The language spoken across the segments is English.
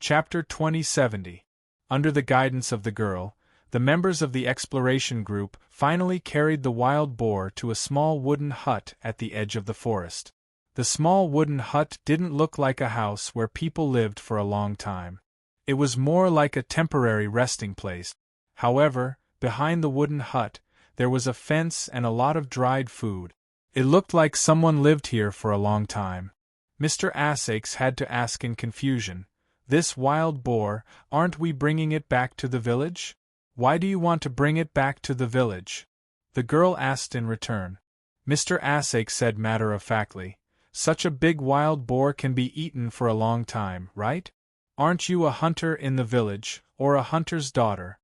Chapter 2070. Under the guidance of the girl, the members of the exploration group finally carried the wild boar to a small wooden hut at the edge of the forest. The small wooden hut didn't look like a house where people lived for a long time. It was more like a temporary resting place. However, behind the wooden hut, there was a fence and a lot of dried food. It looked like someone lived here for a long time. Mr. Asakes had to ask in confusion, "This wild boar, aren't we bringing it back to the village? Why do you want to bring it back to the village?" The girl asked in return. Mr. Asakes said matter-of-factly, "Such a big wild boar can be eaten for a long time, right? Aren't you a hunter in the village, or a hunter's daughter?"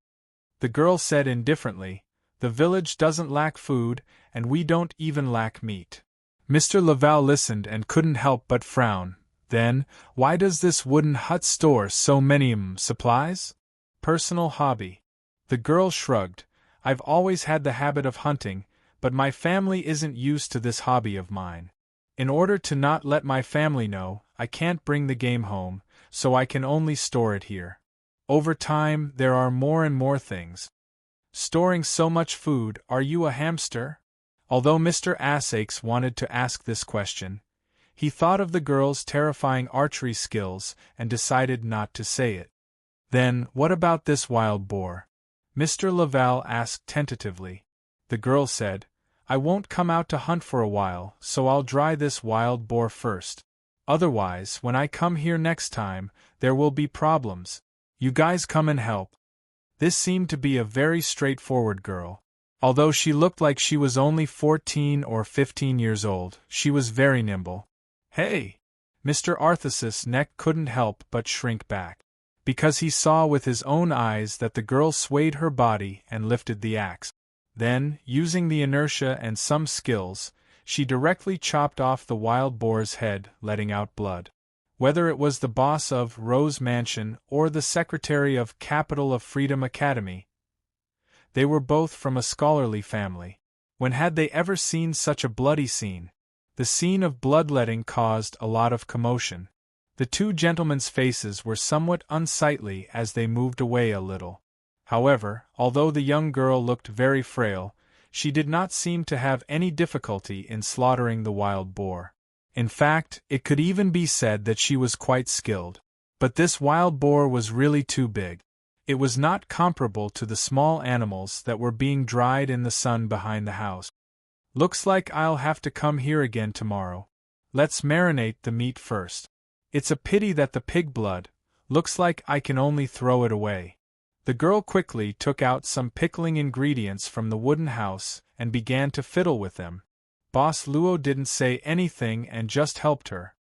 The girl said indifferently, "The village doesn't lack food, and we don't even lack meat." Mr. Laval listened and couldn't help but frown. "Then, why does this wooden hut store so many supplies?" "Personal hobby." The girl shrugged. "I've always had the habit of hunting, but my family isn't used to this hobby of mine. In order to not let my family know, I can't bring the game home, so I can only store it here. Over time, there are more and more things. Storing so much food, are you a hamster?" Although Mr. Asakes wanted to ask this question, he thought of the girl's terrifying archery skills and decided not to say it. "Then, what about this wild boar?" Mr. Laval asked tentatively. The girl said, "I won't come out to hunt for a while, so I'll dry this wild boar first. Otherwise, when I come here next time, there will be problems. You guys come and help." This seemed to be a very straightforward girl. Although she looked like she was only 14 or 15 years old, she was very nimble. "Hey!" Mr. Arthas's neck couldn't help but shrink back, because he saw with his own eyes that the girl swayed her body and lifted the axe. Then, using the inertia and some skills, she directly chopped off the wild boar's head, letting out blood. Whether it was the boss of Rose Mansion or the secretary of Capital of Freedom Academy, they were both from a scholarly family. When had they ever seen such a bloody scene? The scene of bloodletting caused a lot of commotion. The two gentlemen's faces were somewhat unsightly as they moved away a little. However, although the young girl looked very frail, she did not seem to have any difficulty in slaughtering the wild boar. In fact, it could even be said that she was quite skilled. But this wild boar was really too big. It was not comparable to the small animals that were being dried in the sun behind the house. "Looks like I'll have to come here again tomorrow. Let's marinate the meat first. It's a pity that the pig blood, looks like I can only throw it away." The girl quickly took out some pickling ingredients from the wooden house and began to fiddle with them. Boss Luo didn't say anything and just helped her.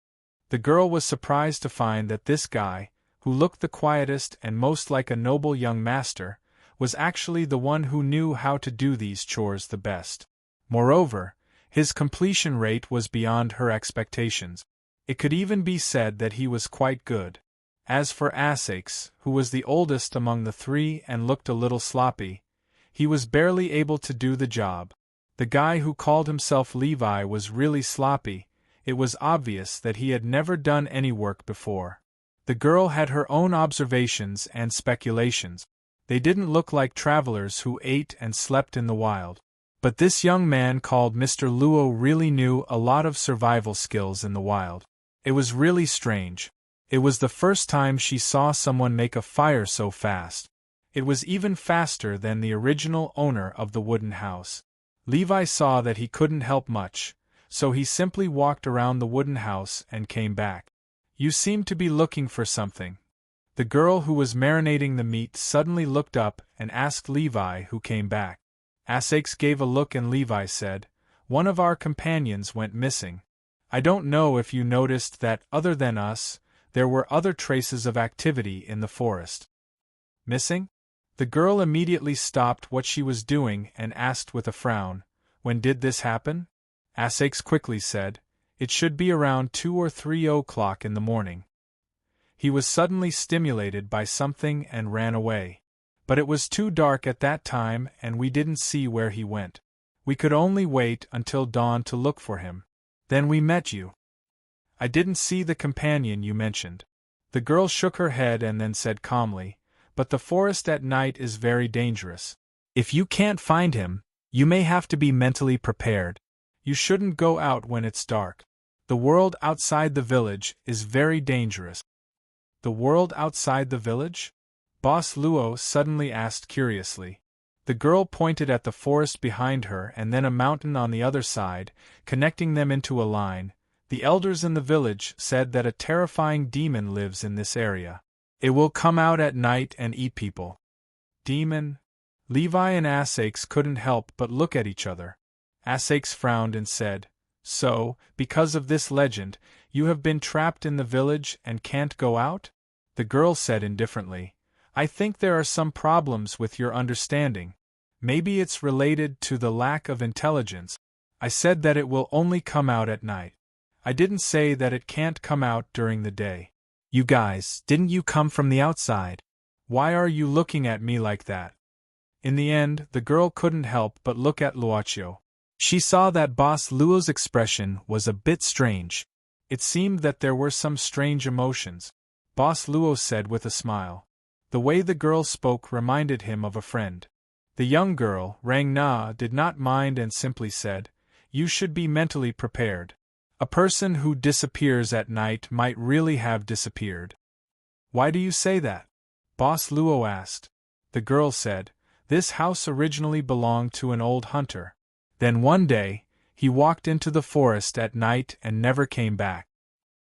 The girl was surprised to find that this guy, who looked the quietest and most like a noble young master, was actually the one who knew how to do these chores the best. Moreover, his completion rate was beyond her expectations. It could even be said that he was quite good. As for Asakes, who was the oldest among the three and looked a little sloppy, he was barely able to do the job. The guy who called himself Levi was really sloppy. It was obvious that he had never done any work before. The girl had her own observations and speculations. They didn't look like travelers who ate and slept in the wild. But this young man called Mr. Luo really knew a lot of survival skills in the wild. It was really strange. It was the first time she saw someone make a fire so fast. It was even faster than the original owner of the wooden house. Levi saw that he couldn't help much, so he simply walked around the wooden house and came back. "You seem to be looking for something." The girl who was marinating the meat suddenly looked up and asked Levi who came back. Asakes gave a look and Levi said, "One of our companions went missing. I don't know if you noticed that other than us, there were other traces of activity in the forest." "Missing?" The girl immediately stopped what she was doing and asked with a frown, "When did this happen?" Asakes quickly said, "It should be around 2 or 3 o'clock in the morning." He was suddenly stimulated by something and ran away. But it was too dark at that time and we didn't see where he went. We could only wait until dawn to look for him. Then we met you. I didn't see the companion you mentioned. The girl shook her head and then said calmly, "But the forest at night is very dangerous. If you can't find him, you may have to be mentally prepared. You shouldn't go out when it's dark. The world outside the village is very dangerous." The world outside the village? Boss Luo suddenly asked curiously. The girl pointed at the forest behind her and then a mountain on the other side, connecting them into a line. The elders in the village said that a terrifying demon lives in this area. It will come out at night and eat people. Demon? Levi and Asakes couldn't help but look at each other. Asakes frowned and said, "So, because of this legend, you have been trapped in the village and can't go out?" The girl said indifferently, "I think there are some problems with your understanding. Maybe it's related to the lack of intelligence. I said that it will only come out at night. I didn't say that it can't come out during the day. You guys, didn't you come from the outside? Why are you looking at me like that?" In the end, the girl couldn't help but look at Luochio. She saw that Boss Luo's expression was a bit strange. It seemed that there were some strange emotions. Boss Luo said with a smile. The way the girl spoke reminded him of a friend. The young girl, Rang Na, did not mind and simply said, "You should be mentally prepared. A person who disappears at night might really have disappeared." "Why do you say that?" Boss Luo asked. The girl said, "This house originally belonged to an old hunter. Then one day, he walked into the forest at night and never came back.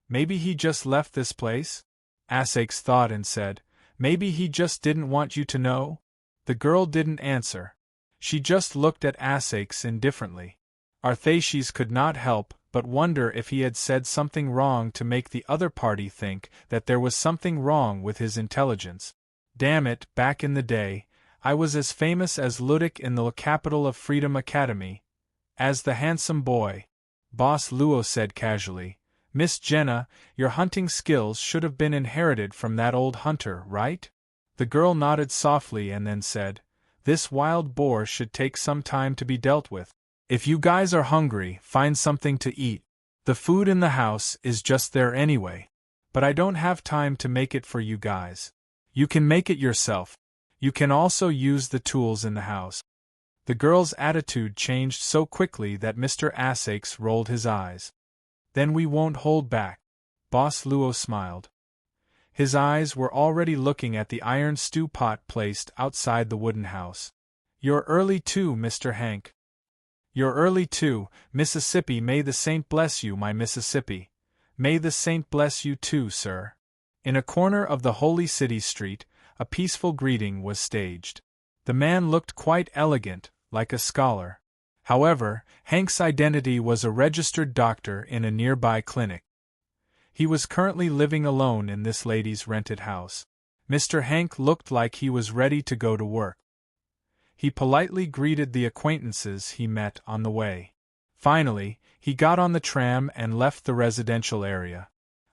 Maybe he just left this place?" Asakes thought and said, "Maybe he just didn't want you to know?" The girl didn't answer. She just looked at Asakes indifferently. Arthashes could not help but wonder if he had said something wrong to make the other party think that there was something wrong with his intelligence. Damn it, back in the day, I was as famous as Ludic in the capital of Freedom Academy. As the handsome boy. Boss Luo said casually, "Miss Jenna, your hunting skills should have been inherited from that old hunter, right?" The girl nodded softly and then said, "This wild boar should take some time to be dealt with. If you guys are hungry, find something to eat. The food in the house is just there anyway. But I don't have time to make it for you guys. You can make it yourself. You can also use the tools in the house." The girl's attitude changed so quickly that Mr. Asakes rolled his eyes. "Then we won't hold back." Boss Luo smiled. His eyes were already looking at the iron stew pot placed outside the wooden house. "You're early too, Mr. Hank." "You're early too, Mississippi. May the saint bless you, my Mississippi." "May the saint bless you too, sir." In a corner of the Holy City Street, a peaceful greeting was staged. The man looked quite elegant, like a scholar. However, Hank's identity was a registered doctor in a nearby clinic. He was currently living alone in this lady's rented house. Mr. Hank looked like he was ready to go to work. He politely greeted the acquaintances he met on the way. Finally, he got on the tram and left the residential area.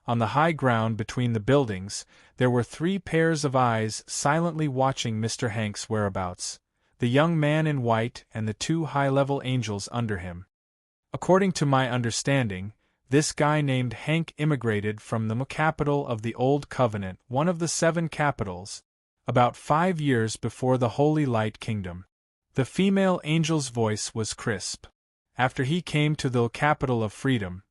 On the high ground between the buildings, there were 3 pairs of eyes silently watching Mr. Hank's whereabouts: the young man in white and the 2 high-level angels under him. According to my understanding, this guy named Hank immigrated from the capital of the Old Covenant, one of the 7 capitals, about 5 years before the Holy Light Kingdom. The female angel's voice was crisp. After he came to the capital of Freedom,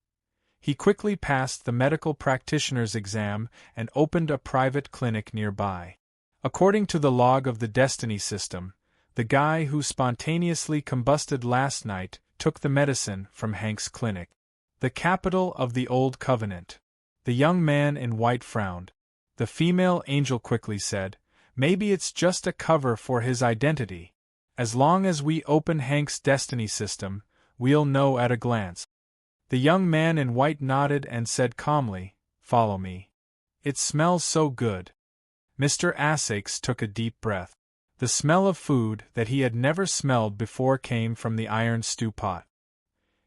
he quickly passed the medical practitioner's exam and opened a private clinic nearby. According to the log of the Destiny system, the guy who spontaneously combusted last night took the medicine from Hank's clinic. The capital of the Old Covenant. The young man in white frowned. The female angel quickly said, "Maybe it's just a cover for his identity. As long as we open Hank's Destiny system, we'll know at a glance." The young man in white nodded and said calmly, "Follow me. It smells so good." Mr. Asakes took a deep breath. The smell of food that he had never smelled before came from the iron stew pot.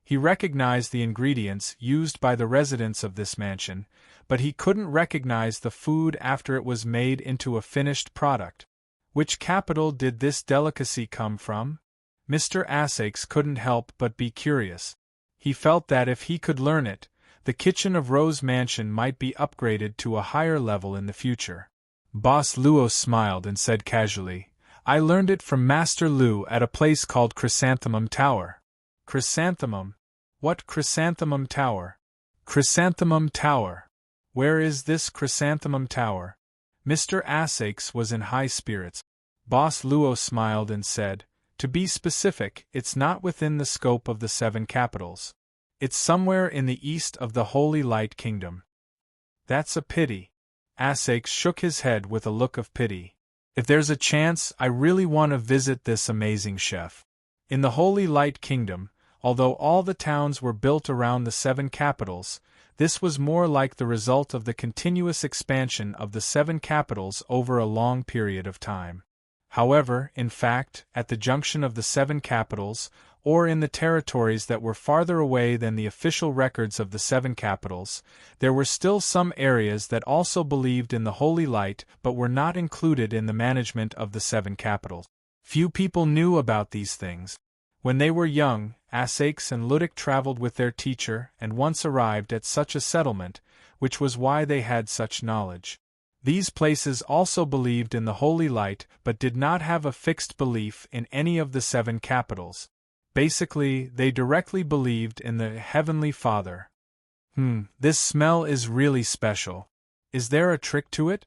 He recognized the ingredients used by the residents of this mansion, but he couldn't recognize the food after it was made into a finished product. Which capital did this delicacy come from? Mr. Asakes couldn't help but be curious. He felt that if he could learn it, The kitchen of Rose Mansion might be upgraded to a higher level in the future. Boss Luo smiled and said casually, I learned it from Master Lu at a place called Chrysanthemum Tower. Chrysanthemum? What Chrysanthemum Tower? Chrysanthemum Tower. Where is this Chrysanthemum Tower? Mr. Asakes was in high spirits. Boss Luo smiled and said, to be specific, it's not within the scope of the 7 capitals. It's somewhere in the east of the Holy Light Kingdom. That's a pity. Asakes shook his head with a look of pity. If there's a chance, I really want to visit this amazing chef. In the Holy Light Kingdom, although all the towns were built around the 7 capitals, this was more like the result of the continuous expansion of the 7 capitals over a long period of time. However, in fact, at the junction of the 7 capitals, or in the territories that were farther away than the official records of the 7 capitals, there were still some areas that also believed in the Holy Light but were not included in the management of the 7 capitals. Few people knew about these things. When they were young, Asakes and Ludic traveled with their teacher and once arrived at such a settlement, which was why they had such knowledge. These places also believed in the Holy Light but did not have a fixed belief in any of the 7 capitals. Basically, they directly believed in the Heavenly Father. This smell is really special. Is there a trick to it?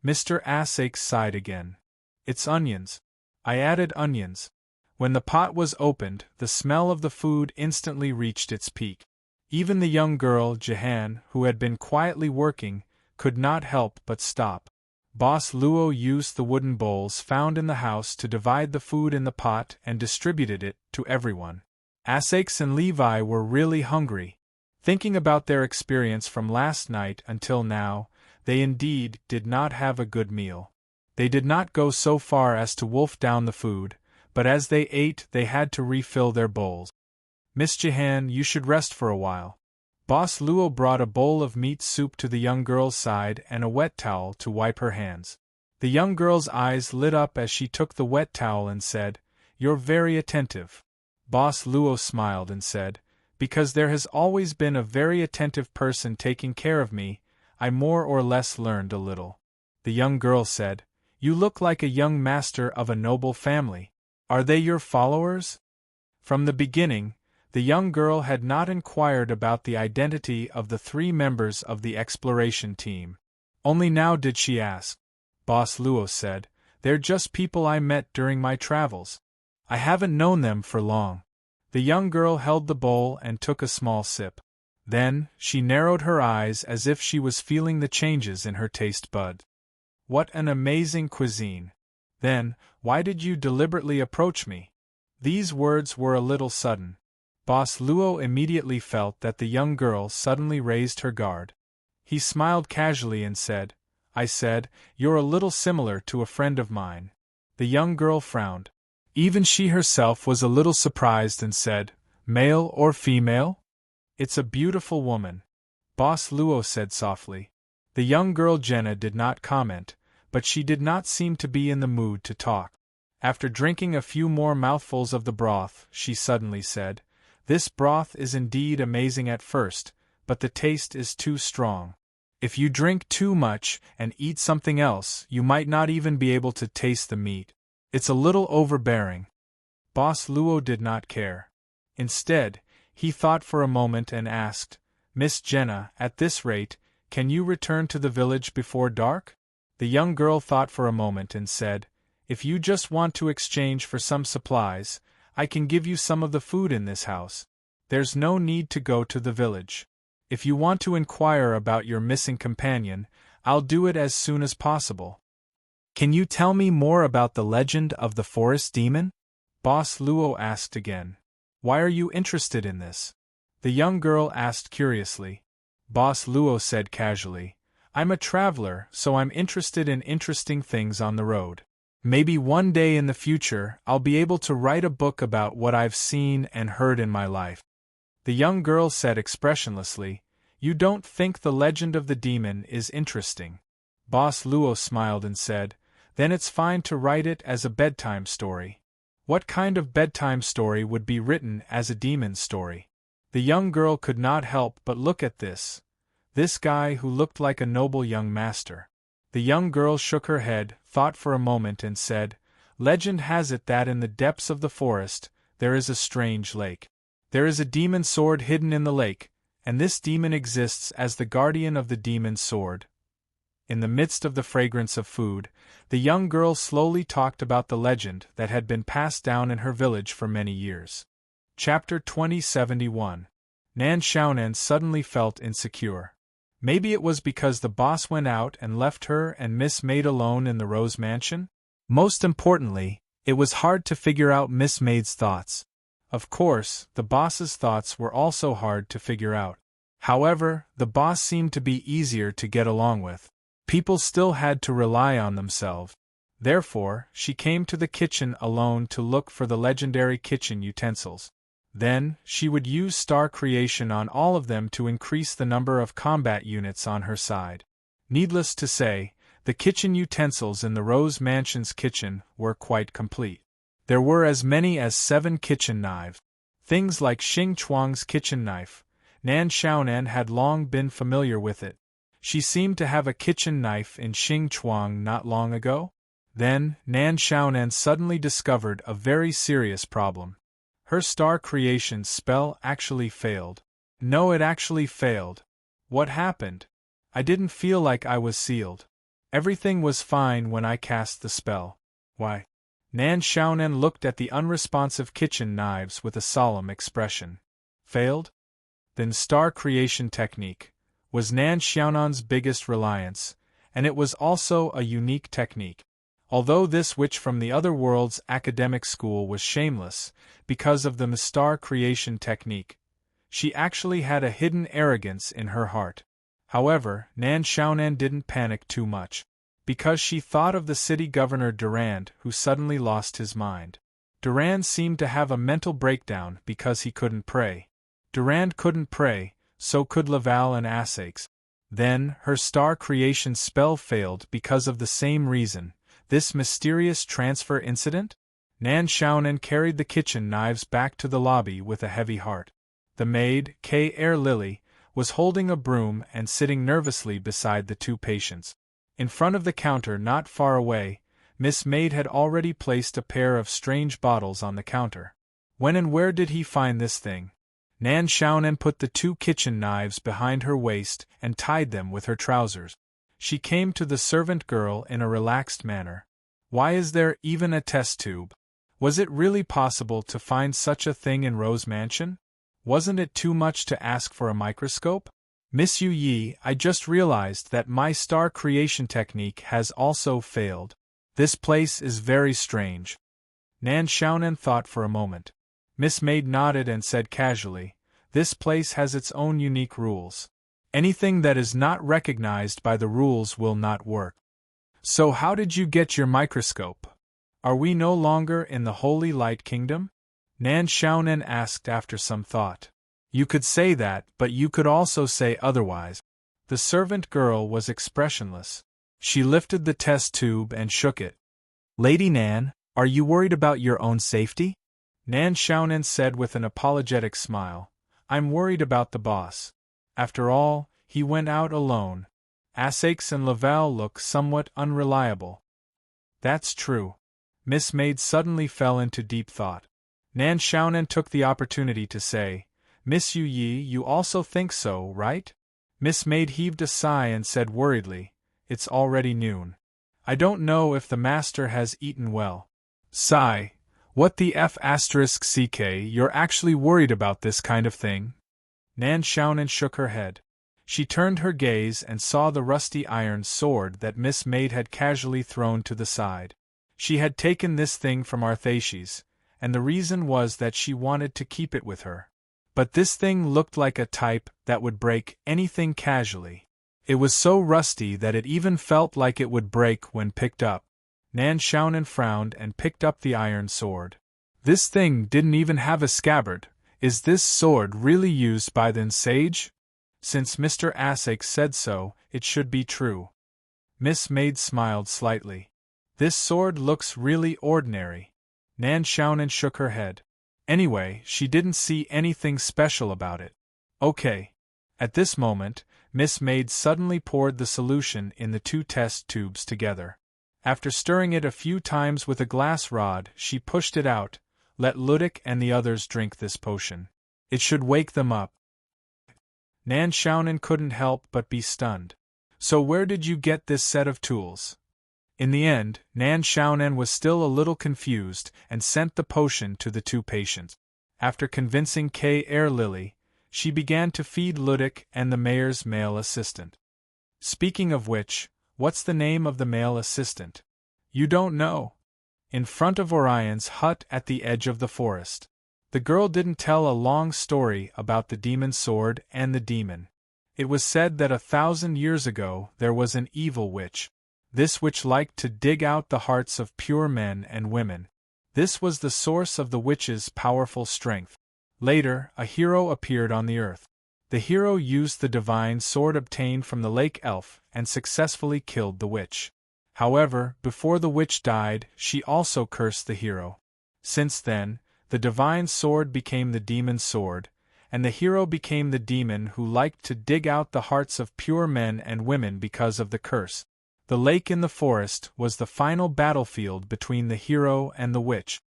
Mr. Asakes sighed again. It's onions. I added onions. When the pot was opened, the smell of the food instantly reached its peak. Even the young girl, Jahan, who had been quietly working, could not help but stop. Boss Luo used the wooden bowls found in the house to divide the food in the pot and distributed it to everyone. Asakes and Levi were really hungry. Thinking about their experience from last night until now, they indeed did not have a good meal. They did not go so far as to wolf down the food, but as they ate they had to refill their bowls. Miss Jahan, you should rest for a while. Boss Luo brought a bowl of meat soup to the young girl's side and a wet towel to wipe her hands. The young girl's eyes lit up as she took the wet towel and said, You're very attentive. Boss Luo smiled and said, Because there has always been a very attentive person taking care of me, I more or less learned a little. The young girl said, You look like a young master of a noble family. Are they your followers? From the beginning, the young girl had not inquired about the identity of the 3 members of the exploration team. Only now did she ask. Boss Luo said, They're just people I met during my travels. I haven't known them for long. The young girl held the bowl and took a small sip. Then, she narrowed her eyes as if she was feeling the changes in her taste buds. What an amazing cuisine! Then, why did you deliberately approach me? These words were a little sudden. Boss Luo immediately felt that the young girl suddenly raised her guard. He smiled casually and said, I said, You're a little similar to a friend of mine. The young girl frowned. Even she herself was a little surprised and said, Male or female? It's a beautiful woman. Boss Luo said softly. The young girl Jenna did not comment, but she did not seem to be in the mood to talk. After drinking a few more mouthfuls of the broth, she suddenly said, This broth is indeed amazing at first, but the taste is too strong. If you drink too much and eat something else, you might not even be able to taste the meat. It's a little overbearing. Boss Luo did not care. Instead, he thought for a moment and asked, Miss Jenna, at this rate, can you return to the village before dark? The young girl thought for a moment and said, If you just want to exchange for some supplies, I can give you some of the food in this house. There's no need to go to the village. If you want to inquire about your missing companion, I'll do it as soon as possible. Can you tell me more about the legend of the forest demon? Boss Luo asked again. Why are you interested in this? The young girl asked curiously. Boss Luo said casually, I'm a traveler, so I'm interested in interesting things on the road. Maybe one day in the future I'll be able to write a book about what I've seen and heard in my life. The young girl said expressionlessly, You don't think the legend of the demon is interesting? Boss Luo smiled and said, Then it's fine to write it as a bedtime story. What kind of bedtime story would be written as a demon story? The young girl could not help but look at this guy who looked like a noble young master. The young girl shook her head, thought for a moment and said, "Legend has it that in the depths of the forest, there is a strange lake. There is a demon sword hidden in the lake, and this demon exists as the guardian of the demon's sword." In the midst of the fragrance of food, the young girl slowly talked about the legend that had been passed down in her village for many years. Chapter 2071. Nan Xiaonan suddenly felt insecure. Maybe it was because the boss went out and left her and Miss Maid alone in the Rose Mansion? Most importantly, it was hard to figure out Miss Maid's thoughts. Of course, the boss's thoughts were also hard to figure out. However, the boss seemed to be easier to get along with. People still had to rely on themselves. Therefore, she came to the kitchen alone to look for the legendary kitchen utensils. Then, she would use star creation on all of them to increase the number of combat units on her side. Needless to say, the kitchen utensils in the Rose Mansion's kitchen were quite complete. There were as many as 7 kitchen knives. Things like Xing Chuang's kitchen knife. Nan Xiaonan had long been familiar with it. She seemed to have a kitchen knife in Xing Chuang not long ago. Then, Nan Xiaonan suddenly discovered a very serious problem. Her star creation spell actually failed. No, it actually failed. What happened? I didn't feel like I was sealed. Everything was fine when I cast the spell. Why? Nan Xiaonan looked at the unresponsive kitchen knives with a solemn expression. Failed? Then star creation technique was Nan Xiaonan's biggest reliance, and it was also a unique technique. Although this witch from the other world's academic school was shameless, because of the star creation technique, she actually had a hidden arrogance in her heart. However, Nan Xiaonan didn't panic too much, because she thought of the city governor Durand who suddenly lost his mind. Durand seemed to have a mental breakdown because he couldn't pray. Durand couldn't pray, so could Laval and Assaix. Then, her star creation spell failed because of the same reason, this mysterious transfer incident? Nan Xiaonan carried the kitchen knives back to the lobby with a heavy heart. The maid, K. Lily, was holding a broom and sitting nervously beside the 2 patients. In front of the counter not far away, Miss Maid had already placed a pair of strange bottles on the counter. When and where did he find this thing? Nan Xiaonan put the 2 kitchen knives behind her waist and tied them with her trousers. She came to the servant girl in a relaxed manner. Why is there even a test tube? Was it really possible to find such a thing in Rose Mansion? Wasn't it too much to ask for a microscope? Miss Yu Yi, I just realized that my star creation technique has also failed. This place is very strange. Nan Xiaonan thought for a moment. Miss Maid nodded and said casually, "This place has its own unique rules. Anything that is not recognized by the rules will not work." "So how did you get your microscope? Are we no longer in the Holy Light Kingdom?" Nan Xiaonan asked after some thought. "You could say that, but you could also say otherwise." The servant girl was expressionless. She lifted the test tube and shook it. "Lady Nan, are you worried about your own safety?" Nan Xiaonan said with an apologetic smile, "I'm worried about the boss. After all, he went out alone. Assaix and Laval look somewhat unreliable." "That's true." Miss Maid suddenly fell into deep thought. Nan Xiaonan took the opportunity to say, "Miss Yu Yi, you also think so, right?" Miss Maid heaved a sigh and said worriedly, "It's already noon. I don't know if the master has eaten well." "Sigh. What the f***ck, you're actually worried about this kind of thing?" Nan Xiaonan shook her head. She turned her gaze and saw the rusty iron sword that Miss Maid had casually thrown to the side. She had taken this thing from Arthaces, and the reason was that she wanted to keep it with her. But this thing looked like a type that would break anything casually. It was so rusty that it even felt like it would break when picked up. Nan Xiaonan frowned and picked up the iron sword. "This thing didn't even have a scabbard. Is this sword really used by the sage? Since Mr. Assaix said so, it should be true." Miss Maid smiled slightly. "This sword looks really ordinary." Nan Xiaonan shook her head. Anyway, she didn't see anything special about it. Okay. At this moment, Miss Maid suddenly poured the solution in the 2 test tubes together. After stirring it a few times with a glass rod, she pushed it out. Let Ludic and the others drink this potion. It should wake them up. Nan Xiaonan couldn't help but be stunned. So where did you get this set of tools? In the end, Nan Xiaonan was still a little confused and sent the potion to the 2 patients. After convincing K. Air Lily, she began to feed Ludic and the mayor's male assistant. Speaking of which, what's the name of the male assistant? You don't know? In front of Orion's hut at the edge of the forest. The girl didn't tell a long story about the demon sword and the demon. It was said that 1,000 years ago there was an evil witch. This witch liked to dig out the hearts of pure men and women. This was the source of the witch's powerful strength. Later, a hero appeared on the earth. The hero used the divine sword obtained from the lake elf and successfully killed the witch. However, before the witch died, she also cursed the hero. Since then, the divine sword became the demon's sword, and the hero became the demon who liked to dig out the hearts of pure men and women because of the curse. The lake in the forest was the final battlefield between the hero and the witch.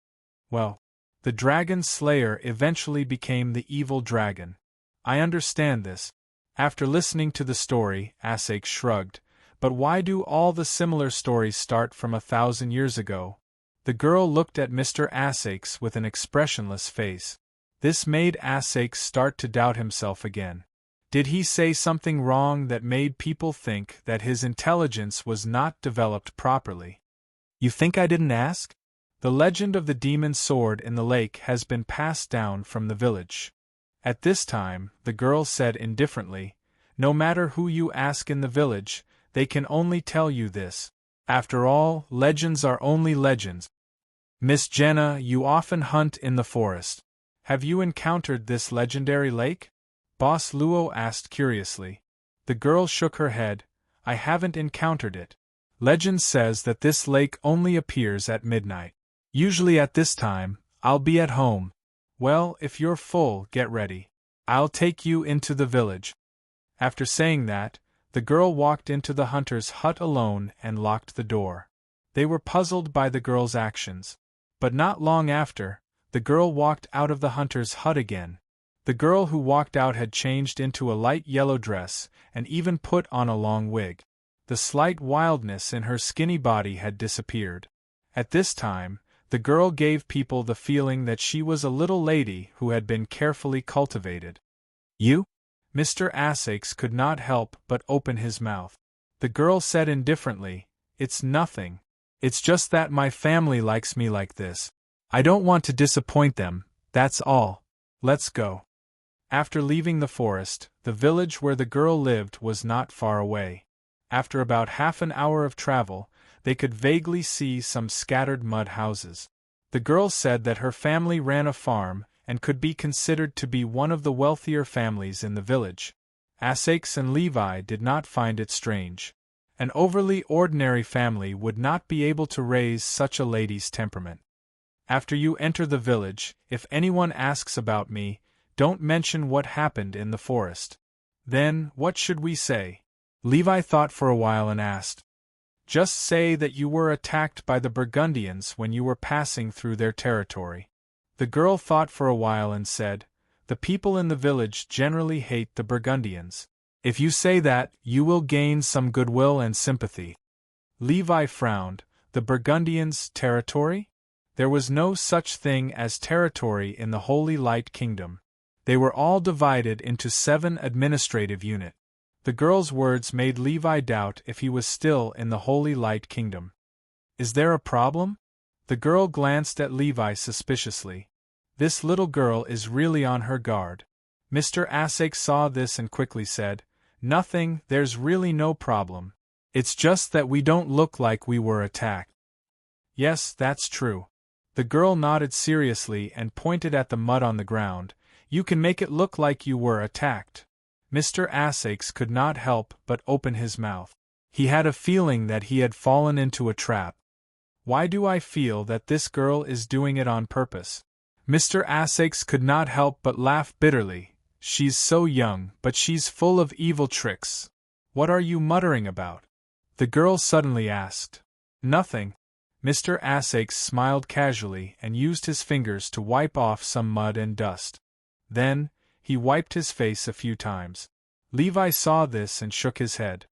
Well, the dragon slayer eventually became the evil dragon. I understand this. After listening to the story, Asake shrugged. But why do all the similar stories start from 1,000 years ago? The girl looked at Mr. Asakes with an expressionless face. This made Asakes start to doubt himself again. Did he say something wrong that made people think that his intelligence was not developed properly? You think I didn't ask? The legend of the demon sword in the lake has been passed down from the village. At this time, the girl said indifferently, no matter who you ask in the village, they can only tell you this. After all, legends are only legends. Miss Jenna, you often hunt in the forest. Have you encountered this legendary lake? Boss Luo asked curiously. The girl shook her head. I haven't encountered it. Legend says that this lake only appears at midnight. Usually at this time, I'll be at home. Well, if you're full, get ready. I'll take you into the village. After saying that, the girl walked into the hunter's hut alone and locked the door. They were puzzled by the girl's actions. But not long after, the girl walked out of the hunter's hut again. The girl who walked out had changed into a light yellow dress and even put on a long wig. The slight wildness in her skinny body had disappeared. At this time, the girl gave people the feeling that she was a little lady who had been carefully cultivated. You? Mr. Asakes could not help but open his mouth. The girl said indifferently, It's nothing. It's just that my family likes me like this. I don't want to disappoint them, that's all. Let's go. After leaving the forest, the village where the girl lived was not far away. After about half an hour of travel, they could vaguely see some scattered mud houses. The girl said that her family ran a farm and could be considered to be one of the wealthier families in the village. Asakes and Levi did not find it strange. An overly ordinary family would not be able to raise such a lady's temperament. After you enter the village, if anyone asks about me, don't mention what happened in the forest. Then, what should we say? Levi thought for a while and asked. Just say that you were attacked by the Burgundians when you were passing through their territory. The girl thought for a while and said, The people in the village generally hate the Burgundians. If you say that, you will gain some goodwill and sympathy. Levi frowned. The Burgundians' territory? There was no such thing as territory in the Holy Light Kingdom. They were all divided into 7 administrative units. The girl's words made Levi doubt if he was still in the Holy Light Kingdom. Is there a problem? The girl glanced at Levi suspiciously. This little girl is really on her guard. Mr. Asake saw this and quickly said, Nothing, there's really no problem. It's just that we don't look like we were attacked. Yes, that's true. The girl nodded seriously and pointed at the mud on the ground. You can make it look like you were attacked. Mr. Asakes could not help but open his mouth. He had a feeling that he had fallen into a trap. Why do I feel that this girl is doing it on purpose? Mr. Essex could not help but laugh bitterly. She's so young, but she's full of evil tricks. What are you muttering about? The girl suddenly asked. Nothing. Mr. Essex smiled casually and used his fingers to wipe off some mud and dust. Then, he wiped his face a few times. Levi saw this and shook his head.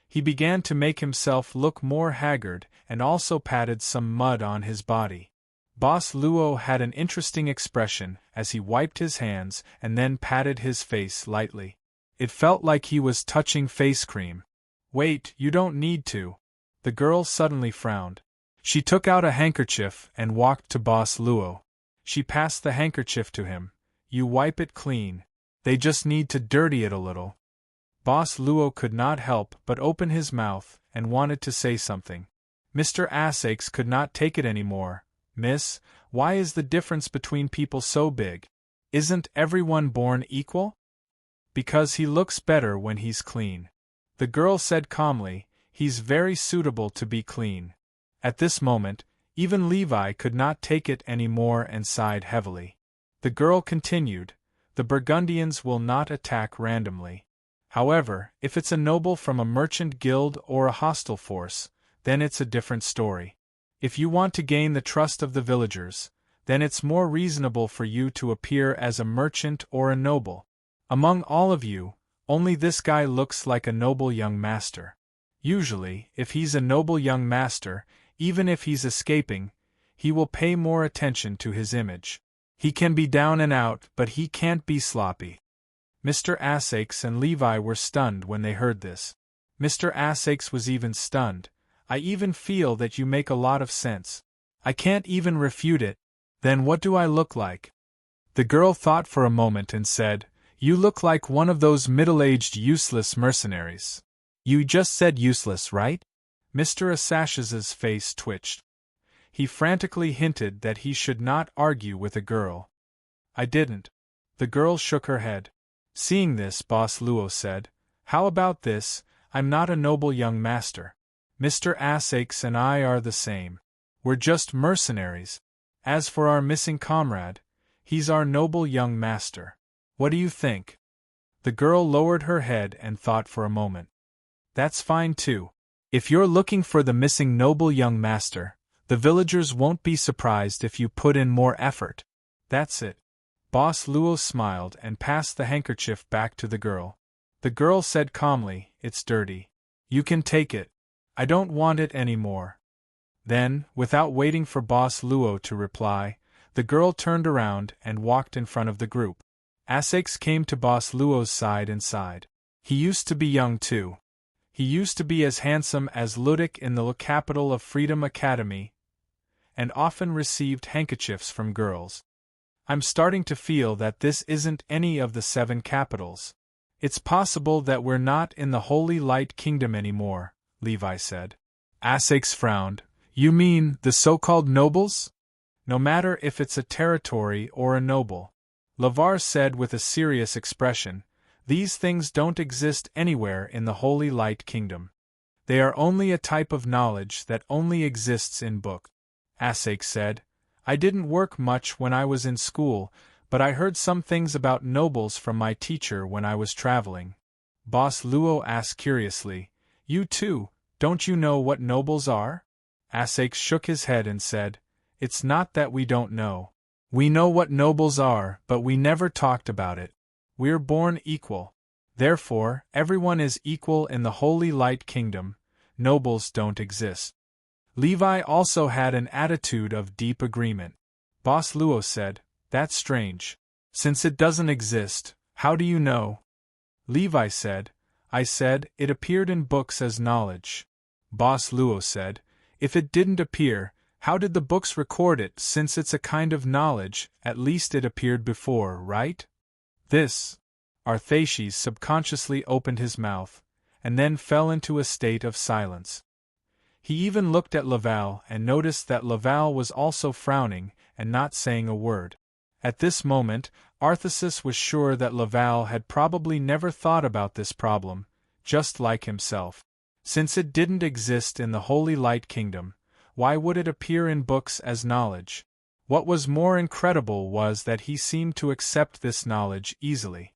He began to make himself look more haggard and also patted some mud on his body. Boss Luo had an interesting expression as he wiped his hands and then patted his face lightly. It felt like he was touching face cream. Wait, you don't need to. The girl suddenly frowned. She took out a handkerchief and walked to Boss Luo. She passed the handkerchief to him. You wipe it clean. They just need to dirty it a little. Boss Luo could not help but open his mouth and wanted to say something. Mr. Essex could not take it anymore. Miss, why is the difference between people so big? Isn't everyone born equal? Because he looks better when he's clean. The girl said calmly, he's very suitable to be clean. At this moment, even Levi could not take it any more and sighed heavily. The girl continued, the Burgundians will not attack randomly. However, if it's a noble from a merchant guild or a hostile force, then it's a different story. If you want to gain the trust of the villagers, then it's more reasonable for you to appear as a merchant or a noble. Among all of you, only this guy looks like a noble young master. Usually, if he's a noble young master, even if he's escaping, he will pay more attention to his image. He can be down and out, but he can't be sloppy. Mr. Essex and Levi were stunned when they heard this. Mr. Essex was even stunned. I even feel that you make a lot of sense. I can't even refute it. Then what do I look like? The girl thought for a moment and said, you look like one of those middle-aged useless mercenaries. You just said useless, right? Mr. Assash's face twitched. He frantically hinted that he should not argue with a girl. I didn't. The girl shook her head. Seeing this, Boss Luo said, how about this, I'm not a noble young master. Mr. Essex and I are the same. We're just mercenaries. As for our missing comrade, he's our noble young master. What do you think? The girl lowered her head and thought for a moment. That's fine too. If you're looking for the missing noble young master, the villagers won't be surprised if you put in more effort. That's it. Boss Luo smiled and passed the handkerchief back to the girl. The girl said calmly, it's dirty. You can take it. I don't want it anymore. Then, without waiting for Boss Luo to reply, the girl turned around and walked in front of the group. Essex came to Boss Luo's side and sighed. He used to be young too. He used to be as handsome as Ludic in the capital of Freedom Academy, and often received handkerchiefs from girls. I'm starting to feel that this isn't any of the 7 capitals. It's possible that we're not in the Holy Light Kingdom anymore, Levi said. Essex frowned. You mean the so-called nobles? No matter if it's a territory or a noble. Lavar said with a serious expression, these things don't exist anywhere in the Holy Light Kingdom. They are only a type of knowledge that only exists in book. Essex said, I didn't work much when I was in school, but I heard some things about nobles from my teacher when I was traveling. Boss Luo asked curiously, you too, don't you know what nobles are? Essex shook his head and said, it's not that we don't know. We know what nobles are, but we never talked about it. We're born equal. Therefore, everyone is equal in the Holy Light Kingdom. Nobles don't exist. Levi also had an attitude of deep agreement. Boss Luo said, that's strange. Since it doesn't exist, how do you know? Levi said, I said, it appeared in books as knowledge. Boss Luo said, if it didn't appear, how did the books record it? Since it's a kind of knowledge, at least it appeared before, right? This. Arthaces subconsciously opened his mouth, and then fell into a state of silence. He even looked at Laval and noticed that Laval was also frowning and not saying a word. At this moment, Arthaces was sure that Laval had probably never thought about this problem, just like himself. Since it didn't exist in the Holy Light Kingdom, why would it appear in books as knowledge? What was more incredible was that he seemed to accept this knowledge easily.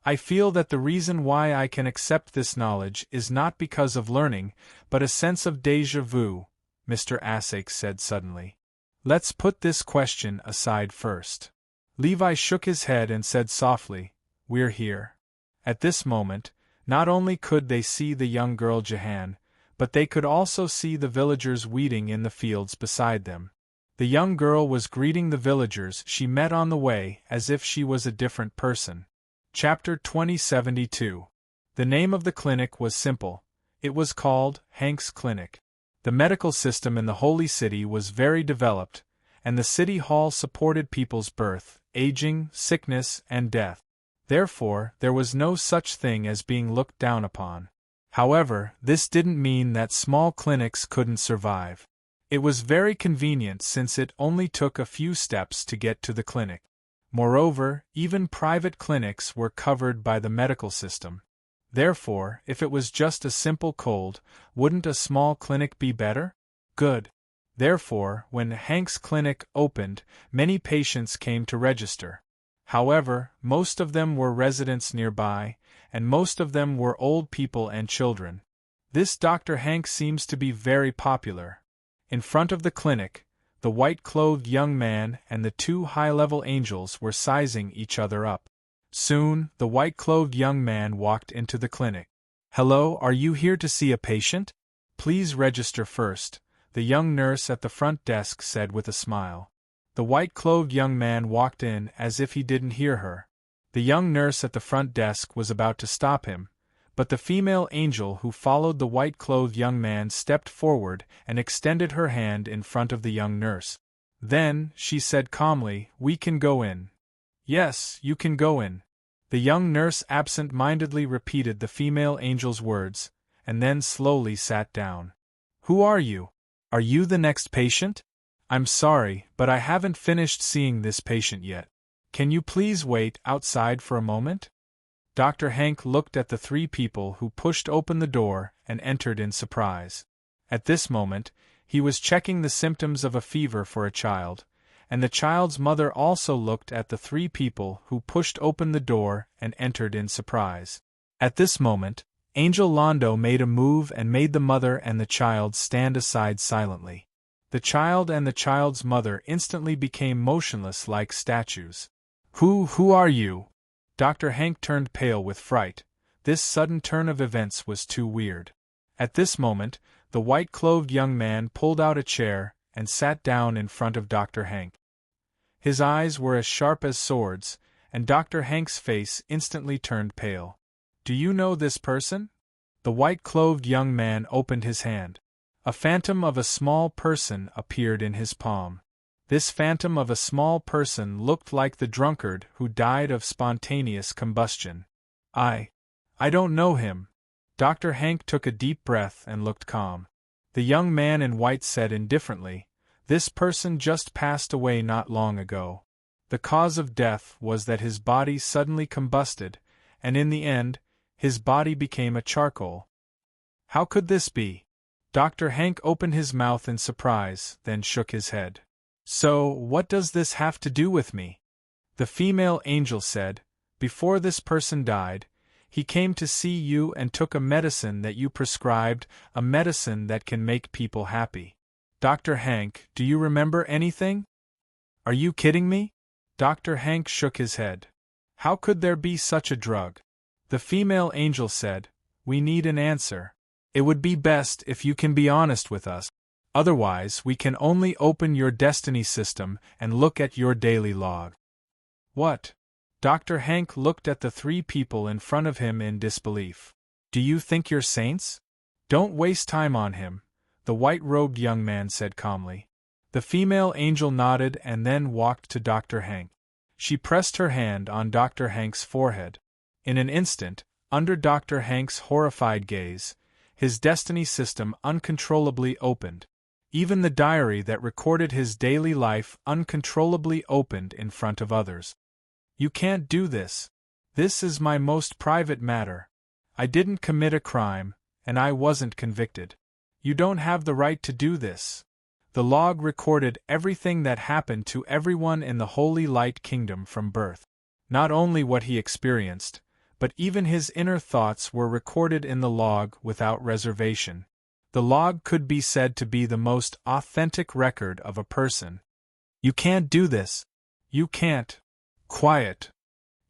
I feel that the reason why I can accept this knowledge is not because of learning, but a sense of déjà vu, Mr. Asake said suddenly. Let's put this question aside first. Levi shook his head and said softly, We're here. At this moment, not only could they see the young girl Jahan, but they could also see the villagers weeding in the fields beside them. The young girl was greeting the villagers she met on the way as if she was a different person. Chapter 2072. The name of the clinic was simple. It was called Hank's Clinic. The medical system in the Holy City was very developed, and the city hall supported people's birth, aging, sickness, and death. Therefore, there was no such thing as being looked down upon. However, this didn't mean that small clinics couldn't survive. It was very convenient since it only took a few steps to get to the clinic. Moreover, even private clinics were covered by the medical system. Therefore, if it was just a simple cold, wouldn't a small clinic be better? Good. Therefore, when Hank's Clinic opened, many patients came to register. However, most of them were residents nearby, and most of them were old people and children. This Dr. Hank seems to be very popular. In front of the clinic, the white-clothed young man and the two high-level angels were sizing each other up. Soon, the white-clothed young man walked into the clinic. Hello, are you here to see a patient? Please register first, the young nurse at the front desk said with a smile. The white-clothed young man walked in as if he didn't hear her. The young nurse at the front desk was about to stop him, but the female angel who followed the white-clothed young man stepped forward and extended her hand in front of the young nurse. Then, she said calmly, We can go in. Yes, you can go in. The young nurse absent-mindedly repeated the female angel's words, and then slowly sat down. Who are you? Are you the next patient? I'm sorry, but I haven't finished seeing this patient yet. Can you please wait outside for a moment? Dr. Hank looked at the three people who pushed open the door and entered in surprise. At this moment, he was checking the symptoms of a fever for a child, and the child's mother also looked at the three people who pushed open the door and entered in surprise. At this moment, Angel Londo made a move and made the mother and the child stand aside silently. The child and the child's mother instantly became motionless like statues. Who are you? Dr. Hank turned pale with fright. This sudden turn of events was too weird. At this moment, the white-clothed young man pulled out a chair and sat down in front of Dr. Hank. His eyes were as sharp as swords, and Dr. Hank's face instantly turned pale. Do you know this person? The white-clothed young man opened his hand. A phantom of a small person appeared in his palm. This phantom of a small person looked like the drunkard who died of spontaneous combustion. I don't know him. Dr. Hank took a deep breath and looked calm. The young man in white said indifferently, This person just passed away not long ago. The cause of death was that his body suddenly combusted, and in the end, his body became a charcoal. How could this be? Dr. Hank opened his mouth in surprise, then shook his head. So, what does this have to do with me? The female angel said, Before this person died, he came to see you and took a medicine that you prescribed, a medicine that can make people happy. Dr. Hank, do you remember anything? Are you kidding me? Dr. Hank shook his head. How could there be such a drug? The female angel said, We need an answer. It would be best if you can be honest with us. Otherwise, we can only open your destiny system and look at your daily log. What? Dr. Hank looked at the three people in front of him in disbelief. Do you think you're saints? Don't waste time on him, the white-robed young man said calmly. The female angel nodded and then walked to Dr. Hank. She pressed her hand on Dr. Hank's forehead. In an instant, under Dr. Hank's horrified gaze, his destiny system uncontrollably opened. Even the diary that recorded his daily life uncontrollably opened in front of others. You can't do this. This is my most private matter. I didn't commit a crime, and I wasn't convicted. You don't have the right to do this. The log recorded everything that happened to everyone in the Holy Light Kingdom from birth. Not only what he experienced, but even his inner thoughts were recorded in the log without reservation. The log could be said to be the most authentic record of a person. You can't do this. You can't. Quiet.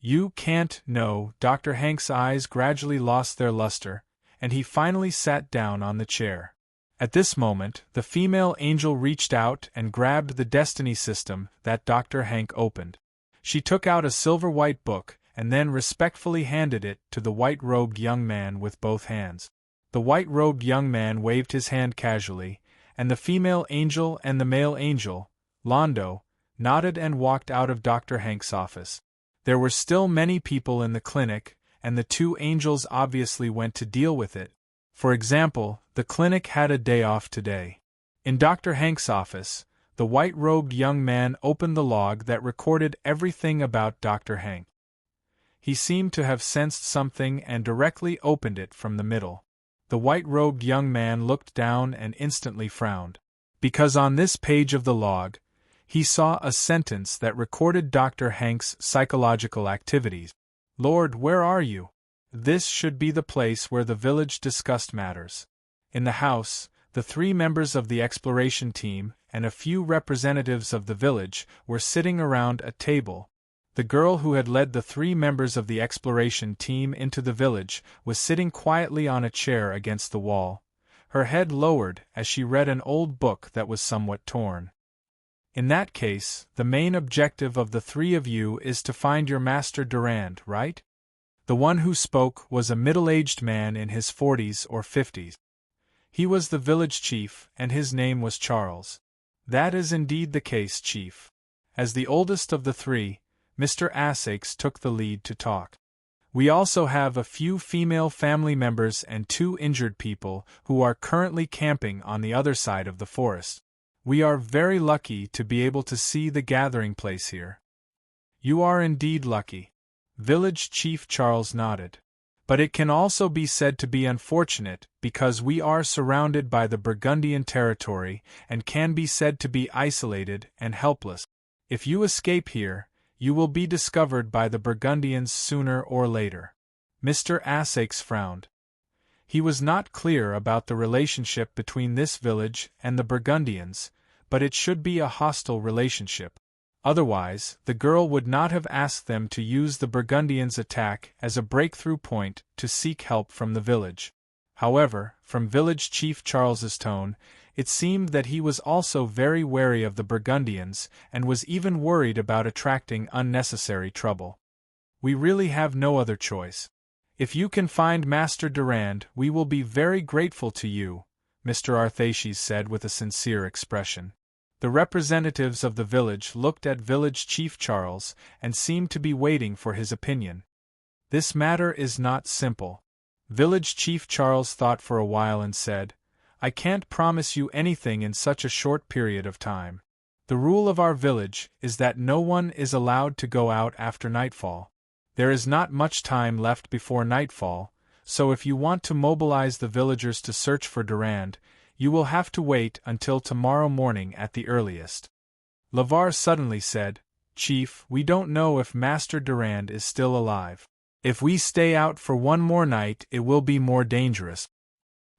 You can't. No. Dr. Hank's eyes gradually lost their luster, and he finally sat down on the chair. At this moment, the female angel reached out and grabbed the destiny system that Dr. Hank opened. She took out a silver-white book and then respectfully handed it to the white-robed young man with both hands. The white-robed young man waved his hand casually, and the female angel and the male angel, Londo, nodded and walked out of Dr. Hank's office. There were still many people in the clinic, and the two angels obviously went to deal with it. For example, the clinic had a day off today. In Dr. Hank's office, the white-robed young man opened the log that recorded everything about Dr. Hank. He seemed to have sensed something and directly opened it from the middle. The white-robed young man looked down and instantly frowned. Because on this page of the log, he saw a sentence that recorded Dr. Hank's psychological activities. Lord, where are you? This should be the place where the village discussed matters. In the house, the 3 members of the exploration team and a few representatives of the village were sitting around a table. The girl who had led the 3 members of the exploration team into the village was sitting quietly on a chair against the wall, her head lowered as she read an old book that was somewhat torn. In that case, the main objective of the 3 of you is to find your master Durand, right? The one who spoke was a middle-aged man in his 40s or 50s. He was the village chief, and his name was Charles. That is indeed the case, Chief. As the oldest of the 3, Mr. Essex took the lead to talk. We also have a few female family members and 2 injured people who are currently camping on the other side of the forest. We are very lucky to be able to see the gathering place here. You are indeed lucky. Village Chief Charles nodded. But it can also be said to be unfortunate because we are surrounded by the Burgundian territory and can be said to be isolated and helpless. If you escape here, you will be discovered by the Burgundians sooner or later. Mr. Essex frowned. He was not clear about the relationship between this village and the Burgundians, but it should be a hostile relationship. Otherwise, the girl would not have asked them to use the Burgundians' attack as a breakthrough point to seek help from the village. However, from Village Chief Charles's tone, it seemed that he was also very wary of the Burgundians and was even worried about attracting unnecessary trouble. We really have no other choice. If you can find Master Durand, we will be very grateful to you, Mr. Arthaces said with a sincere expression. The representatives of the village looked at Village Chief Charles and seemed to be waiting for his opinion. This matter is not simple. Village Chief Charles thought for a while and said, I can't promise you anything in such a short period of time. The rule of our village is that no one is allowed to go out after nightfall. There is not much time left before nightfall, so if you want to mobilize the villagers to search for Durand, you will have to wait until tomorrow morning at the earliest. Lavar suddenly said, Chief, we don't know if Master Durand is still alive. If we stay out for one more night, it will be more dangerous.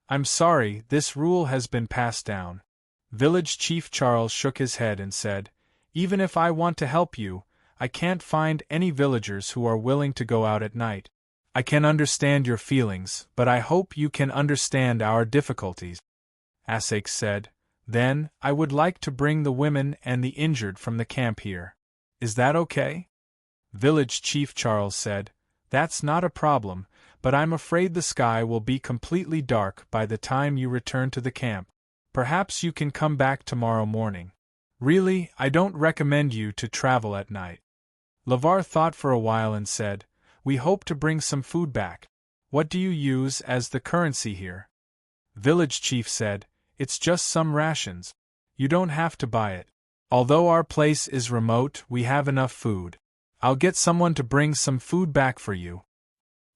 I'm sorry, this rule has been passed down. Village Chief Charles shook his head and said, Even if I want to help you, I can't find any villagers who are willing to go out at night. I can understand your feelings, but I hope you can understand our difficulties. Essex said, Then, I would like to bring the women and the injured from the camp here. Is that okay? Village Chief Charles said, That's not a problem, but I'm afraid the sky will be completely dark by the time you return to the camp. Perhaps you can come back tomorrow morning. Really, I don't recommend you to travel at night. Lavar thought for a while and said, We hope to bring some food back. What do you use as the currency here? Village Chief said, It's just some rations. You don't have to buy it. Although our place is remote, we have enough food. I'll get someone to bring some food back for you.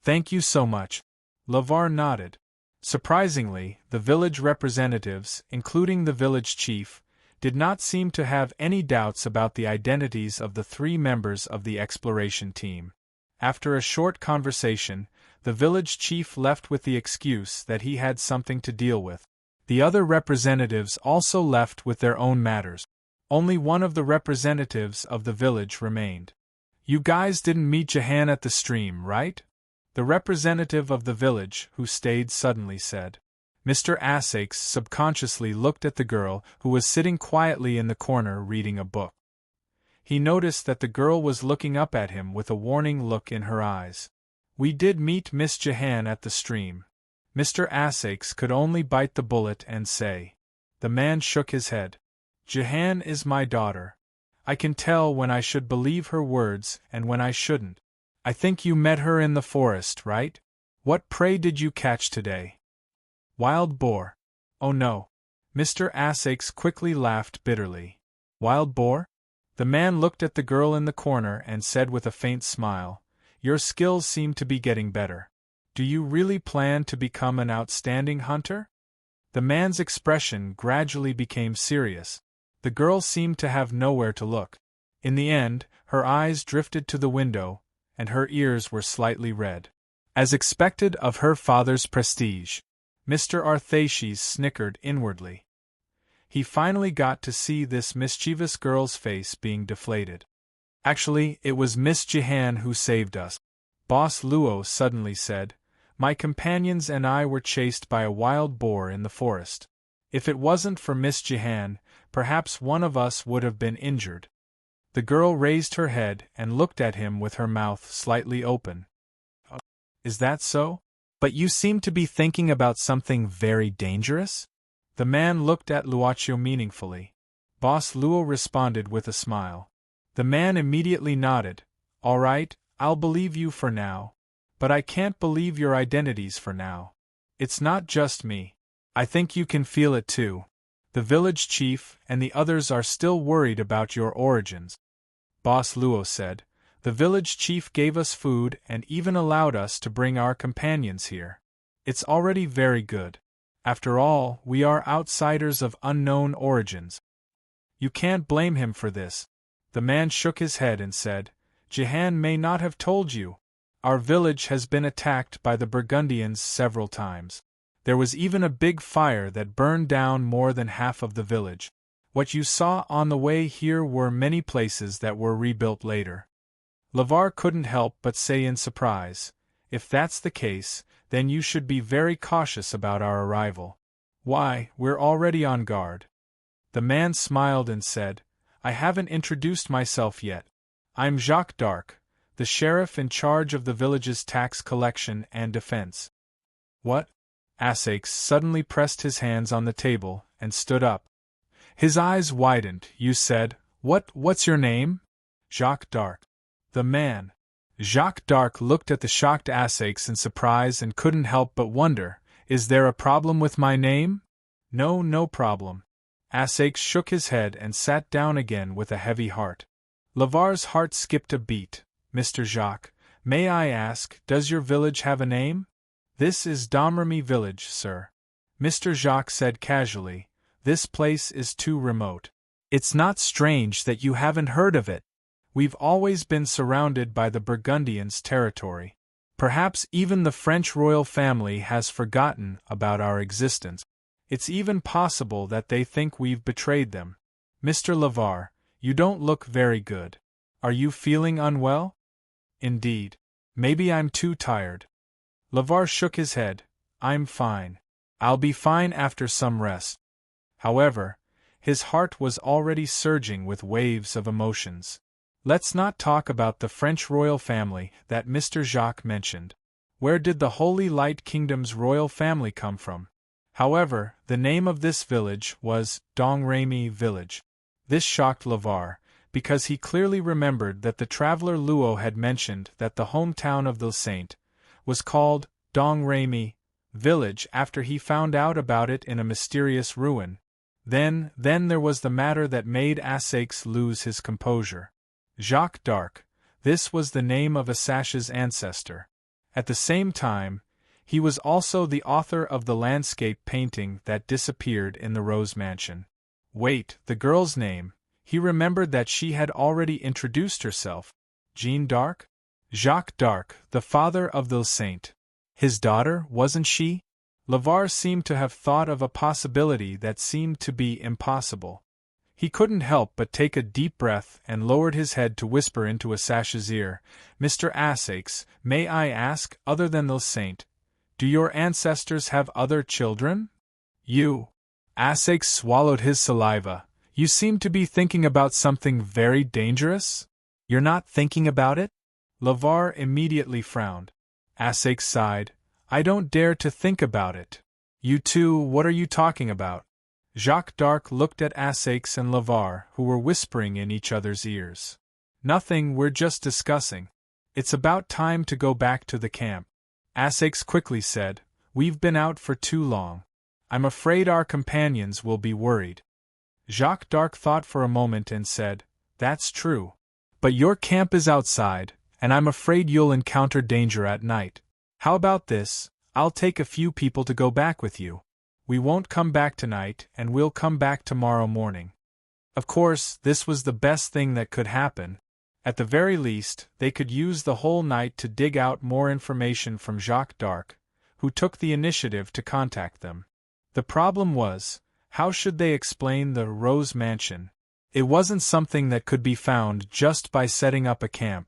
Thank you so much. Lavar nodded. Surprisingly, the village representatives, including the village chief, did not seem to have any doubts about the identities of the 3 members of the exploration team. After a short conversation, the village chief left with the excuse that he had something to deal with. The other representatives also left with their own matters. Only one of the representatives of the village remained. "You guys didn't meet Jahan at the stream, right?" The representative of the village, who stayed, suddenly said. Mr. Asakes subconsciously looked at the girl who was sitting quietly in the corner reading a book. He noticed that the girl was looking up at him with a warning look in her eyes. "We did meet Miss Jahan at the stream." Mr. Asakes could only bite the bullet and say. The man shook his head. "Jahan is my daughter. I can tell when I should believe her words and when I shouldn't. I think you met her in the forest, right? What prey did you catch today?" "Wild boar." "Oh no." Mr. Asakes quickly laughed bitterly. "Wild boar?" The man looked at the girl in the corner and said with a faint smile, "Your skills seem to be getting better. Do you really plan to become an outstanding hunter?" The man's expression gradually became serious. The girl seemed to have nowhere to look. In the end, her eyes drifted to the window, and her ears were slightly red. As expected of her father's prestige, Mr. Arthaces snickered inwardly. He finally got to see this mischievous girl's face being deflated. "Actually, it was Miss Jahan who saved us," Boss Luo suddenly said. "My companions and I were chased by a wild boar in the forest. If it wasn't for Miss Jahan, perhaps one of us would have been injured." The girl raised her head and looked at him with her mouth slightly open. "Is that so? But you seem to be thinking about something very dangerous?" The man looked at Luochio meaningfully. Boss Luo responded with a smile. The man immediately nodded. "All right, I'll believe you for now. But I can't believe your identities for now. It's not just me. I think you can feel it too. The village chief and the others are still worried about your origins." Boss Luo said. "The village chief gave us food and even allowed us to bring our companions here. It's already very good. After all, we are outsiders of unknown origins." "You can't blame him for this." The man shook his head and said, "Jahan may not have told you. Our village has been attacked by the Burgundians several times. There was even a big fire that burned down more than half of the village. What you saw on the way here were many places that were rebuilt later." Lavar couldn't help but say in surprise, "If that's the case, then you should be very cautious about our arrival." "Why, we're already on guard." The man smiled and said, "I haven't introduced myself yet. I'm Jacques d'Arc, the sheriff in charge of the village's tax collection and defense." "What?" Asakes suddenly pressed his hands on the table and stood up. His eyes widened. "You said, what's your name?" "Jacques d'Arc." "The man." Jacques d'Arc looked at the shocked Asakes in surprise and couldn't help but wonder, "Is there a problem with my name?" No problem." Asakes shook his head and sat down again with a heavy heart. Lavar's heart skipped a beat. "Mr. Jacques, may I ask, does your village have a name?" "This is Domremy village, sir," Mr. Jacques said casually. "This place is too remote." "It's not strange that you haven't heard of it. We've always been surrounded by the Burgundians' territory. Perhaps even the French royal family has forgotten about our existence. It's even possible that they think we've betrayed them. Mr. Lavar, you don't look very good. Are you feeling unwell?" "Indeed. Maybe I'm too tired." Lavar shook his head. "I'm fine. I'll be fine after some rest." However, his heart was already surging with waves of emotions. "Let's not talk about the French royal family that Mr. Jacques mentioned. Where did the Holy Light Kingdom's royal family come from?" However, the name of this village was Domremy village. This shocked Lavar, because he clearly remembered that the traveler Luo had mentioned that the hometown of the saint was called Domremy village after he found out about it in a mysterious ruin. Then there was the matter that made Asakes lose his composure. Jacques d'Arc, this was the name of Asash's ancestor. At the same time, he was also the author of the landscape painting that disappeared in the Rose Mansion. Wait, the girl's name. He remembered that she had already introduced herself. Jeanne d'Arc? Jacques d'Arc, the father of the saint. His daughter, wasn't she? Lavar seemed to have thought of a possibility that seemed to be impossible. He couldn't help but take a deep breath and lowered his head to whisper into Assache's ear, "Mr. Assache, may I ask, other than the saint, do your ancestors have other children?" "You." Assache swallowed his saliva. "You seem to be thinking about something very dangerous? You're not thinking about it?" Lavar immediately frowned. Assache sighed. "I don't dare to think about it." "You two, what are you talking about?" Jacques d'Arc looked at Assache and Lavar, who were whispering in each other's ears. "Nothing, we're just discussing. It's about time to go back to the camp." Assache quickly said, "We've been out for too long. I'm afraid our companions will be worried." Jacques d'Arc thought for a moment and said, "That's true. But your camp is outside, and I'm afraid you'll encounter danger at night. How about this? I'll take a few people to go back with you. We won't come back tonight, and we'll come back tomorrow morning." Of course, this was the best thing that could happen. At the very least, they could use the whole night to dig out more information from Jacques d'Arc, who took the initiative to contact them. The problem was, how should they explain the Rose Mansion? It wasn't something that could be found just by setting up a camp.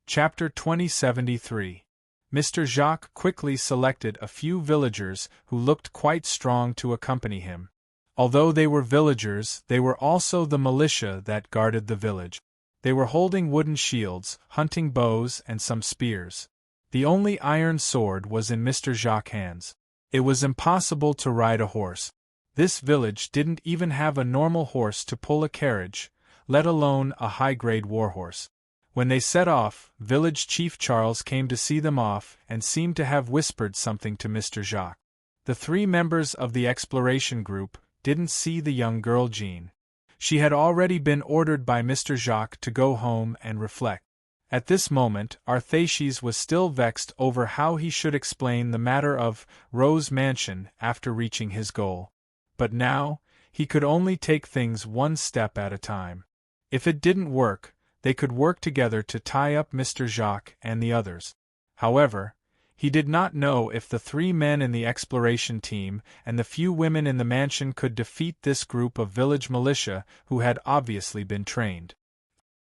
Chapter 2073. Mr. Jacques quickly selected a few villagers who looked quite strong to accompany him. Although they were villagers, they were also the militia that guarded the village. They were holding wooden shields, hunting bows, and some spears. The only iron sword was in Mr. Jacques' hands. It was impossible to ride a horse. This village didn't even have a normal horse to pull a carriage, let alone a high-grade warhorse. When they set off, village chief Charles came to see them off and seemed to have whispered something to Mr. Jacques. The three members of the exploration group didn't see the young girl Jeanne. She had already been ordered by Mr. Jacques to go home and reflect. At this moment, Arthaces was still vexed over how he should explain the matter of Rose Mansion after reaching his goal. But now, he could only take things one step at a time. If it didn't work, they could work together to tie up Mr. Jacques and the others. However, he did not know if the 3 men in the exploration team and the few women in the mansion could defeat this group of village militia who had obviously been trained.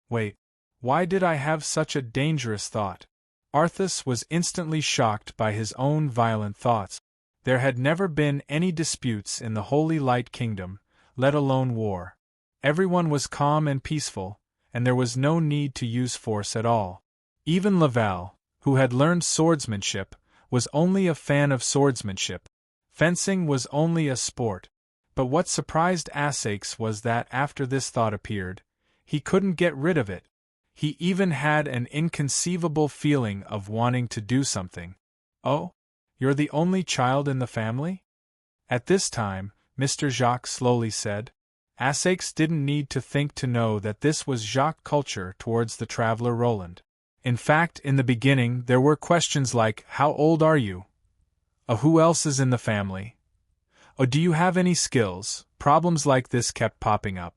Wait, why did I have such a dangerous thought? Arthas was instantly shocked by his own violent thoughts. There had never been any disputes in the Holy Light Kingdom, let alone war. Everyone was calm and peaceful, and there was no need to use force at all. Even Laval, who had learned swordsmanship, was only a fan of swordsmanship. Fencing was only a sport. But what surprised Assache was that after this thought appeared, he couldn't get rid of it. He even had an inconceivable feeling of wanting to do something. "Oh? You're the only child in the family?" At this time, Mr. Jacques slowly said. Assache didn't need to think to know that this was Jacques' culture towards the traveler Roland. In fact, in the beginning there were questions like, "How old are you? Who else is in the family? Do you have any skills?" Problems like this kept popping up.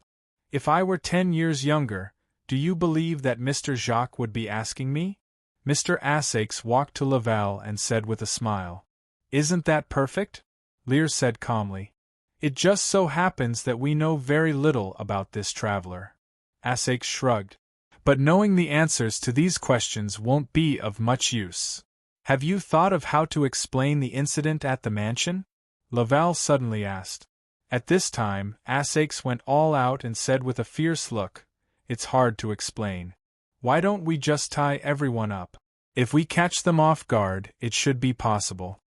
If I were 10 years younger, do you believe that Mr. Jacques would be asking me? Mr. Assache walked to Laval and said with a smile, "Isn't that perfect?" Lear said calmly, "It just so happens that we know very little about this traveler." Assache shrugged. "But knowing the answers to these questions won't be of much use. Have you thought of how to explain the incident at the mansion?" Laval suddenly asked. At this time, Assache went all out and said with a fierce look, "It's hard to explain. Why don't we just tie everyone up? If we catch them off guard, it should be possible."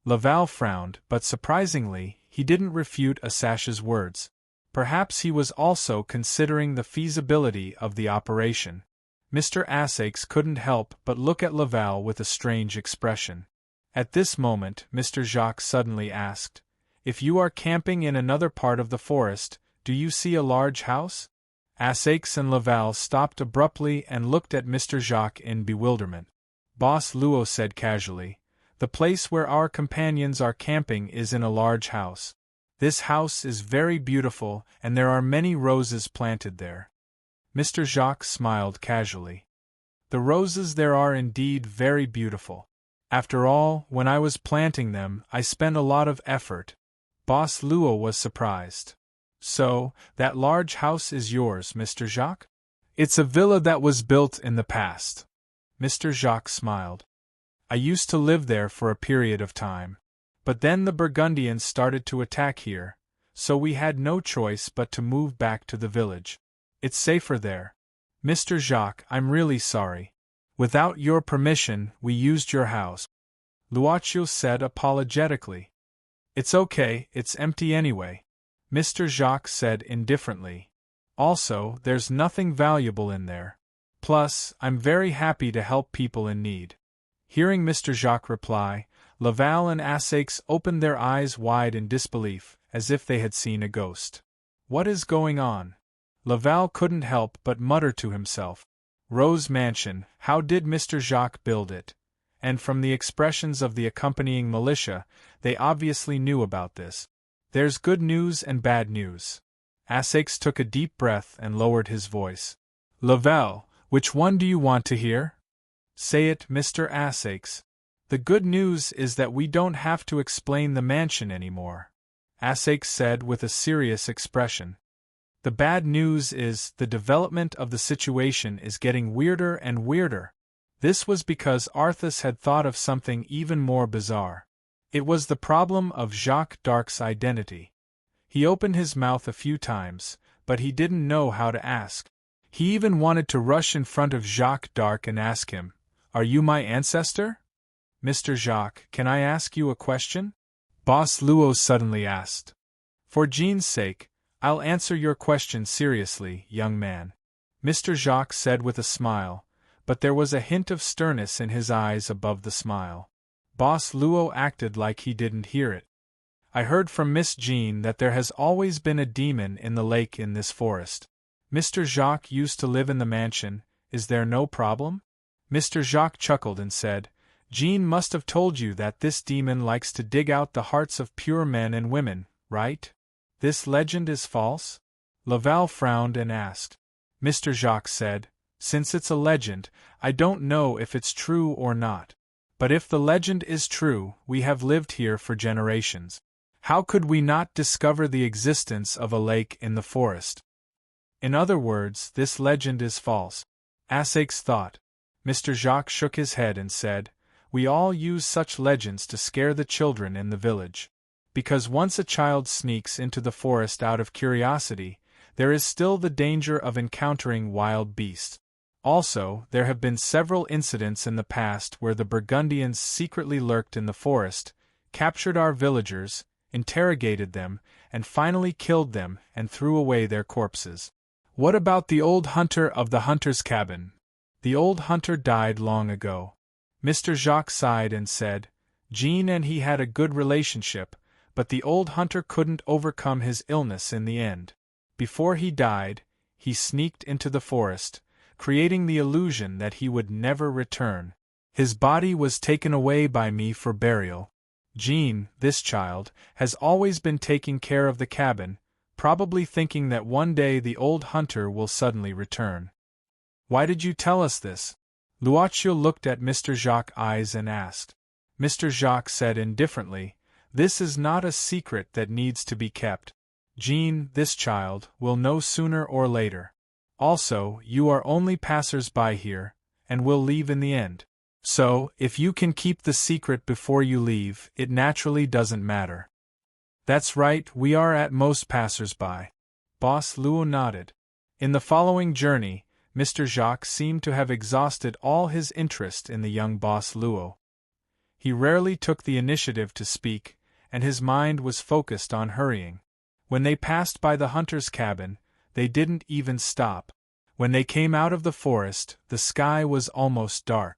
Laval frowned, but surprisingly, he didn't refute Assache's words. Perhaps he was also considering the feasibility of the operation. Mr. Assache couldn't help but look at Laval with a strange expression. At this moment, Mr. Jacques suddenly asked, "If you are camping in another part of the forest, do you see a large house?" Assache and Laval stopped abruptly and looked at Mr. Jacques in bewilderment. Boss Luo said casually, "The place where our companions are camping is in a large house. This house is very beautiful and there are many roses planted there. Mr. Jacques smiled casually. The roses there are indeed very beautiful. After all, when I was planting them, I spent a lot of effort. Boss Luo was surprised. So, that large house is yours, Mr. Jacques? It's a villa that was built in the past. Mr. Jacques smiled. I used to live there for a period of time. But then the Burgundians started to attack here, so we had no choice but to move back to the village. It's safer there. Mr. Jacques, I'm really sorry. Without your permission, we used your house. Luochio said apologetically. It's okay, it's empty anyway. Mr. Jacques said indifferently. Also, there's nothing valuable in there. Plus, I'm very happy to help people in need. Hearing Mr. Jacques reply, Laval and Assaix opened their eyes wide in disbelief, as if they had seen a ghost. What is going on? Laval couldn't help but mutter to himself. Rose Mansion, how did Mr. Jacques build it? And from the expressions of the accompanying militia, they obviously knew about this. There's good news and bad news. Assaix took a deep breath and lowered his voice. Laval, which one do you want to hear? Say it, Mr. Assaix. The good news is that we don't have to explain the mansion anymore, Assaix said with a serious expression. The bad news is the development of the situation is getting weirder and weirder. This was because Arthas had thought of something even more bizarre. It was the problem of Jacques d'Arc's identity. He opened his mouth a few times, but he didn't know how to ask. He even wanted to rush in front of Jacques d'Arc and ask him, "Are you my ancestor?" Mr. Jacques, can I ask you a question? Boss Luo suddenly asked. For Jean's sake, I'll answer your question seriously, young man, Mr. Jacques said with a smile, but there was a hint of sternness in his eyes above the smile. Boss Luo acted like he didn't hear it. I heard from Miss Jean that there has always been a demon in the lake in this forest. Mr. Jacques used to live in the mansion, is there no problem? Mr. Jacques chuckled and said, Jean must have told you that this demon likes to dig out the hearts of pure men and women, right? This legend is false? Laval frowned and asked. Mr. Jacques said, since it's a legend, I don't know if it's true or not. But if the legend is true, we have lived here for generations. How could we not discover the existence of a lake in the forest? In other words, this legend is false. Assaix thought. Mr. Jacques shook his head and said, we all use such legends to scare the children in the village. Because once a child sneaks into the forest out of curiosity, there is still the danger of encountering wild beasts. Also, there have been several incidents in the past where the Burgundians secretly lurked in the forest, captured our villagers, interrogated them, and finally killed them and threw away their corpses. What about the old hunter of the hunter's cabin? The old hunter died long ago. Mr. Jacques sighed and said, Jean and he had a good relationship, but the old hunter couldn't overcome his illness in the end. Before he died, he sneaked into the forest, creating the illusion that he would never return. His body was taken away by me for burial. Jean, this child, has always been taking care of the cabin, probably thinking that one day the old hunter will suddenly return. Why did you tell us this? Luochio looked at Mr. Jacques' eyes and asked. Mr. Jacques said indifferently, this is not a secret that needs to be kept. Jean, this child, will know sooner or later. Also, you are only passers-by here, and will leave in the end. So, if you can keep the secret before you leave, it naturally doesn't matter. That's right, we are at most passers-by. Boss Luo nodded. In the following journey, Mr. Jacques seemed to have exhausted all his interest in the young Boss Luo. He rarely took the initiative to speak, and his mind was focused on hurrying. When they passed by the hunter's cabin, they didn't even stop. When they came out of the forest, the sky was almost dark.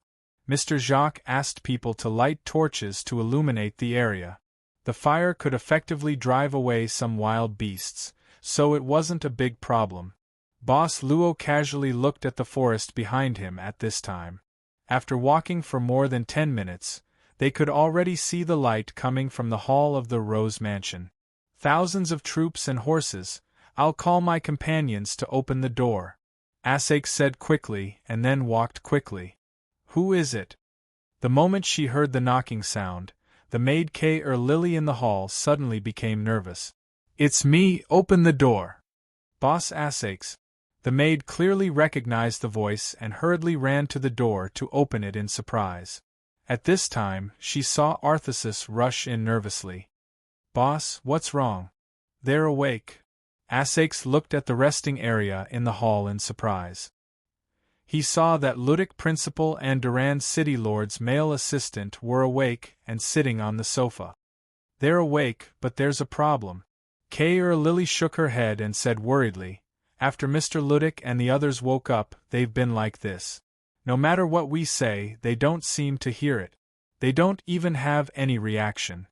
Mr. Jacques asked people to light torches to illuminate the area. The fire could effectively drive away some wild beasts, so it wasn't a big problem. Boss Luo casually looked at the forest behind him at this time. After walking for more than 10 minutes, they could already see the light coming from the hall of the Rose Mansion. thousands of troops and horses. I'll call my companions to open the door," Asakes said quickly, and then walked quickly. "Who is it?" The moment she heard the knocking sound, the maid Lily in the hall suddenly became nervous. "It's me, open the door!" "Boss Asakes." The maid clearly recognized the voice and hurriedly ran to the door to open it in surprise. At this time, she saw Arthesis rush in nervously. "Boss, what's wrong?" "They're awake." Asakes looked at the resting area in the hall in surprise. He saw that Ludic Principal and Durand City Lord's male assistant were awake and sitting on the sofa. "They're awake, but there's a problem." Lily shook her head and said worriedly, "After Mr. Ludic and the others woke up, they've been like this. No matter what we say, they don't seem to hear it. They don't even have any reaction."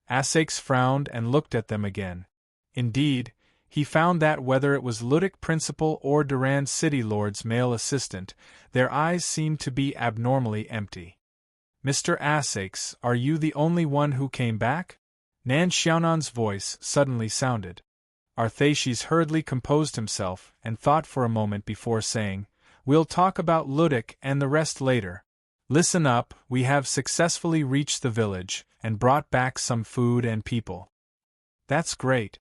Asakes frowned and looked at them again. Indeed, he found that whether it was Ludic Principal or Durand City Lord's male assistant, their eyes seemed to be abnormally empty. "Mr. Asakes, are you the only one who came back?" Nan Xiaonan's voice suddenly sounded. Arthesis hurriedly composed himself and thought for a moment before saying, "We'll talk about Ludic and the rest later. Listen up, we have successfully reached the village and brought back some food and people." "That's great."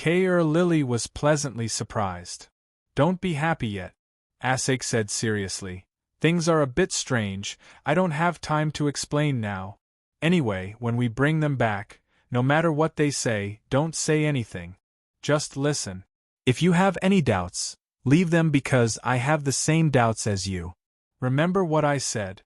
Lily was pleasantly surprised. "Don't be happy yet," Asakes said seriously. "Things are a bit strange, I don't have time to explain now. Anyway, when we bring them back, no matter what they say, don't say anything. Just listen. If you have any doubts, leave them because I have the same doubts as you. Remember what I said."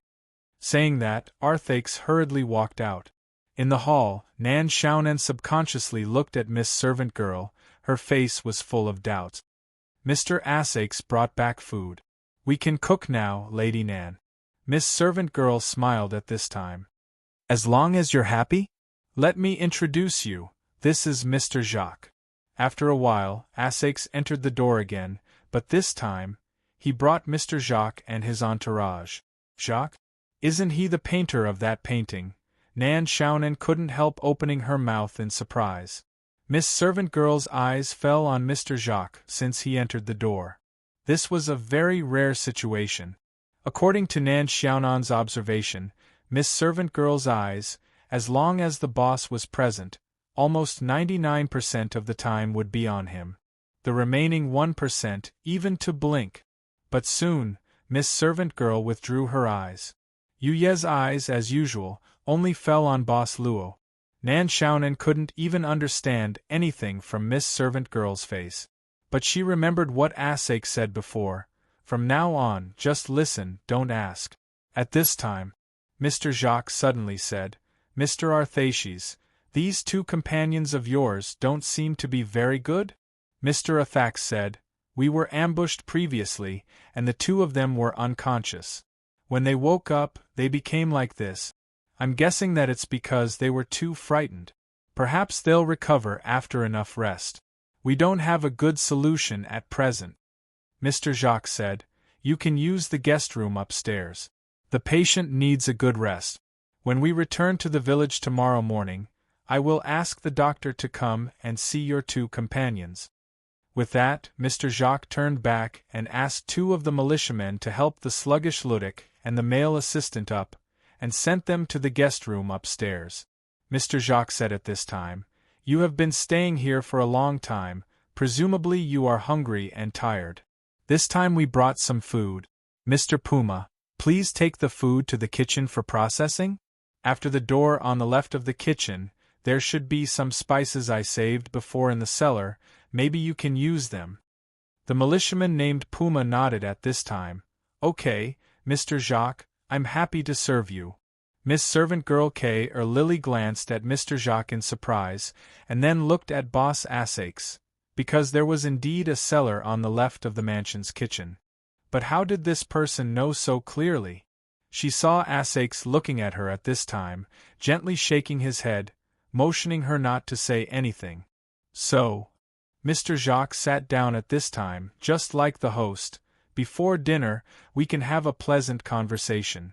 Saying that, Arthesis hurriedly walked out. In the hall, Nan Xiaonan subconsciously looked at Miss Servant Girl. Her face was full of doubt. Mr. Asakes brought back food. "We can cook now, Lady Nan." Miss Servant Girl smiled at this time. "As long as you're happy? Let me introduce you. This is Mr. Jacques." After a while, Asakes entered the door again, but this time, he brought Mr. Jacques and his entourage. "Jacques? Isn't he the painter of that painting?" Nan Xiaonan couldn't help opening her mouth in surprise. Miss Servant Girl's eyes fell on Mr. Jacques since he entered the door. This was a very rare situation. According to Nan Xiaonan's observation, Miss Servant Girl's eyes, as long as the boss was present, almost 99% of the time would be on him. The remaining 1% even to blink. But soon, Miss Servant Girl withdrew her eyes. Yu Ye's eyes, as usual, only fell on Boss Luo. Nan Xiaonan couldn't even understand anything from Miss Servant Girl's face. But she remembered what Asakes said before, "From now on, just listen, don't ask." At this time, Mr. Jacques suddenly said, "Mr. Arthesis, these two companions of yours don't seem to be very good?" Mr. Athax said, "We were ambushed previously, and the two of them were unconscious. When they woke up, they became like this. I'm guessing that it's because they were too frightened. Perhaps they'll recover after enough rest. We don't have a good solution at present." Mr. Jacques said, "You can use the guest room upstairs. The patient needs a good rest. When we return to the village tomorrow morning, I will ask the doctor to come and see your two companions." With that, Mr. Jacques turned back and asked two of the militiamen to help the sluggish Ludic and the male assistant up, and sent them to the guest room upstairs. Mr. Jacques said at this time, "You have been staying here for a long time, presumably you are hungry and tired. This time we brought some food. Mr. Puma, please take the food to the kitchen for processing. After the door on the left of the kitchen, there should be some spices I saved before in the cellar, maybe you can use them." The militiaman named Puma nodded at this time. "Okay, Mr. Jacques, I'm happy to serve you." Miss Servant Girl Lily glanced at Mr. Jacques in surprise, and then looked at Boss Asakes, because there was indeed a cellar on the left of the mansion's kitchen. But how did this person know so clearly? She saw Asakes looking at her at this time, gently shaking his head, motioning her not to say anything. So, Mr. Jacques sat down at this time, just like the host. "Before dinner, we can have a pleasant conversation."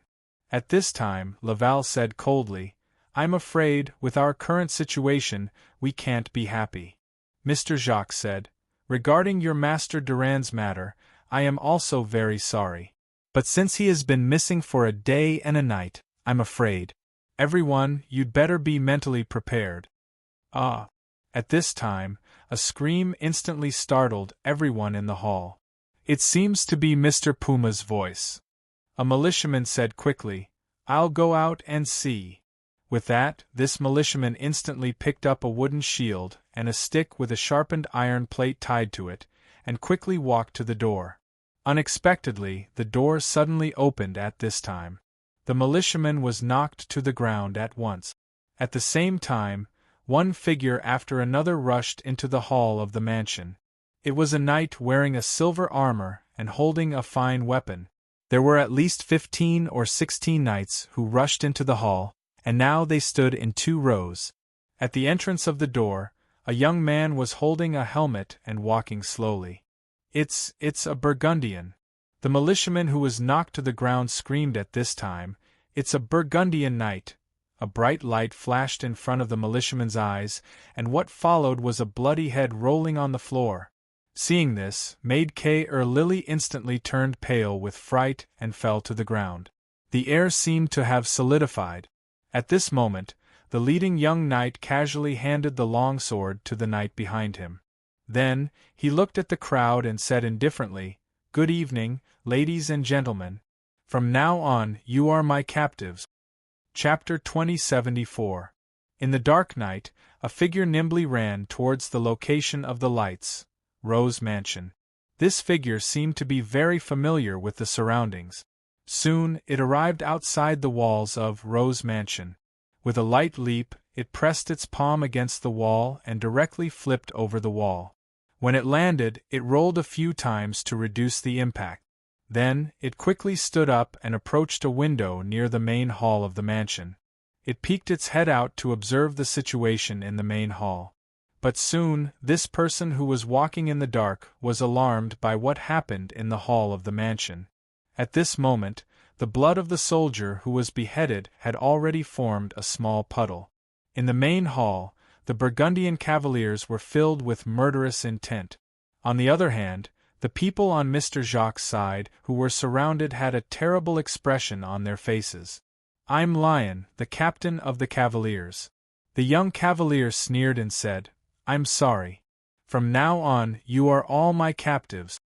At this time, Laval said coldly, I'm afraid, with our current situation, we can't be happy. Mr. Jacques said, regarding your Master Durand's matter, I am also very sorry. But since he has been missing for a day and a night, I'm afraid. Everyone, you'd better be mentally prepared. Ah! At this time, a scream instantly startled everyone in the hall. It seems to be Mr. Puma's voice. A militiaman said quickly, I'll go out and see. With that, this militiaman instantly picked up a wooden shield and a stick with a sharpened iron plate tied to it, and quickly walked to the door. Unexpectedly, the door suddenly opened at this time. The militiaman was knocked to the ground at once. At the same time, one figure after another rushed into the hall of the mansion. It was a knight wearing a silver armor and holding a fine weapon. There were at least 15 or 16 knights who rushed into the hall, and now they stood in 2 rows. At the entrance of the door, a young man was holding a helmet and walking slowly. It's a Burgundian. The militiaman who was knocked to the ground screamed at this time, It's a Burgundian knight. A bright light flashed in front of the militiaman's eyes, and what followed was a bloody head rolling on the floor. Seeing this, Maid Lily instantly turned pale with fright and fell to the ground. The air seemed to have solidified. At this moment, the leading young knight casually handed the long sword to the knight behind him. Then, he looked at the crowd and said indifferently, Good evening, ladies and gentlemen. From now on, you are my captives. Chapter 2074. In the dark night, a figure nimbly ran towards the location of the lights, Rose Mansion. This figure seemed to be very familiar with the surroundings. Soon, it arrived outside the walls of Rose Mansion. With a light leap, it pressed its palm against the wall and directly flipped over the wall. When it landed, it rolled a few times to reduce the impact. Then, it quickly stood up and approached a window near the main hall of the mansion. It peeked its head out to observe the situation in the main hall. But soon, this person who was walking in the dark was alarmed by what happened in the hall of the mansion. At this moment, the blood of the soldier who was beheaded had already formed a small puddle. In the main hall, the Burgundian cavaliers were filled with murderous intent. On the other hand, the people on Mr. Jacques' side who were surrounded had a terrible expression on their faces. I'm Lion, the captain of the cavaliers. The young cavalier sneered and said, I'm sorry. From now on, you are all my captives.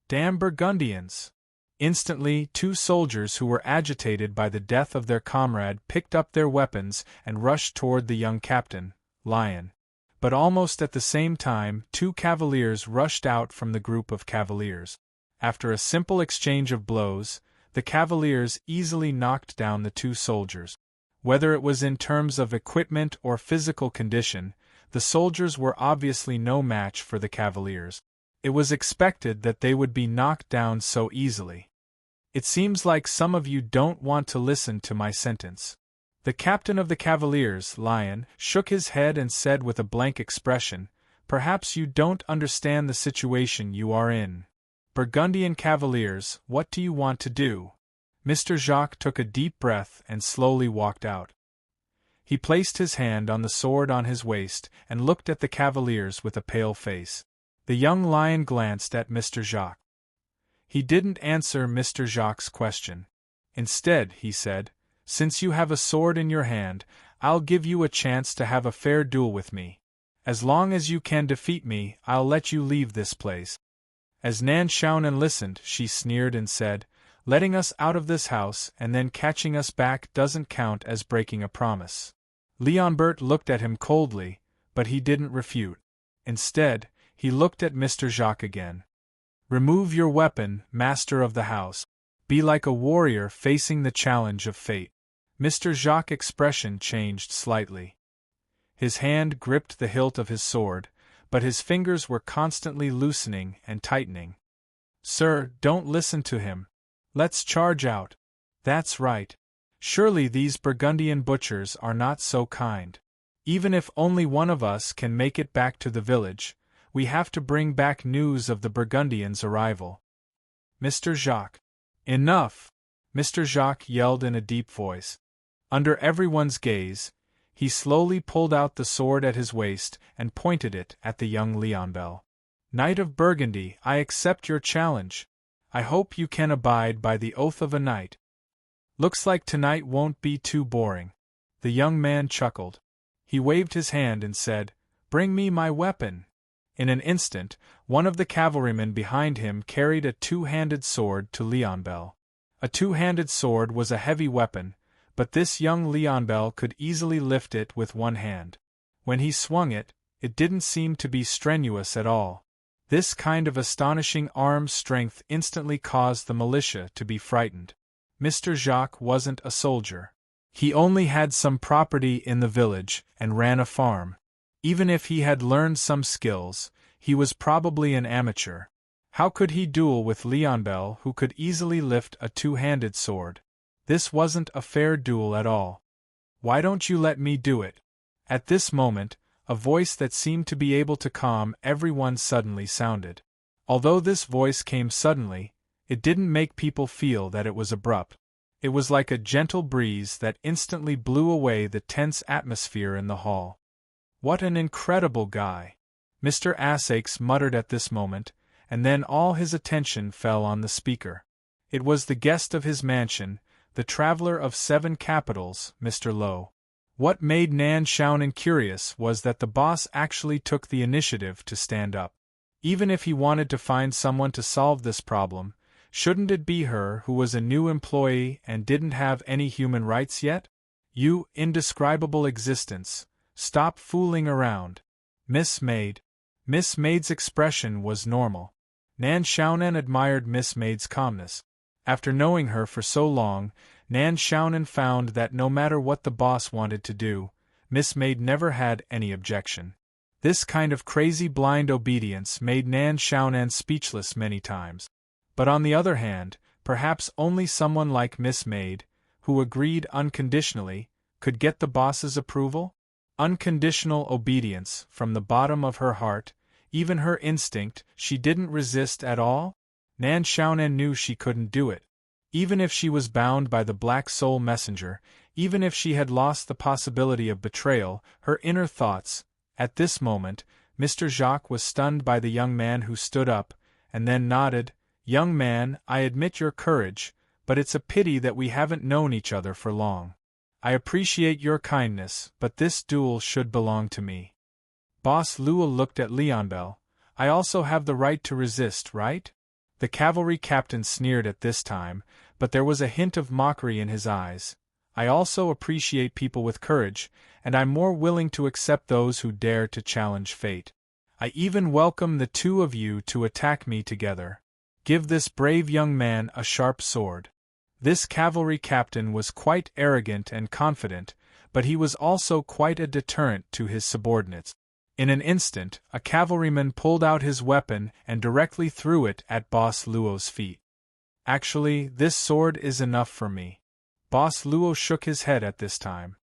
Damn Burgundians! Instantly, 2 soldiers who were agitated by the death of their comrade picked up their weapons and rushed toward the young captain, Lion. But almost at the same time, 2 cavaliers rushed out from the group of cavaliers. After a simple exchange of blows, the cavaliers easily knocked down the 2 soldiers. Whether it was in terms of equipment or physical condition, the soldiers were obviously no match for the cavaliers. It was expected that they would be knocked down so easily. It seems like some of you don't want to listen to my sentence. The captain of the cavaliers, Lion, shook his head and said with a blank expression, Perhaps you don't understand the situation you are in. Burgundian cavaliers, what do you want to do? Mr. Jacques took a deep breath and slowly walked out. He placed his hand on the sword on his waist and looked at the cavaliers with a pale face. The young lion glanced at Mr. Jacques. He didn't answer Mr. Jacques' question. Instead, he said, Since you have a sword in your hand, I'll give you a chance to have a fair duel with me. As long as you can defeat me, I'll let you leave this place. As Nan Schauen listened, she sneered and said, Letting us out of this house and then catching us back doesn't count as breaking a promise. Leonbert looked at him coldly, but he didn't refute. Instead, he looked at Mr. Jacques again. Remove your weapon, master of the house. Be like a warrior facing the challenge of fate. Mr. Jacques' expression changed slightly. His hand gripped the hilt of his sword, but his fingers were constantly loosening and tightening. Sir, don't listen to him. Let's charge out. That's right. Surely these Burgundian butchers are not so kind. Even if only one of us can make it back to the village, we have to bring back news of the Burgundians' arrival. Mr. Jacques. Enough! Mr. Jacques yelled in a deep voice. Under everyone's gaze, he slowly pulled out the sword at his waist and pointed it at the young Leonbel. Knight of Burgundy, I accept your challenge. I hope you can abide by the oath of a knight. Looks like tonight won't be too boring. The young man chuckled. He waved his hand and said, Bring me my weapon. In an instant, one of the cavalrymen behind him carried a two-handed sword to Leonbel. A two-handed sword was a heavy weapon, but this young Leonbel could easily lift it with one hand. When he swung it, it didn't seem to be strenuous at all. This kind of astonishing arm strength instantly caused the militia to be frightened. Mr. Jacques wasn't a soldier. He only had some property in the village and ran a farm. Even if he had learned some skills, he was probably an amateur. How could he duel with Leonbel, who could easily lift a two-handed sword? This wasn't a fair duel at all. Why don't you let me do it? At this moment, a voice that seemed to be able to calm everyone suddenly sounded. Although this voice came suddenly, it didn't make people feel that it was abrupt. It was like a gentle breeze that instantly blew away the tense atmosphere in the hall. What an incredible guy! Mr. Asakes muttered at this moment, and then all his attention fell on the speaker. It was the guest of his mansion, the traveler of 7 capitals, Mr. Lowe. What made Nan Xiaonan curious was that the boss actually took the initiative to stand up. Even if he wanted to find someone to solve this problem, shouldn't it be her, who was a new employee and didn't have any human rights yet? You indescribable existence, stop fooling around. Miss Maid. Miss Maid's expression was normal. Nan Xiaonan admired Miss Maid's calmness. After knowing her for so long, Nan Xiaonan found that no matter what the boss wanted to do, Miss Maid never had any objection. This kind of crazy blind obedience made Nan Xiaonan speechless many times. But on the other hand, perhaps only someone like Miss Maid, who agreed unconditionally, could get the boss's approval? Unconditional obedience, from the bottom of her heart, even her instinct, she didn't resist at all? Nan Xiaonan knew she couldn't do it. Even if she was bound by the Black Soul Messenger, even if she had lost the possibility of betrayal, her inner thoughts. At this moment, Mr. Jacques was stunned by the young man who stood up, and then nodded. Young man, I admit your courage, but it's a pity that we haven't known each other for long. I appreciate your kindness, but this duel should belong to me. Boss Luo looked at Leonbel. I also have the right to resist, right? The cavalry captain sneered at this time, but there was a hint of mockery in his eyes. I also appreciate people with courage, and I'm more willing to accept those who dare to challenge fate. I even welcome the two of you to attack me together. Give this brave young man a sharp sword. This cavalry captain was quite arrogant and confident, but he was also quite a deterrent to his subordinates. In an instant, a cavalryman pulled out his weapon and directly threw it at Boss Luo's feet. Actually, this sword is enough for me. Boss Luo shook his head at this time.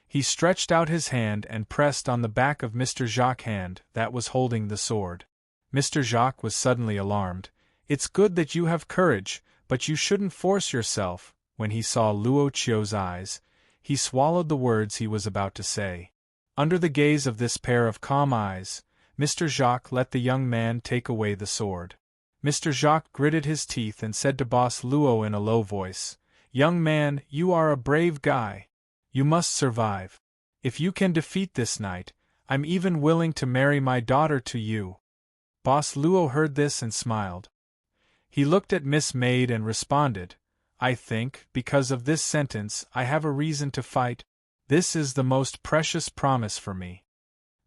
He stretched out his hand and pressed on the back of Mr. Jacques' hand that was holding the sword. Mr. Jacques was suddenly alarmed. It's good that you have courage, but you shouldn't force yourself. When he saw Luo Chio's eyes, he swallowed the words he was about to say. Under the gaze of this pair of calm eyes, Mr. Jacques let the young man take away the sword. Mr. Jacques gritted his teeth and said to Boss Luo in a low voice, Young man, you are a brave guy. You must survive. If you can defeat this knight, I'm even willing to marry my daughter to you. Boss Luo heard this and smiled. He looked at Miss Maid and responded, I think, because of this sentence, I have a reason to fight. This is the most precious promise for me.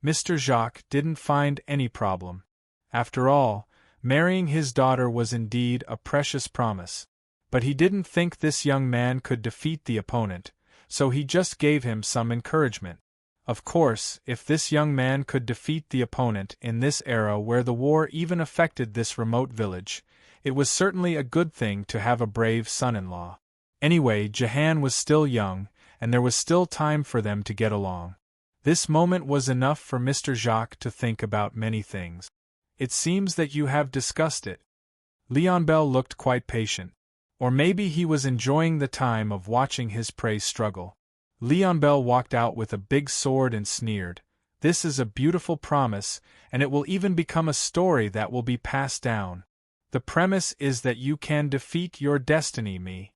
Mr. Jacques didn't find any problem. After all, marrying his daughter was indeed a precious promise. But he didn't think this young man could defeat the opponent, so he just gave him some encouragement. Of course, if this young man could defeat the opponent in this era where the war even affected this remote village, it was certainly a good thing to have a brave son-in-law. Anyway, Jahan was still young, and there was still time for them to get along. This moment was enough for Mr. Jacques to think about many things. It seems that you have discussed it. Leonbel looked quite patient. Or maybe he was enjoying the time of watching his prey struggle. Leon Bell walked out with a big sword and sneered, "This is a beautiful promise, and it will even become a story that will be passed down. The premise is that you can defeat your destiny, me."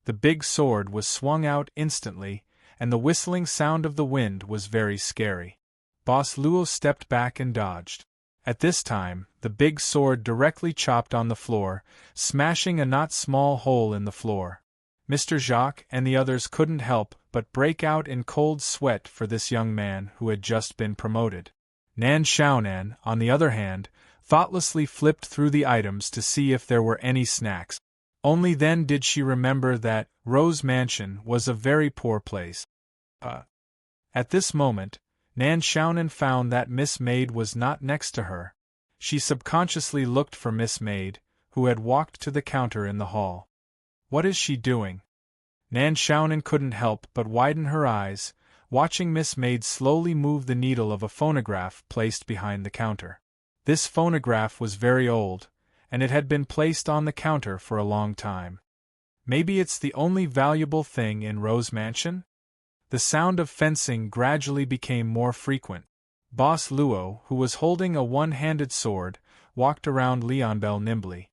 The big sword was swung out instantly, and the whistling sound of the wind was very scary. Boss Luo stepped back and dodged. At this time, the big sword directly chopped on the floor, smashing a not small hole in the floor. Mr. Jacques and the others couldn't help but break out in cold sweat for this young man who had just been promoted. Nan Xiaonan, on the other hand, thoughtlessly flipped through the items to see if there were any snacks. Only then did she remember that Rose Mansion was a very poor place. At this moment, Nan Xiaonan found that Miss Maid was not next to her. She subconsciously looked for Miss Maid, who had walked to the counter in the hall. What is she doing? Nan Xiaonan couldn't help but widen her eyes, watching Miss Maid slowly move the needle of a phonograph placed behind the counter. This phonograph was very old, and it had been placed on the counter for a long time. Maybe it's the only valuable thing in Rose Mansion? The sound of fencing gradually became more frequent. Boss Luo, who was holding a one-handed sword, walked around Leon Bell nimbly.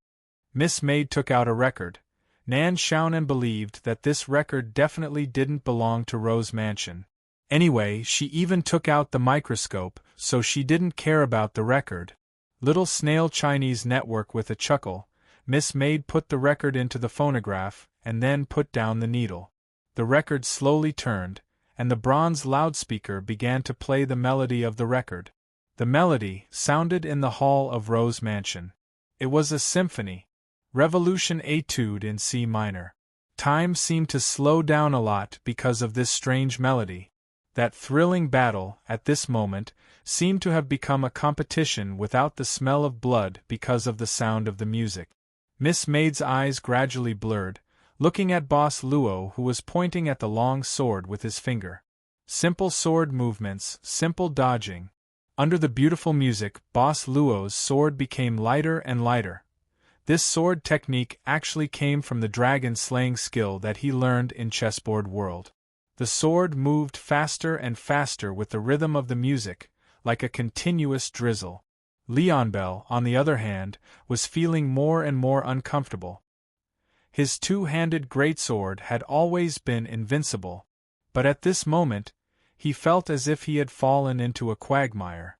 Miss Maid took out a record. Nan Xiaonan believed that this record definitely didn't belong to Rose Mansion. Anyway, she even took out the microscope, so she didn't care about the record. Little snail Chinese network with a chuckle, Miss Maid put the record into the phonograph, and then put down the needle. The record slowly turned, and the bronze loudspeaker began to play the melody of the record. The melody sounded in the hall of Rose Mansion. It was a symphony. Revolution Etude in C minor. Time seemed to slow down a lot because of this strange melody. That thrilling battle, at this moment, seemed to have become a competition without the smell of blood because of the sound of the music. Miss Maid's eyes gradually blurred, looking at Boss Luo, who was pointing at the long sword with his finger. Simple sword movements, simple dodging. Under the beautiful music, Boss Luo's sword became lighter and lighter. This sword technique actually came from the dragon-slaying skill that he learned in Chessboard World. The sword moved faster and faster with the rhythm of the music, like a continuous drizzle. Leon Bell, on the other hand, was feeling more and more uncomfortable. His two-handed greatsword had always been invincible, but at this moment, he felt as if he had fallen into a quagmire.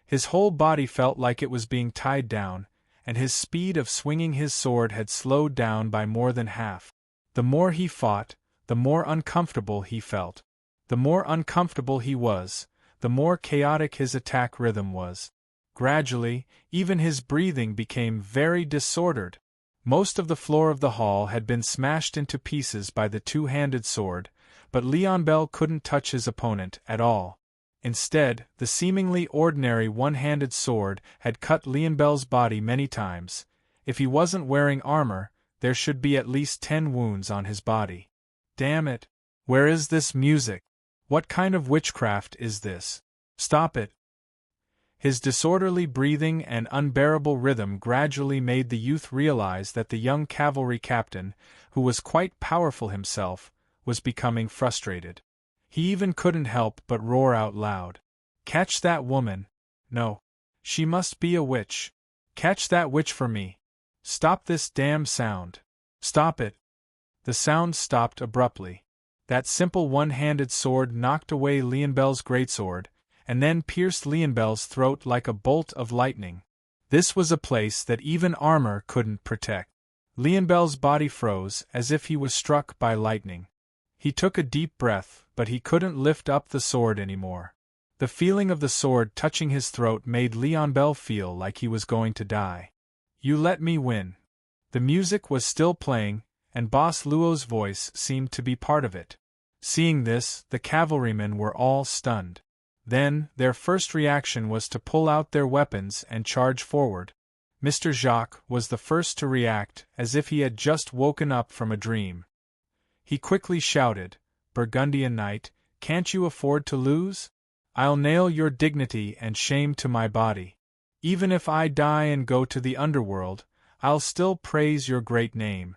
His whole body felt like it was being tied down, and his speed of swinging his sword had slowed down by more than half. The more he fought, the more uncomfortable he felt. The more uncomfortable he was, the more chaotic his attack rhythm was. Gradually, even his breathing became very disordered. Most of the floor of the hall had been smashed into pieces by the two-handed sword, but Leon Bell couldn't touch his opponent at all. Instead, the seemingly ordinary one-handed sword had cut Leon Bell's body many times. If he wasn't wearing armor, there should be at least 10 wounds on his body. Damn it! Where is this music? What kind of witchcraft is this? Stop it! His disorderly breathing and unbearable rhythm gradually made the youth realize that the young cavalry captain, who was quite powerful himself, was becoming frustrated. He even couldn't help but roar out loud. "Catch that woman! No. She must be a witch. Catch that witch for me! Stop this damn sound! Stop it!" The sound stopped abruptly. That simple one-handed sword knocked away Leon Bell's greatsword, and then pierced Leon Bell's throat like a bolt of lightning. This was a place that even armor couldn't protect. Leon Bell's body froze as if he was struck by lightning. He took a deep breath, but he couldn't lift up the sword anymore. The feeling of the sword touching his throat made Leon Bell feel like he was going to die. "You let me win." The music was still playing, and Boss Luo's voice seemed to be part of it. Seeing this, the cavalrymen were all stunned. Then, their first reaction was to pull out their weapons and charge forward. Mr. Jacques was the first to react, as if he had just woken up from a dream. He quickly shouted, "Burgundian Knight, can't you afford to lose? I'll nail your dignity and shame to my body. Even if I die and go to the underworld, I'll still praise your great name."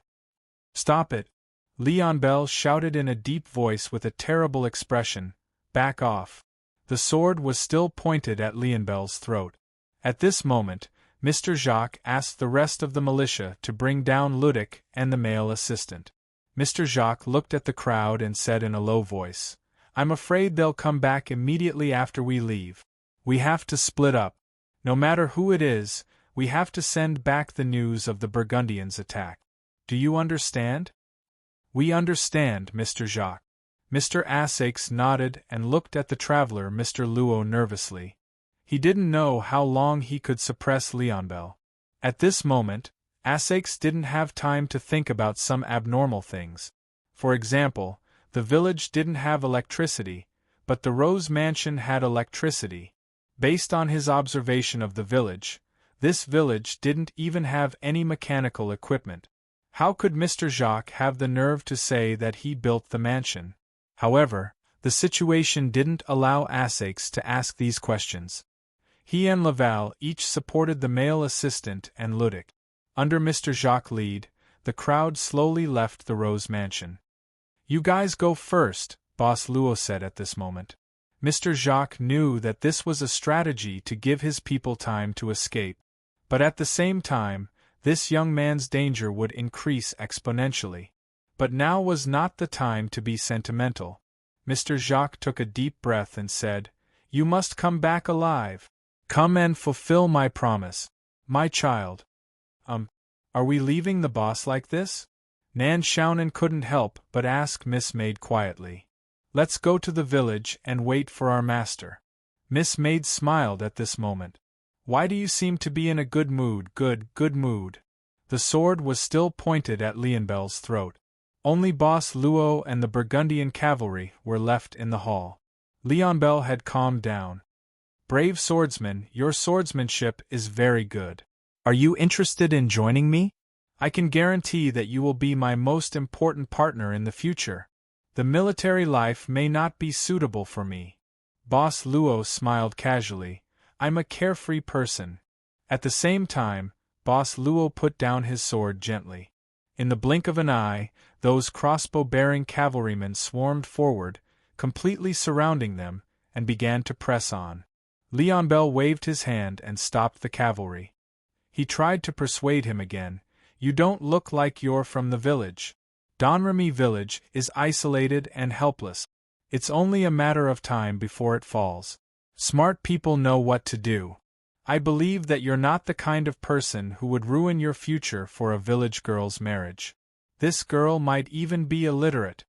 Stop it! Leon Bell shouted in a deep voice with a terrible expression. Back off. The sword was still pointed at Leon Bell's throat. At this moment, Mr. Jacques asked the rest of the militia to bring down Ludic and the male assistant. Mr. Jacques looked at the crowd and said in a low voice, I'm afraid they'll come back immediately after we leave. We have to split up. No matter who it is, we have to send back the news of the Burgundians' attack. Do you understand? We understand, Mr. Jacques. Mr. Assaix nodded and looked at the traveler Mr. Luo nervously. He didn't know how long he could suppress Leon Bell. At this moment, Assaix didn't have time to think about some abnormal things. For example, the village didn't have electricity, but the Rose Mansion had electricity. Based on his observation of the village, this village didn't even have any mechanical equipment. How could Mr. Jacques have the nerve to say that he built the mansion? However, the situation didn't allow Assaix to ask these questions. He and Laval each supported the male assistant and Ludic. Under Mr. Jacques' lead, the crowd slowly left the Rose Mansion. You guys go first, Boss Luo said at this moment. Mr. Jacques knew that this was a strategy to give his people time to escape. But at the same time, this young man's danger would increase exponentially. But now was not the time to be sentimental. Mr. Jacques took a deep breath and said, You must come back alive. Come and fulfill my promise, my child. Are we leaving the boss like this? Nan Xiaonan couldn't help but ask Miss Maid quietly. Let's go to the village and wait for our master. Miss Maid smiled at this moment. Why do you seem to be in a good mood, good mood? The sword was still pointed at Leon Bell's throat. Only Boss Luo and the Burgundian cavalry were left in the hall. Leon Bell had calmed down. Brave swordsman, your swordsmanship is very good. Are you interested in joining me? I can guarantee that you will be my most important partner in the future. The military life may not be suitable for me. Boss Luo smiled casually. I'm a carefree person. At the same time, Boss Luo put down his sword gently. In the blink of an eye, those crossbow-bearing cavalrymen swarmed forward, completely surrounding them, and began to press on. Leon Bell waved his hand and stopped the cavalry. He tried to persuade him again. You don't look like you're from the village. Domremy village is isolated and helpless. It's only a matter of time before it falls. Smart people know what to do. I believe that you're not the kind of person who would ruin your future for a village girl's marriage. This girl might even be illiterate.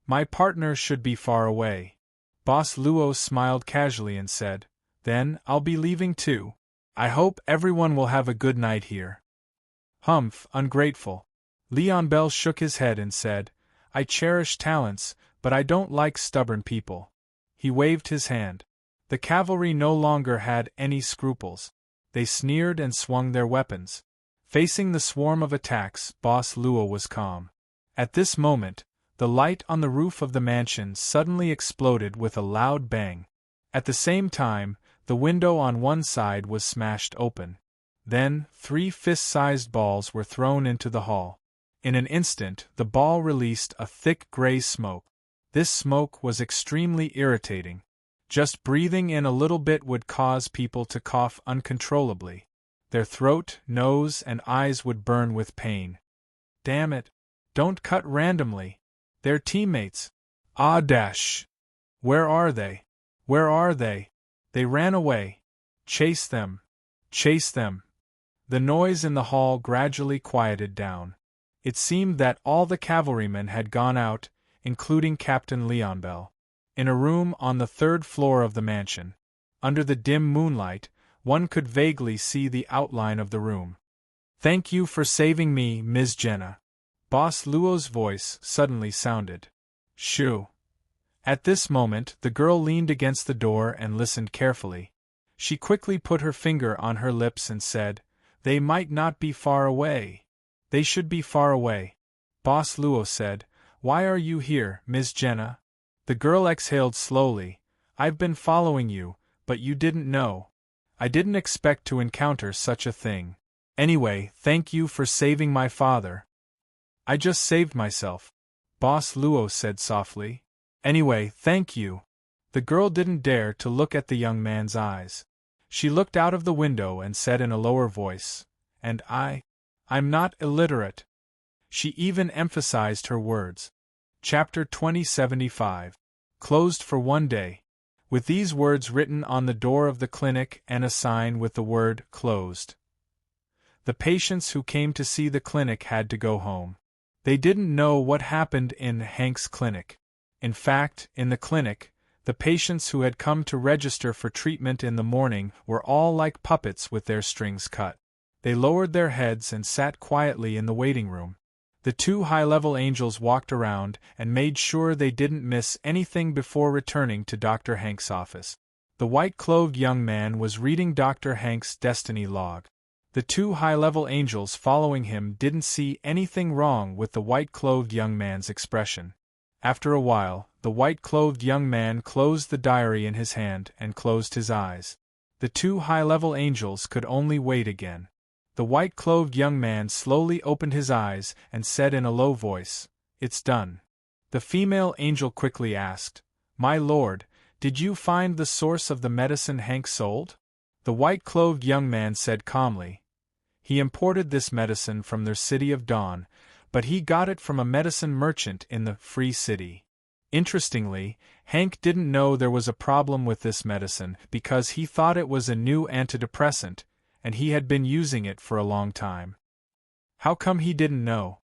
My partner should be far away. Boss Luo smiled casually and said, Then I'll be leaving too. I hope everyone will have a good night here. Humph, ungrateful. Leon Bell shook his head and said, I cherish talents, but I don't like stubborn people. He waved his hand. The cavalry no longer had any scruples. They sneered and swung their weapons. Facing the swarm of attacks, Boss Luo was calm. At this moment, the light on the roof of the mansion suddenly exploded with a loud bang. At the same time, the window on one side was smashed open. Then, 3 fist-sized balls were thrown into the hall. In an instant, the ball released a thick gray smoke. This smoke was extremely irritating. Just breathing in a little bit would cause people to cough uncontrollably. Their throat, nose, and eyes would burn with pain. Damn it! Don't cut randomly. They're teammates. Ah dash! Where are they? Where are they? They ran away. Chase them! Chase them! The noise in the hall gradually quieted down. It seemed that all the cavalrymen had gone out, including Captain Leon Bell. In a room on the 3rd floor of the mansion, under the dim moonlight, one could vaguely see the outline of the room. Thank you for saving me, Ms. Jenna. Boss Luo's voice suddenly sounded. Shoo. At this moment, the girl leaned against the door and listened carefully. She quickly put her finger on her lips and said, They might not be far away. They should be far away. Boss Luo said, Why are you here, Ms. Jenna? The girl exhaled slowly. I've been following you, but you didn't know. I didn't expect to encounter such a thing. Anyway, thank you for saving my father. I just saved myself, Boss Luo said softly. Anyway, thank you. The girl didn't dare to look at the young man's eyes. She looked out of the window and said in a lower voice, "And I'm not illiterate." She even emphasized her words. Chapter 2075. Closed for one day. With these words written on the door of the clinic and a sign with the word "closed," the patients who came to see the clinic had to go home. They didn't know what happened in Hank's clinic. In fact, in the clinic, the patients who had come to register for treatment in the morning were all like puppets with their strings cut. They lowered their heads and sat quietly in the waiting room. The two high-level angels walked around and made sure they didn't miss anything before returning to Dr. Hank's office. The white-clothed young man was reading Dr. Hank's destiny log. The two high-level angels following him didn't see anything wrong with the white-clothed young man's expression. After a while, the white-clothed young man closed the diary in his hand and closed his eyes. The two high-level angels could only wait again. The white-clothed young man slowly opened his eyes and said in a low voice, "It's done." The female angel quickly asked, "My lord, did you find the source of the medicine Hank sold?" The white-clothed young man said calmly, "He imported this medicine from the city of Dawn, but he got it from a medicine merchant in the Free City." Interestingly, Hank didn't know there was a problem with this medicine because he thought it was a new antidepressant, and he had been using it for a long time. How come he didn't know?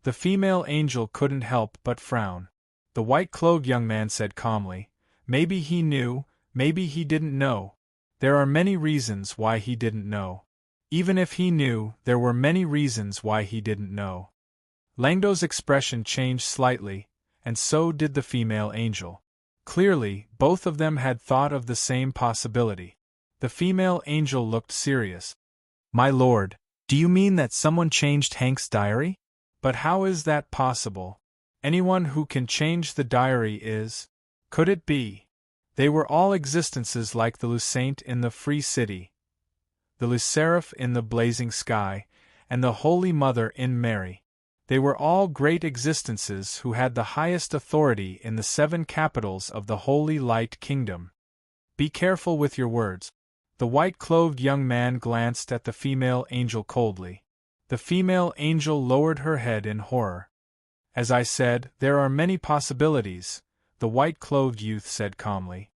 The female angel couldn't help but frown. The white-clothed young man said calmly, "Maybe he knew, maybe he didn't know. There are many reasons why he didn't know." Even if he knew, there were many reasons why he didn't know. Langdo's expression changed slightly, and so did the female angel. Clearly, both of them had thought of the same possibility. The female angel looked serious. "My lord, do you mean that someone changed Hank's diary? But how is that possible? Anyone who can change the diary is... Could it be? They were all existences like the Lusaint in the Free City, the Lucerif in the blazing sky, and the Holy Mother in Mary. They were all great existences who had the highest authority in the 7 capitals of the Holy Light Kingdom. Be careful with your words." The white-clothed young man glanced at the female angel coldly. The female angel lowered her head in horror. "As I said, there are many possibilities," the white-clothed youth said calmly.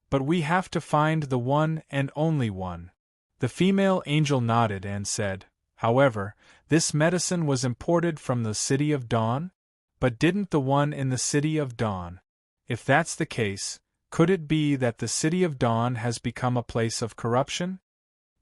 "But we have to find the one and only one." The female angel nodded and said, "However, this medicine was imported from the City of Dawn? But didn't the one in the City of Dawn? If that's the case, could it be that the City of Dawn has become a place of corruption?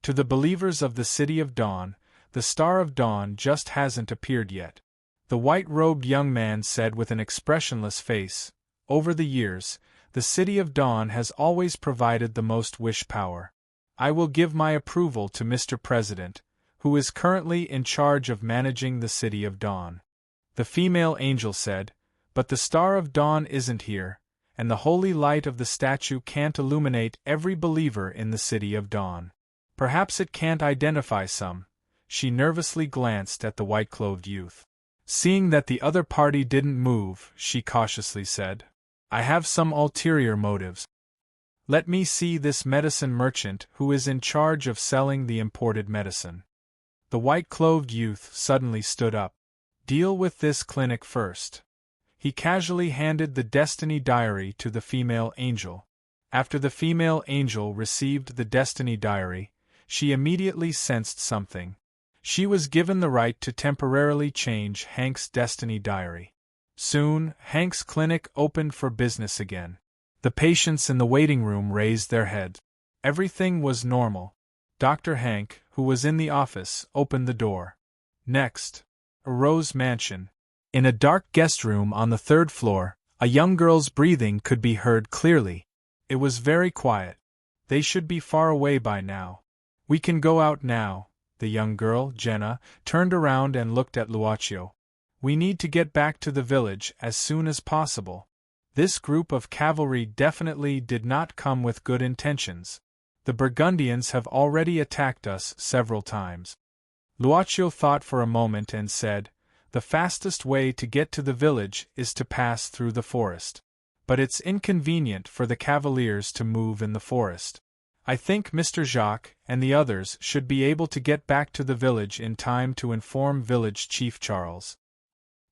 To the believers of the City of Dawn, the Star of Dawn just hasn't appeared yet." The white-robed young man said with an expressionless face, "Over the years, the City of Dawn has always provided the most wish power. I will give my approval to Mr. President, who is currently in charge of managing the City of Dawn." The female angel said, "But the Star of Dawn isn't here, and the holy light of the statue can't illuminate every believer in the City of Dawn. Perhaps it can't identify some." She nervously glanced at the white-clothed youth. Seeing that the other party didn't move, she cautiously said, "I have some ulterior motives. Let me see this medicine merchant who is in charge of selling the imported medicine." The white-clothed youth suddenly stood up. "Deal with this clinic first." He casually handed the destiny diary to the female angel. After the female angel received the destiny diary, she immediately sensed something. She was given the right to temporarily change Hank's destiny diary. Soon, Hank's clinic opened for business again. The patients in the waiting room raised their heads. Everything was normal. Dr. Hank, who was in the office, opened the door. Next, a Rose Mansion. In a dark guest room on the 3rd floor, a young girl's breathing could be heard clearly. It was very quiet. They should be far away by now. "We can go out now." The young girl, Jenna, turned around and looked at Luocio. "We need to get back to the village as soon as possible. This group of cavalry definitely did not come with good intentions. The Burgundians have already attacked us several times." Luocio thought for a moment and said, The fastest way to get to the village is to pass through the forest. But it's inconvenient for the cavaliers to move in the forest. I think Mr. Jacques and the others should be able to get back to the village in time to inform village chief Charles.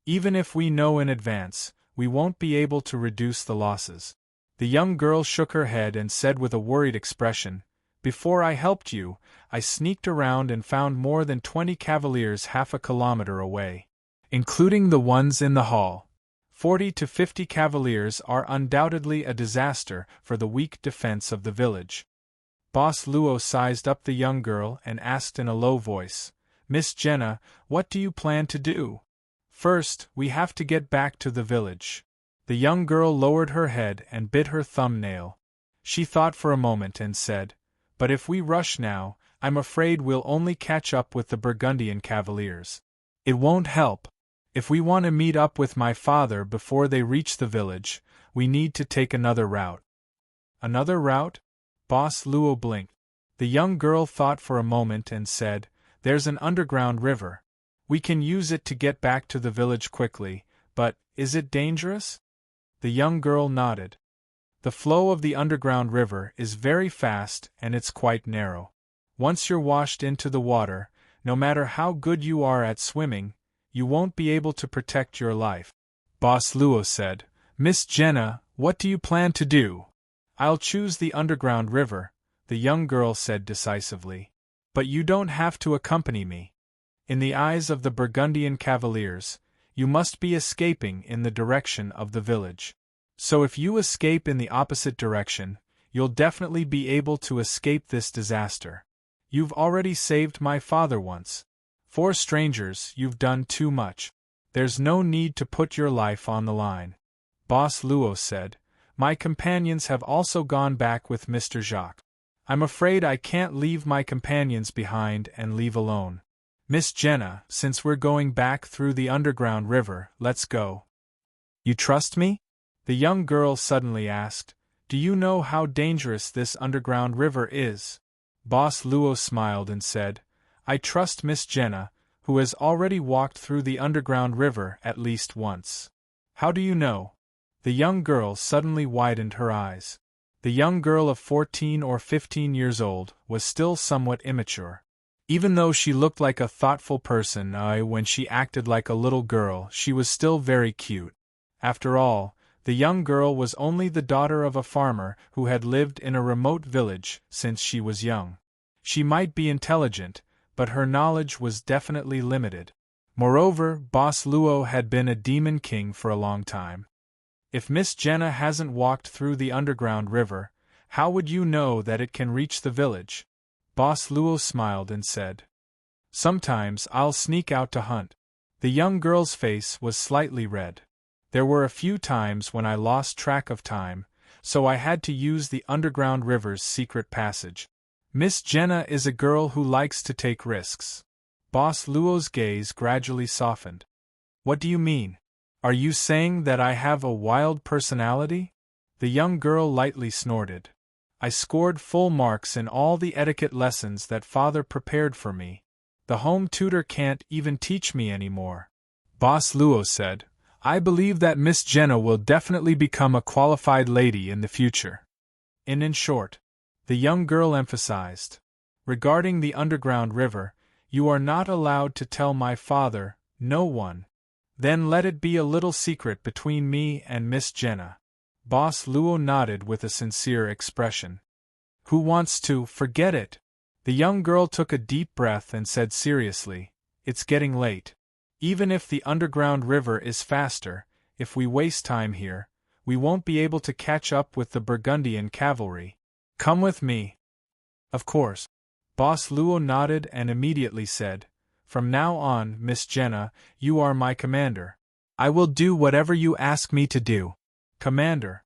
Even if we know in advance, we won't be able to reduce the losses. The young girl shook her head and said with a worried expression, "Before I helped you, I sneaked around and found more than 20 cavaliers half a kilometer away. Including the ones in the hall. 40 to 50 cavaliers are undoubtedly a disaster for the weak defense of the village." Boss Luo sized up the young girl and asked in a low voice, "Miss Jenna, what do you plan to do?" "First, we have to get back to the village." The young girl lowered her head and bit her thumbnail. She thought for a moment and said, "But if we rush now, I'm afraid we'll only catch up with the Burgundian cavaliers. It won't help. If we want to meet up with my father before they reach the village, we need to take another route." "Another route?" Boss Luo blinked. The young girl thought for a moment and said, "There's an underground river. We can use it to get back to the village quickly, but is it dangerous?" The young girl nodded. "The flow of the underground river is very fast and it's quite narrow. Once you're washed into the water, no matter how good you are at swimming, you won't be able to protect your life." Boss Luo said, "Miss Jenna, what do you plan to do?" "I'll choose the underground river," the young girl said decisively. "But you don't have to accompany me. In the eyes of the Burgundian cavaliers, you must be escaping in the direction of the village. So if you escape in the opposite direction, you'll definitely be able to escape this disaster. You've already saved my father once. For strangers, you've done too much. There's no need to put your life on the line." Boss Luo said, "My companions have also gone back with Mr. Jacques. I'm afraid I can't leave my companions behind and leave alone. Miss Jenna, since we're going back through the underground river, let's go." "You trust me?" the young girl suddenly asked. "Do you know how dangerous this underground river is?" Boss Luo smiled and said, "I trust Miss Jenna, who has already walked through the underground river at least once." "How do you know?" The young girl suddenly widened her eyes. The young girl of 14 or 15 years old was still somewhat immature. Even though she looked like a thoughtful person, when she acted like a little girl, she was still very cute. After all, the young girl was only the daughter of a farmer who had lived in a remote village since she was young. She might be intelligent, but her knowledge was definitely limited. Moreover, Boss Luo had been a demon king for a long time. "If Miss Jenna hasn't walked through the underground river, how would you know that it can reach the village?" Boss Luo smiled and said, "Sometimes I'll sneak out to hunt." The young girl's face was slightly red. "There were a few times when I lost track of time, so I had to use the underground river's secret passage." "Miss Jenna is a girl who likes to take risks." Boss Luo's gaze gradually softened. "What do you mean? Are you saying that I have a wild personality?" The young girl lightly snorted. "I scored full marks in all the etiquette lessons that father prepared for me. The home tutor can't even teach me anymore." Boss Luo said, "I believe that Miss Jenna will definitely become a qualified lady in the future." In short, the young girl emphasized, "Regarding the underground river, you are not allowed to tell my father, no one. Then let it be a little secret between me and Miss Jenna." Boss Luo nodded with a sincere expression. "Who wants to forget it?" The young girl took a deep breath and said seriously, "It's getting late. Even if the underground river is faster, if we waste time here, we won't be able to catch up with the Burgundian cavalry. Come with me." "Of course." Boss Luo nodded and immediately said, "From now on, Miss Jenna, you are my commander. I will do whatever you ask me to do." "Commander."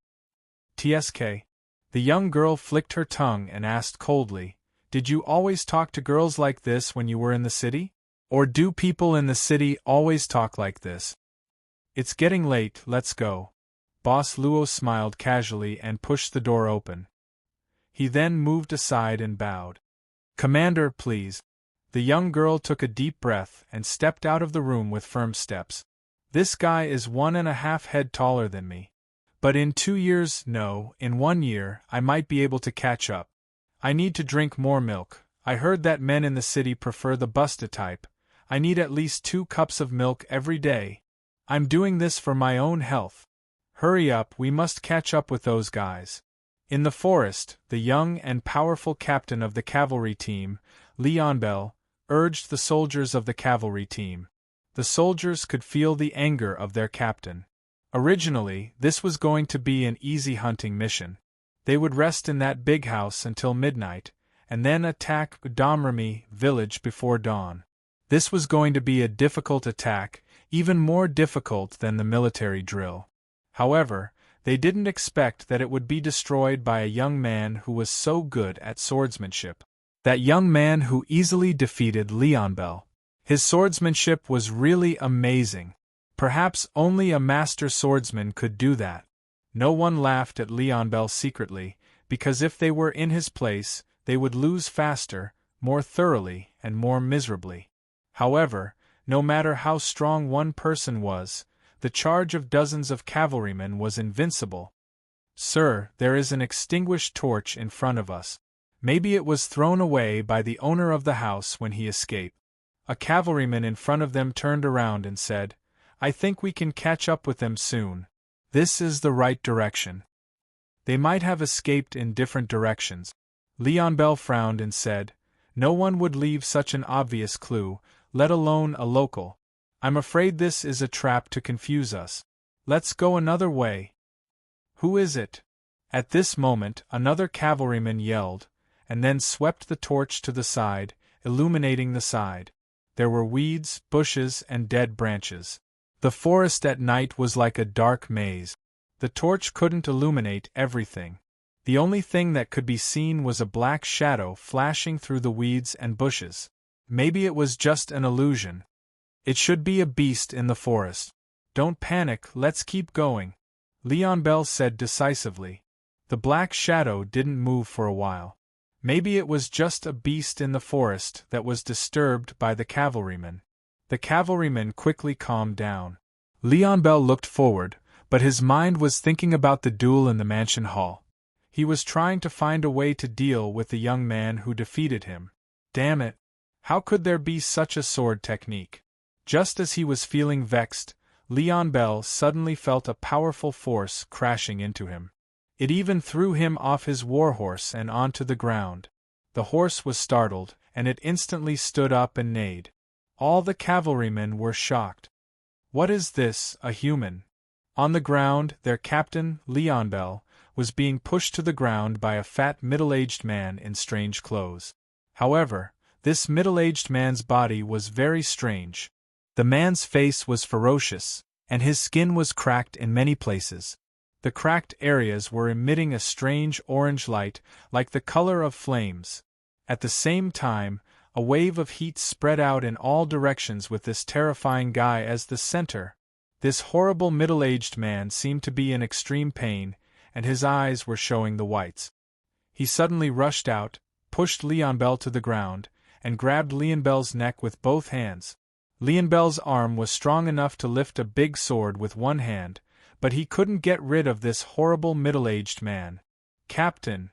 "TSK." The young girl flicked her tongue and asked coldly, "Did you always talk to girls like this when you were in the city? Or do people in the city always talk like this?" "It's getting late, let's go." Boss Luo smiled casually and pushed the door open. He then moved aside and bowed. "Commander, please." The young girl took a deep breath and stepped out of the room with firm steps. This guy is 1.5 head taller than me. But in 2 years, no, in 1 year, I might be able to catch up. I need to drink more milk. I heard that men in the city prefer the Busta type. I need at least 2 cups of milk every day. I'm doing this for my own health. Hurry up, we must catch up with those guys. In the forest, the young and powerful captain of the cavalry team, Unveil, urged the soldiers of the cavalry team. The soldiers could feel the anger of their captain. Originally, this was going to be an easy hunting mission. They would rest in that big house until midnight, and then attack Domremy village before dawn. This was going to be a difficult attack, even more difficult than the military drill. However, they didn't expect that it would be destroyed by a young man who was so good at swordsmanship. That young man who easily defeated Unveil. His swordsmanship was really amazing. Perhaps only a master swordsman could do that. No one laughed at Unveil secretly, because if they were in his place, they would lose faster, more thoroughly, and more miserably. However, no matter how strong one person was, the charge of dozens of cavalrymen was invincible. Sir, there is an extinguished torch in front of us. Maybe it was thrown away by the owner of the house when he escaped. A cavalryman in front of them turned around and said, I think we can catch up with them soon. This is the right direction. They might have escaped in different directions. Unveil frowned and said, No one would leave such an obvious clue, let alone a local. I'm afraid this is a trap to confuse us. Let's go another way. Who is it? At this moment, another cavalryman yelled, and then swept the torch to the side, illuminating the side. There were weeds, bushes, and dead branches. The forest at night was like a dark maze. The torch couldn't illuminate everything. The only thing that could be seen was a black shadow flashing through the weeds and bushes. Maybe it was just an illusion. It should be a beast in the forest. Don't panic, let's keep going, Unveil said decisively. The black shadow didn't move for a while. Maybe it was just a beast in the forest that was disturbed by the cavalryman. The cavalryman quickly calmed down. Unveil looked forward, but his mind was thinking about the duel in the mansion hall. He was trying to find a way to deal with the young man who defeated him. Damn it! How could there be such a sword technique? Just as he was feeling vexed, Unveil suddenly felt a powerful force crashing into him. It even threw him off his warhorse and onto the ground. The horse was startled, and it instantly stood up and neighed. All the cavalrymen were shocked. What is this, a human? On the ground, their captain, Unveil, was being pushed to the ground by a fat middle-aged man in strange clothes. However, this middle-aged man's body was very strange. The man's face was ferocious, and his skin was cracked in many places. The cracked areas were emitting a strange orange light, like the color of flames. At the same time, a wave of heat spread out in all directions with this terrifying guy as the center. This horrible middle-aged man seemed to be in extreme pain, and his eyes were showing the whites. He suddenly rushed out, pushed Unveil to the ground, and grabbed Unveil's neck with both hands. Unveil's arm was strong enough to lift a big sword with one hand, but he couldn't get rid of this horrible middle-aged man. Captain!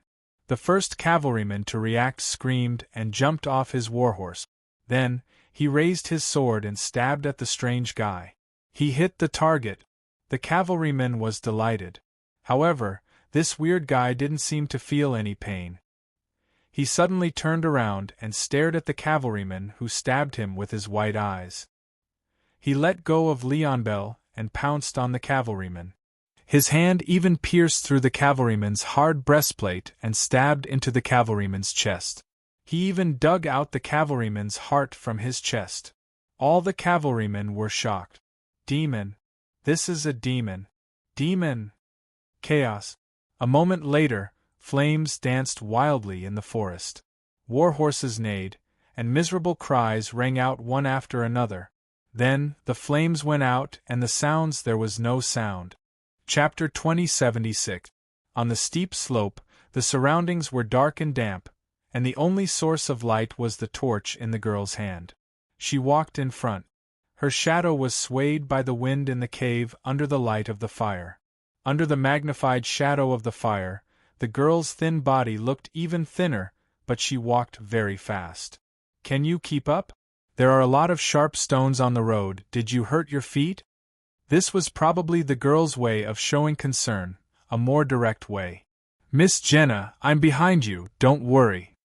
The first cavalryman to react screamed and jumped off his warhorse. Then, he raised his sword and stabbed at the strange guy. He hit the target. The cavalryman was delighted. However, this weird guy didn't seem to feel any pain. He suddenly turned around and stared at the cavalryman who stabbed him with his white eyes. He let go of Unveil and pounced on the cavalryman. His hand even pierced through the cavalryman's hard breastplate and stabbed into the cavalryman's chest. He even dug out the cavalryman's heart from his chest. All the cavalrymen were shocked. Demon! This is a demon! Demon! Chaos! A moment later, flames danced wildly in the forest. Warhorses neighed, and miserable cries rang out one after another. Then, the flames went out and there was no sound. Chapter 2076. On the steep slope, the surroundings were dark and damp, and the only source of light was the torch in the girl's hand. She walked in front. Her shadow was swayed by the wind in the cave under the light of the fire. Under the magnified shadow of the fire, the girl's thin body looked even thinner, but she walked very fast. "Can you keep up? There are a lot of sharp stones on the road. Did you hurt your feet?" This was probably the girl's way of showing concern, a more direct way. "Miss Jenna, I'm behind you, don't worry."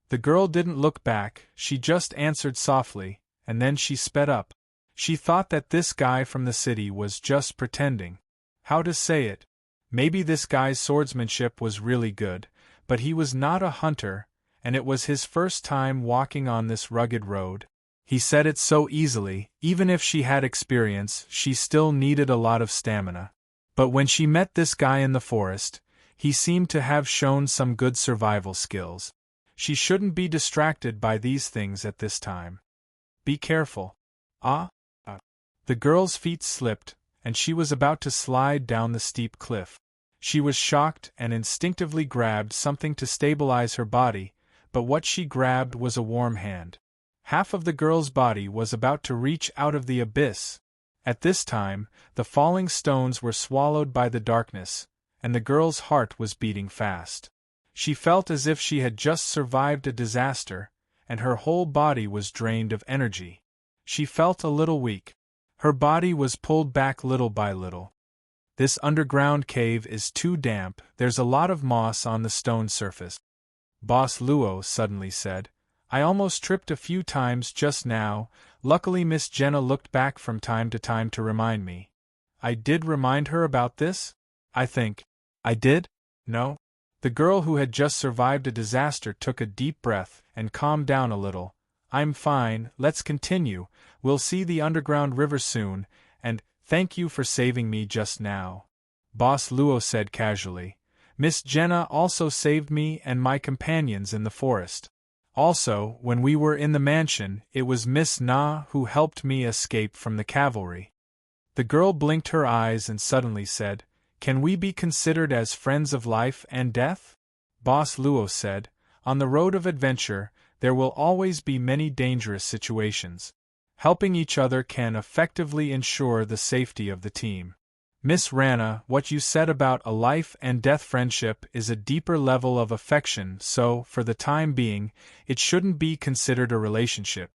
The girl didn't look back, she just answered softly, and then she sped up. She thought that this guy from the city was just pretending. How to say it? Maybe this guy's swordsmanship was really good, but he was not a hunter, and it was his first time walking on this rugged road. He said it so easily. Even if she had experience, she still needed a lot of stamina. But when she met this guy in the forest, he seemed to have shown some good survival skills. She shouldn't be distracted by these things at this time. Be careful. The girl's feet slipped, and she was about to slide down the steep cliff. She was shocked and instinctively grabbed something to stabilize her body, but what she grabbed was a warm hand. Half of the girl's body was about to reach out of the abyss. At this time, the falling stones were swallowed by the darkness, and the girl's heart was beating fast. She felt as if she had just survived a disaster, and her whole body was drained of energy. She felt a little weak. Her body was pulled back little by little. "This underground cave is too damp, there's a lot of moss on the stone surface," Boss Luo suddenly said. "I almost tripped a few times just now." Luckily Miss Jenna looked back from time to time to remind me. I did remind her about this? I think. I did? No? The girl who had just survived a disaster took a deep breath and calmed down a little. "I'm fine, let's continue, we'll see the underground river soon, and thank you for saving me just now," Boss Luo said casually. "Miss Jenna also saved me and my companions in the forest. Also, when we were in the mansion, it was Miss Na who helped me escape from the cavalry." The girl blinked her eyes and suddenly said, "Can we be considered as friends of life and death?" Boss Luo said, "On the road of adventure, there will always be many dangerous situations. Helping each other can effectively ensure the safety of the team. Miss Rana, what you said about a life and death friendship is a deeper level of affection, so, for the time being, it shouldn't be considered a relationship.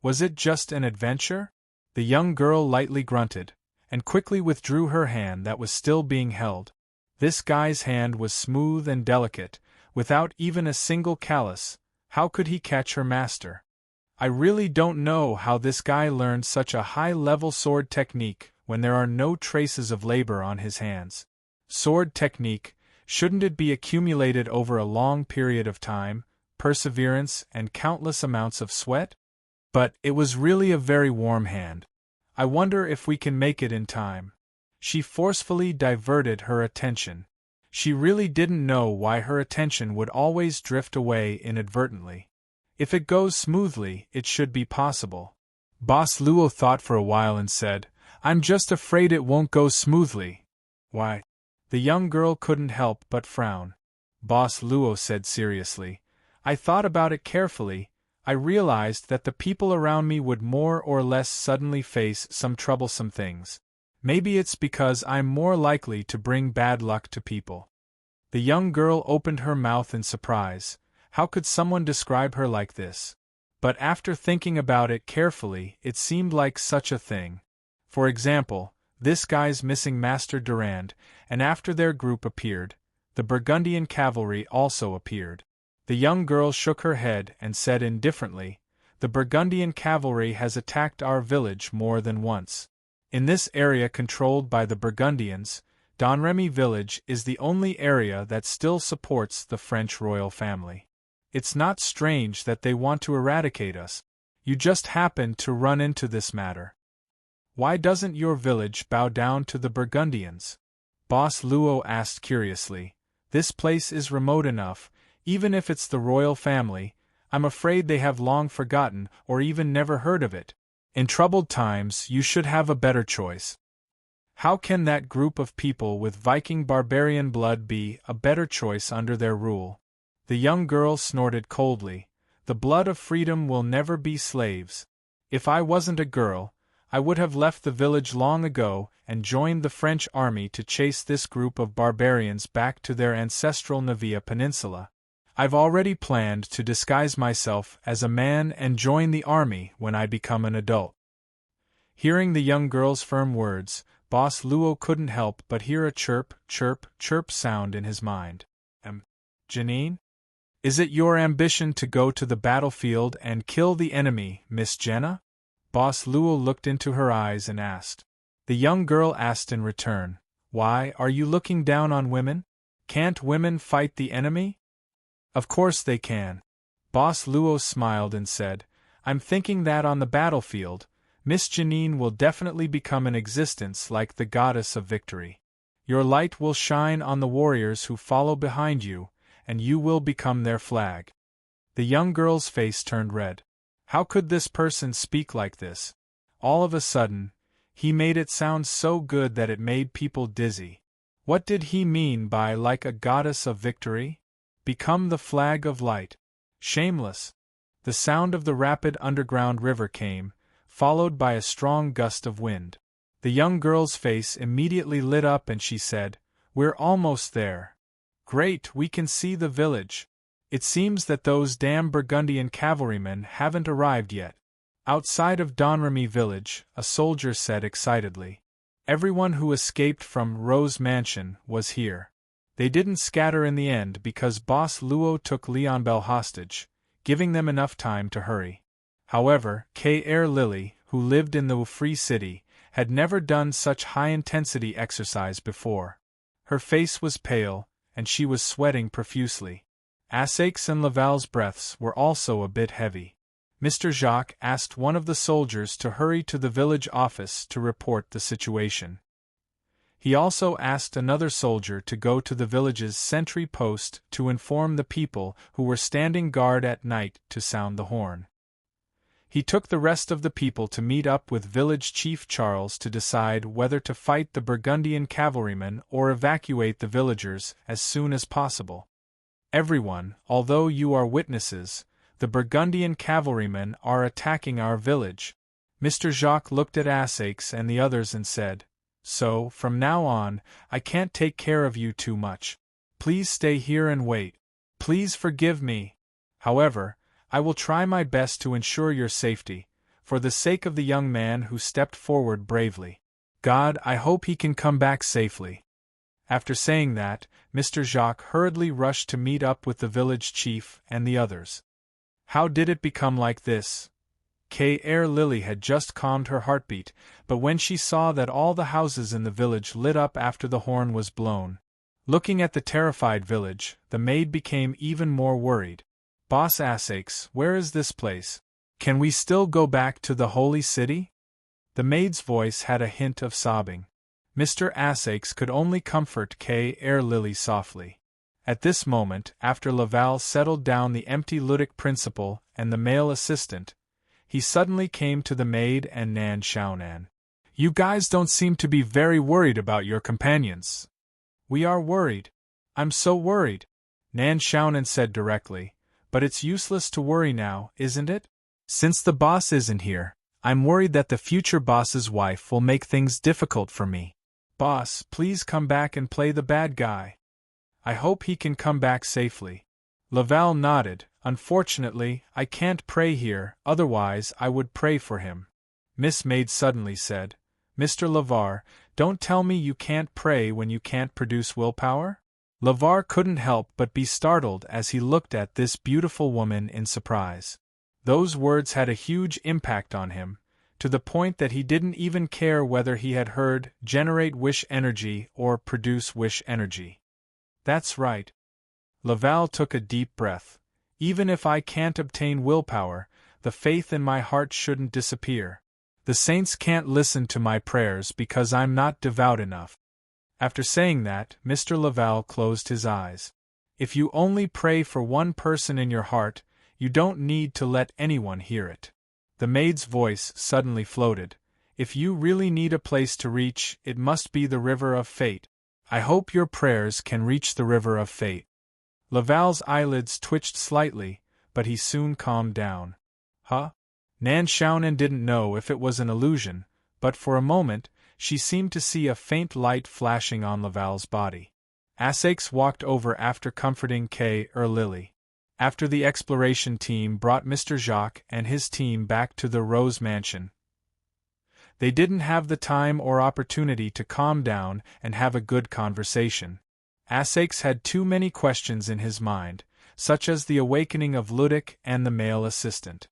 Was it just an adventure?" The young girl lightly grunted, and quickly withdrew her hand that was still being held. This guy's hand was smooth and delicate, without even a single callus. How could he catch her master? "I really don't know how this guy learned such a high-level sword technique when there are no traces of labor on his hands. Sword technique, shouldn't it be accumulated over a long period of time, perseverance, and countless amounts of sweat? But it was really a very warm hand. I wonder if we can make it in time." She forcefully diverted her attention. She really didn't know why her attention would always drift away inadvertently. If it goes smoothly, it should be possible. Boss Luo thought for a while and said, "I'm just afraid it won't go smoothly." "Why?" The young girl couldn't help but frown. Boss Luo said seriously, "I thought about it carefully. I realized that the people around me would more or less suddenly face some troublesome things. Maybe it's because I'm more likely to bring bad luck to people." The young girl opened her mouth in surprise. How could someone describe her like this? But after thinking about it carefully, it seemed like such a thing. For example, this guy's missing Master Durand, and after their group appeared, the Burgundian cavalry also appeared. The young girl shook her head and said indifferently, "The Burgundian cavalry has attacked our village more than once. In this area controlled by the Burgundians, Domremy village is the only area that still supports the French royal family. It's not strange that they want to eradicate us. You just happened to run into this matter. Why doesn't your village bow down to the Burgundians?" Boss Luo asked curiously. "This place is remote enough, even if it's the royal family, I'm afraid they have long forgotten or even never heard of it. In troubled times, you should have a better choice." How can that group of people with Viking barbarian blood be a better choice under their rule? The young girl snorted coldly. The blood of freedom will never be slaves. If I wasn't a girl, I would have left the village long ago and joined the French army to chase this group of barbarians back to their ancestral Navia Peninsula. I've already planned to disguise myself as a man and join the army when I become an adult. Hearing the young girl's firm words, Boss Luo couldn't help but hear a chirp, chirp, chirp sound in his mind. Janine? Is it your ambition to go to the battlefield and kill the enemy, Miss Jenna? Boss Luo looked into her eyes and asked. The young girl asked in return, Why, are you looking down on women? Can't women fight the enemy? Of course they can. Boss Luo smiled and said, I'm thinking that on the battlefield, Miss Janine will definitely become an existence like the goddess of victory. Your light will shine on the warriors who follow behind you, and you will become their flag. The young girl's face turned red. How could this person speak like this? All of a sudden, he made it sound so good that it made people dizzy. What did he mean by like a goddess of victory? Become the flag of light. Shameless. The sound of the rapid underground river came, followed by a strong gust of wind. The young girl's face immediately lit up and she said, We're almost there. Great, we can see the village. It seems that those damn Burgundian cavalrymen haven't arrived yet. Outside of Domremy village, a soldier said excitedly. Everyone who escaped from Rose Mansion was here. They didn't scatter in the end because Boss Luo took Leonbel hostage, giving them enough time to hurry. However, K.R. Lily, who lived in the Free City, had never done such high-intensity exercise before. Her face was pale, and she was sweating profusely. Assake's and Laval's breaths were also a bit heavy. Mr. Jacques asked one of the soldiers to hurry to the village office to report the situation. He also asked another soldier to go to the village's sentry post to inform the people who were standing guard at night to sound the horn. He took the rest of the people to meet up with village chief Charles to decide whether to fight the Burgundian cavalrymen or evacuate the villagers as soon as possible. Everyone, although you are witnesses, the Burgundian cavalrymen are attacking our village. Mr. Jacques looked at Assake's and the others and said, So, from now on, I can't take care of you too much. Please stay here and wait. Please forgive me. However, I will try my best to ensure your safety, for the sake of the young man who stepped forward bravely. God, I hope he can come back safely. After saying that, Mr. Jacques hurriedly rushed to meet up with the village chief and the others. How did it become like this? K.R. Lily had just calmed her heartbeat, but when she saw that all the houses in the village lit up after the horn was blown, looking at the terrified village, the maid became even more worried. Boss Assake's, where is this place? Can we still go back to the holy city? The maid's voice had a hint of sobbing. Mr. Assake's could only comfort K.R. Lily softly. At this moment, after Laval settled down the empty ludic principal and the male assistant, he suddenly came to the maid and Nan Xiaonan. You guys don't seem to be very worried about your companions. We are worried. I'm so worried, Nan Xiaonan said directly, but it's useless to worry now, isn't it? Since the boss isn't here, I'm worried that the future boss's wife will make things difficult for me. Boss, please come back and play the bad guy. I hope he can come back safely. Laval nodded. Unfortunately, I can't pray here, otherwise I would pray for him. Miss Maid suddenly said, Mr. Lavar, don't tell me you can't pray when you can't produce willpower? Lavar couldn't help but be startled as he looked at this beautiful woman in surprise. Those words had a huge impact on him, to the point that he didn't even care whether he had heard generate wish energy or produce wish energy. That's right. Laval took a deep breath. Even if I can't obtain willpower, the faith in my heart shouldn't disappear. The saints can't listen to my prayers because I'm not devout enough. After saying that, Mr. Laval closed his eyes. If you only pray for one person in your heart, you don't need to let anyone hear it. The maid's voice suddenly floated. If you really need a place to reach, it must be the river of fate. I hope your prayers can reach the river of fate. Laval's eyelids twitched slightly, but he soon calmed down. Huh? Nan Xiaonan didn't know if it was an illusion, but for a moment, she seemed to see a faint light flashing on Laval's body. Essex walked over after comforting Kay Lily. After the exploration team brought Mr. Jacques and his team back to the Rose Mansion, they didn't have the time or opportunity to calm down and have a good conversation. Essex had too many questions in his mind, such as the awakening of Ludic and the male assistant.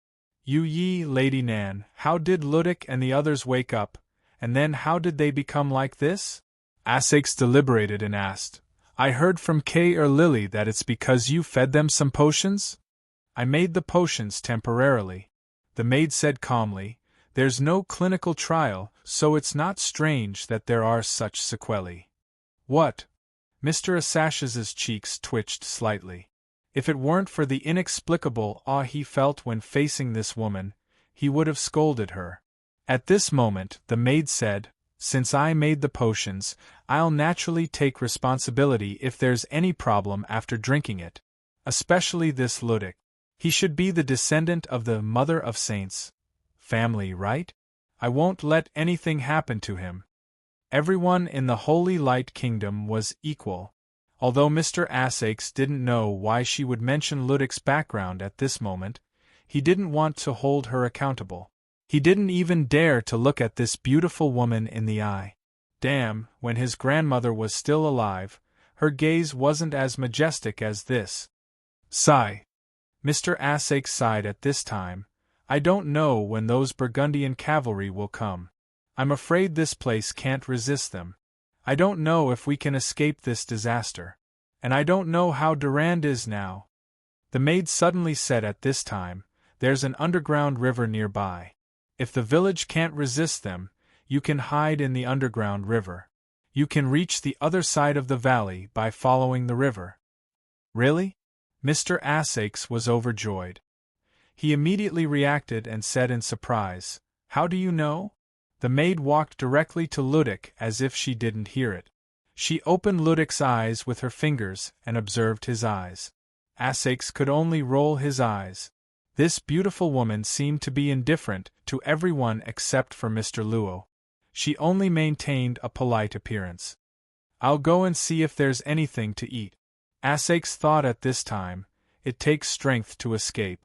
Lady Nan, how did Ludic and the others wake up, and then how did they become like this? Essex deliberated and asked, I heard from Kay Lily that it's because you fed them some potions? I made the potions temporarily. The maid said calmly, there's no clinical trial, so it's not strange that there are such sequelae. What? Mr. Assash's cheeks twitched slightly. If it weren't for the inexplicable awe he felt when facing this woman, he would have scolded her. At this moment, the maid said, since I made the potions, I'll naturally take responsibility if there's any problem after drinking it. Especially this Ludic. He should be the descendant of the Mother of Saints family, right? I won't let anything happen to him. Everyone in the Holy Light Kingdom was equal. Although Mr. Essex didn't know why she would mention Ludic's background at this moment, he didn't want to hold her accountable. He didn't even dare to look at this beautiful woman in the eye. Damn, when his grandmother was still alive, her gaze wasn't as majestic as this. Sigh. Mr. Essex sighed at this time. I don't know when those Burgundian cavalry will come. I'm afraid this place can't resist them. I don't know if we can escape this disaster. And I don't know how Durand is now. The maid suddenly said at this time, there's an underground river nearby. If the village can't resist them, you can hide in the underground river. You can reach the other side of the valley by following the river. Really? Mr. Essex was overjoyed. He immediately reacted and said in surprise, how do you know? The maid walked directly to Ludic as if she didn't hear it. She opened Ludic's eyes with her fingers and observed his eyes. Essex could only roll his eyes. This beautiful woman seemed to be indifferent to everyone except for Mr. Luo. She only maintained a polite appearance. I'll go and see if there's anything to eat. Essex thought at this time, it takes strength to escape.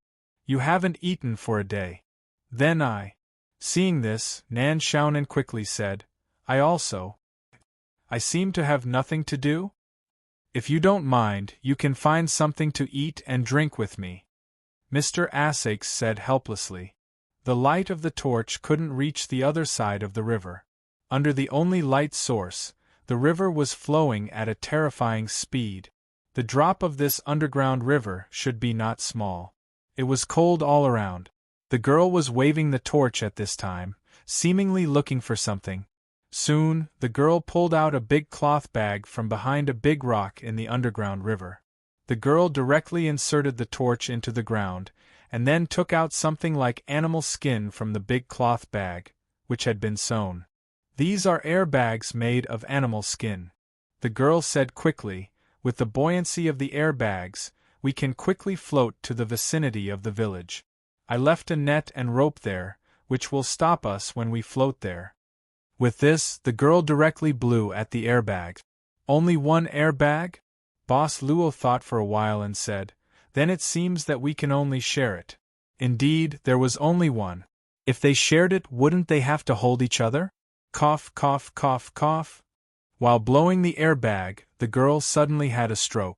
You haven't eaten for a day. Then Seeing this, Nan Xiaonan quickly said, I seem to have nothing to do? If you don't mind, you can find something to eat and drink with me. Mr. Essex said helplessly. The light of the torch couldn't reach the other side of the river. Under the only light source, the river was flowing at a terrifying speed. The drop of this underground river should be not small. It was cold all around. The girl was waving the torch at this time, seemingly looking for something. Soon, the girl pulled out a big cloth bag from behind a big rock in the underground river. The girl directly inserted the torch into the ground, and then took out something like animal skin from the big cloth bag, which had been sewn. These are air bags made of animal skin. The girl said quickly, with the buoyancy of the air bags, we can quickly float to the vicinity of the village. I left a net and rope there, which will stop us when we float there. With this, the girl directly blew at the airbag. Only one airbag? Boss Luo thought for a while and said, then it seems that we can only share it. Indeed, there was only one. If they shared it, wouldn't they have to hold each other? Cough, cough, cough, cough. While blowing the airbag, the girl suddenly had a stroke.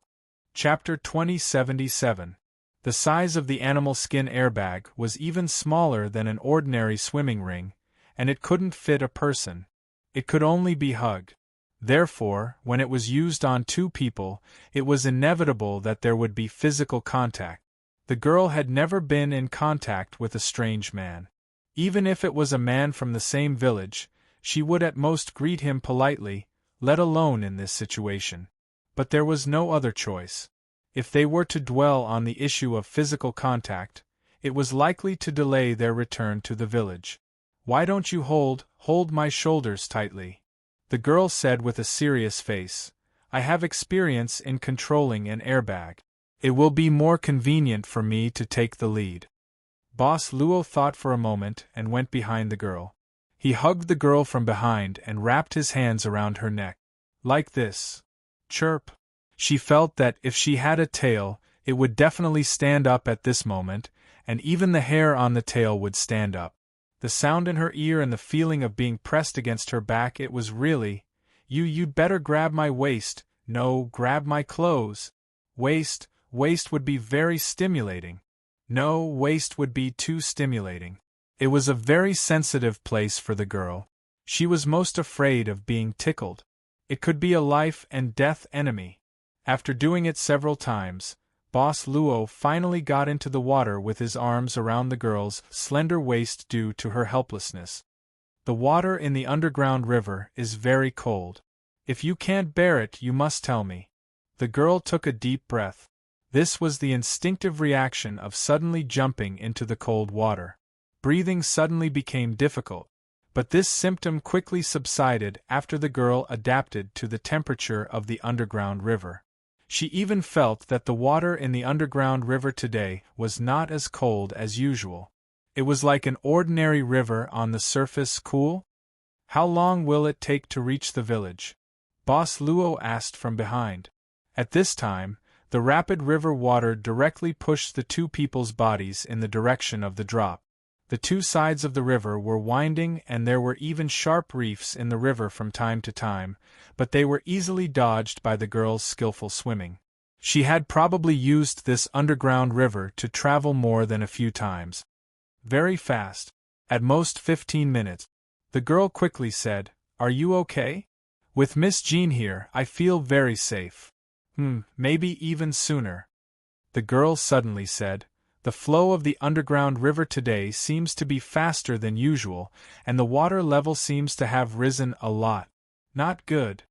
Chapter 2077. The size of the animal skin airbag was even smaller than an ordinary swimming ring, and it couldn't fit a person. It could only be hugged. Therefore, when it was used on two people, it was inevitable that there would be physical contact. The girl had never been in contact with a strange man. Even if it was a man from the same village, she would at most greet him politely, let alone in this situation. But there was no other choice. If they were to dwell on the issue of physical contact, it was likely to delay their return to the village. Why don't you hold my shoulders tightly? The girl said with a serious face. I have experience in controlling an airbag. It will be more convenient for me to take the lead. Boss Luo thought for a moment and went behind the girl. He hugged the girl from behind and wrapped his hands around her neck. Like this. Chirp. She felt that if she had a tail, it would definitely stand up at this moment, and even the hair on the tail would stand up. The sound in her ear and the feeling of being pressed against her back, it was really, You'd better grab my waist, no, grab my clothes. Waist would be very stimulating. No, waist would be too stimulating. It was a very sensitive place for the girl. She was most afraid of being tickled. It could be a life and death enemy. After doing it several times, Boss Luo finally got into the water with his arms around the girl's slender waist due to her helplessness. The water in the underground river is very cold. If you can't bear it, you must tell me. The girl took a deep breath. This was the instinctive reaction of suddenly jumping into the cold water. Breathing suddenly became difficult, but this symptom quickly subsided after the girl adapted to the temperature of the underground river. She even felt that the water in the underground river today was not as cold as usual. It was like an ordinary river on the surface, cool. How long will it take to reach the village? Boss Luo asked from behind. At this time, the rapid river water directly pushed the two people's bodies in the direction of the drop. The two sides of the river were winding and there were even sharp reefs in the river from time to time, but they were easily dodged by the girl's skillful swimming. She had probably used this underground river to travel more than a few times. Very fast. At most 15 minutes. The girl quickly said, "Are you okay? With Miss Jean here, I feel very safe." Maybe even sooner. The girl suddenly said, "The flow of the underground river today seems to be faster than usual, and the water level seems to have risen a lot. Not good."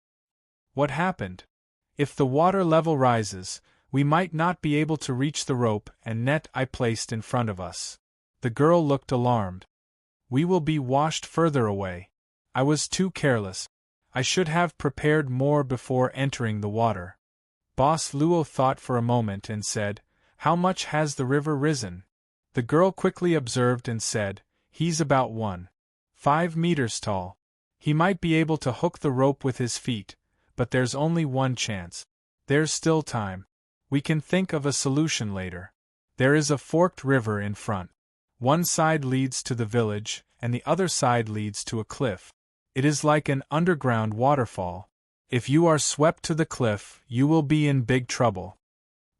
What happened? If the water level rises, we might not be able to reach the rope and net I placed in front of us. The girl looked alarmed. We will be washed further away. I was too careless. I should have prepared more before entering the water. Boss Luo thought for a moment and said, "How much has the river risen?" The girl quickly observed and said, "He's about 1.5 meters tall. He might be able to hook the rope with his feet, but there's only one chance. There's still time. We can think of a solution later. There is a forked river in front. One side leads to the village, and the other side leads to a cliff. It is like an underground waterfall. If you are swept to the cliff, you will be in big trouble."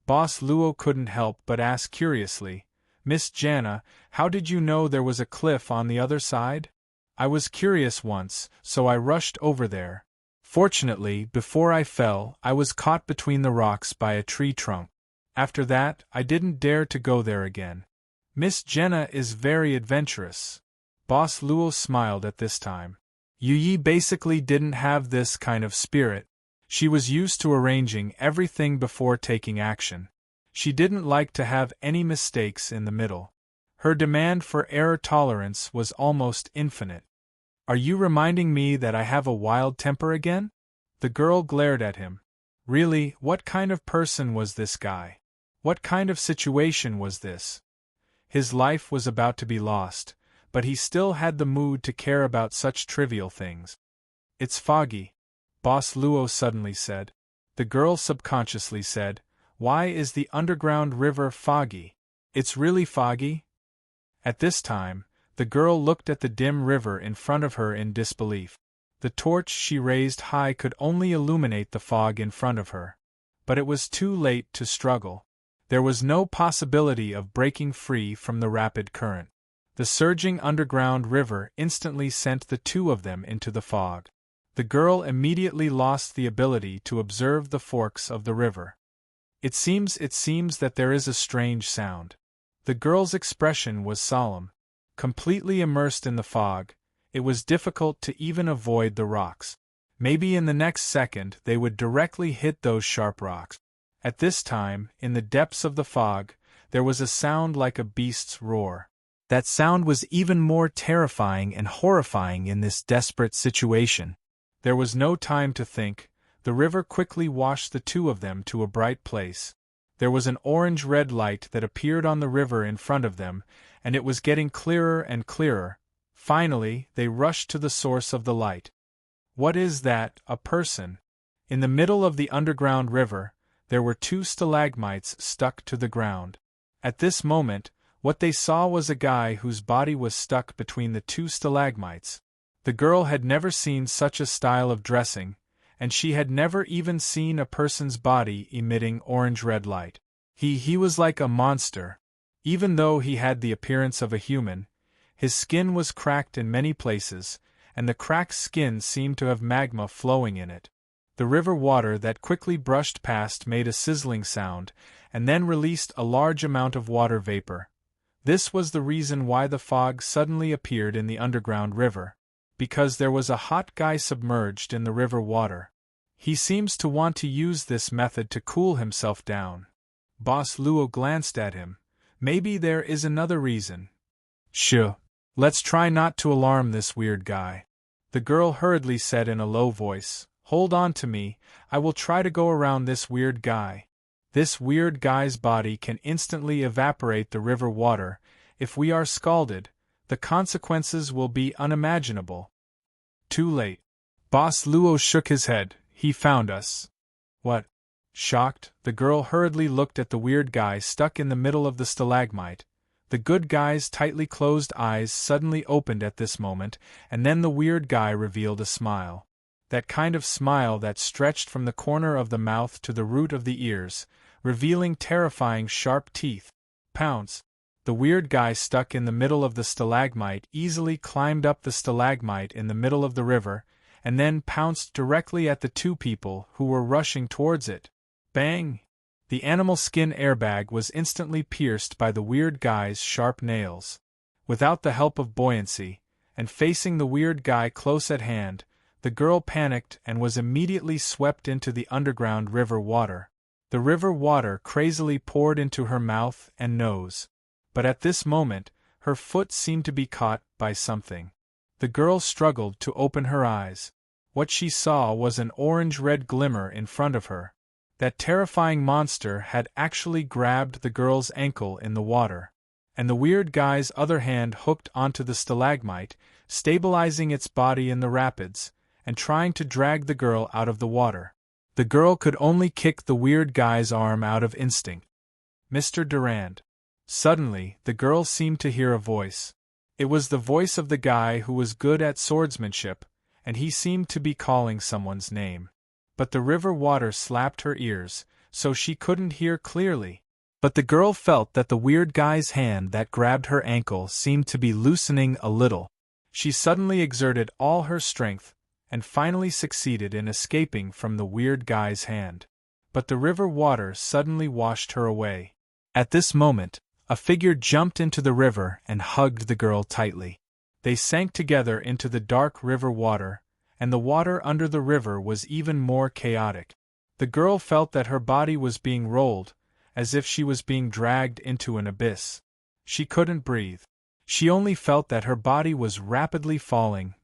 Boss Luo couldn't help but ask curiously, "Miss Jana, how did you know there was a cliff on the other side?" "I was curious once, so I rushed over there. Fortunately, before I fell, I was caught between the rocks by a tree trunk. After that, I didn't dare to go there again." "Miss Jenna is very adventurous." Boss Luo smiled at this time. Yu Yi basically didn't have this kind of spirit. She was used to arranging everything before taking action. She didn't like to have any mistakes in the middle. Her demand for error tolerance was almost infinite. "Are you reminding me that I have a wild temper again?" The girl glared at him. Really, what kind of person was this guy? What kind of situation was this? His life was about to be lost, but he still had the mood to care about such trivial things. "It's foggy," Boss Luo suddenly said. The girl subconsciously said, "Why is the underground river foggy? It's really foggy?" At this time, the girl looked at the dim river in front of her in disbelief. The torch she raised high could only illuminate the fog in front of her. But it was too late to struggle. There was no possibility of breaking free from the rapid current. The surging underground river instantly sent the two of them into the fog. The girl immediately lost the ability to observe the forks of the river. It seems that there is a strange sound." The girl's expression was solemn. Completely immersed in the fog, it was difficult to even avoid the rocks. Maybe in the next second they would directly hit those sharp rocks. At this time, in the depths of the fog, there was a sound like a beast's roar. That sound was even more terrifying and horrifying in this desperate situation. There was no time to think. The river quickly washed the two of them to a bright place. There was an orange-red light that appeared on the river in front of them, and it was getting clearer and clearer. Finally, they rushed to the source of the light. What is that? A person? In the middle of the underground river, there were two stalagmites stuck to the ground. At this moment, what they saw was a guy whose body was stuck between the two stalagmites. The girl had never seen such a style of dressing, and she had never even seen a person's body emitting orange-red light. He was like a monster. Even though he had the appearance of a human, his skin was cracked in many places, and the cracked skin seemed to have magma flowing in it. The river water that quickly brushed past made a sizzling sound, and then released a large amount of water vapor. This was the reason why the fog suddenly appeared in the underground river. Because there was a hot guy submerged in the river water. He seems to want to use this method to cool himself down. Boss Luo glanced at him. Maybe there is another reason. Shh. Let's try not to alarm this weird guy. The girl hurriedly said in a low voice. Hold on to me, I will try to go around this weird guy. This weird guy's body can instantly evaporate the river water. If we are scalded, the consequences will be unimaginable. Too late. Boss Luo shook his head. He found us. What? Shocked, the girl hurriedly looked at the weird guy stuck in the middle of the stalagmite. The good guy's tightly closed eyes suddenly opened at this moment, and then the weird guy revealed a smile. That kind of smile that stretched from the corner of the mouth to the root of the ears, revealing terrifying sharp teeth. Pounce. The weird guy stuck in the middle of the stalagmite easily climbed up the stalagmite in the middle of the river, and then pounced directly at the two people who were rushing towards it. Bang! The animal skin airbag was instantly pierced by the weird guy's sharp nails. Without the help of buoyancy, and facing the weird guy close at hand, the girl panicked and was immediately swept into the underground river water. The river water crazily poured into her mouth and nose. But at this moment, her foot seemed to be caught by something. The girl struggled to open her eyes. What she saw was an orange-red glimmer in front of her. That terrifying monster had actually grabbed the girl's ankle in the water, and the weird guy's other hand hooked onto the stalagmite, stabilizing its body in the rapids, and trying to drag the girl out of the water. The girl could only kick the weird guy's arm out of instinct. Mr. Durand. Suddenly, the girl seemed to hear a voice. It was the voice of the guy who was good at swordsmanship, and he seemed to be calling someone's name. But the river water slapped her ears, so she couldn't hear clearly. But the girl felt that the weird guy's hand that grabbed her ankle seemed to be loosening a little. She suddenly exerted all her strength, and finally succeeded in escaping from the weird guy's hand. But the river water suddenly washed her away. At this moment, a figure jumped into the river and hugged the girl tightly. They sank together into the dark river water, and the water under the river was even more chaotic. The girl felt that her body was being rolled, as if she was being dragged into an abyss. She couldn't breathe. She only felt that her body was rapidly falling.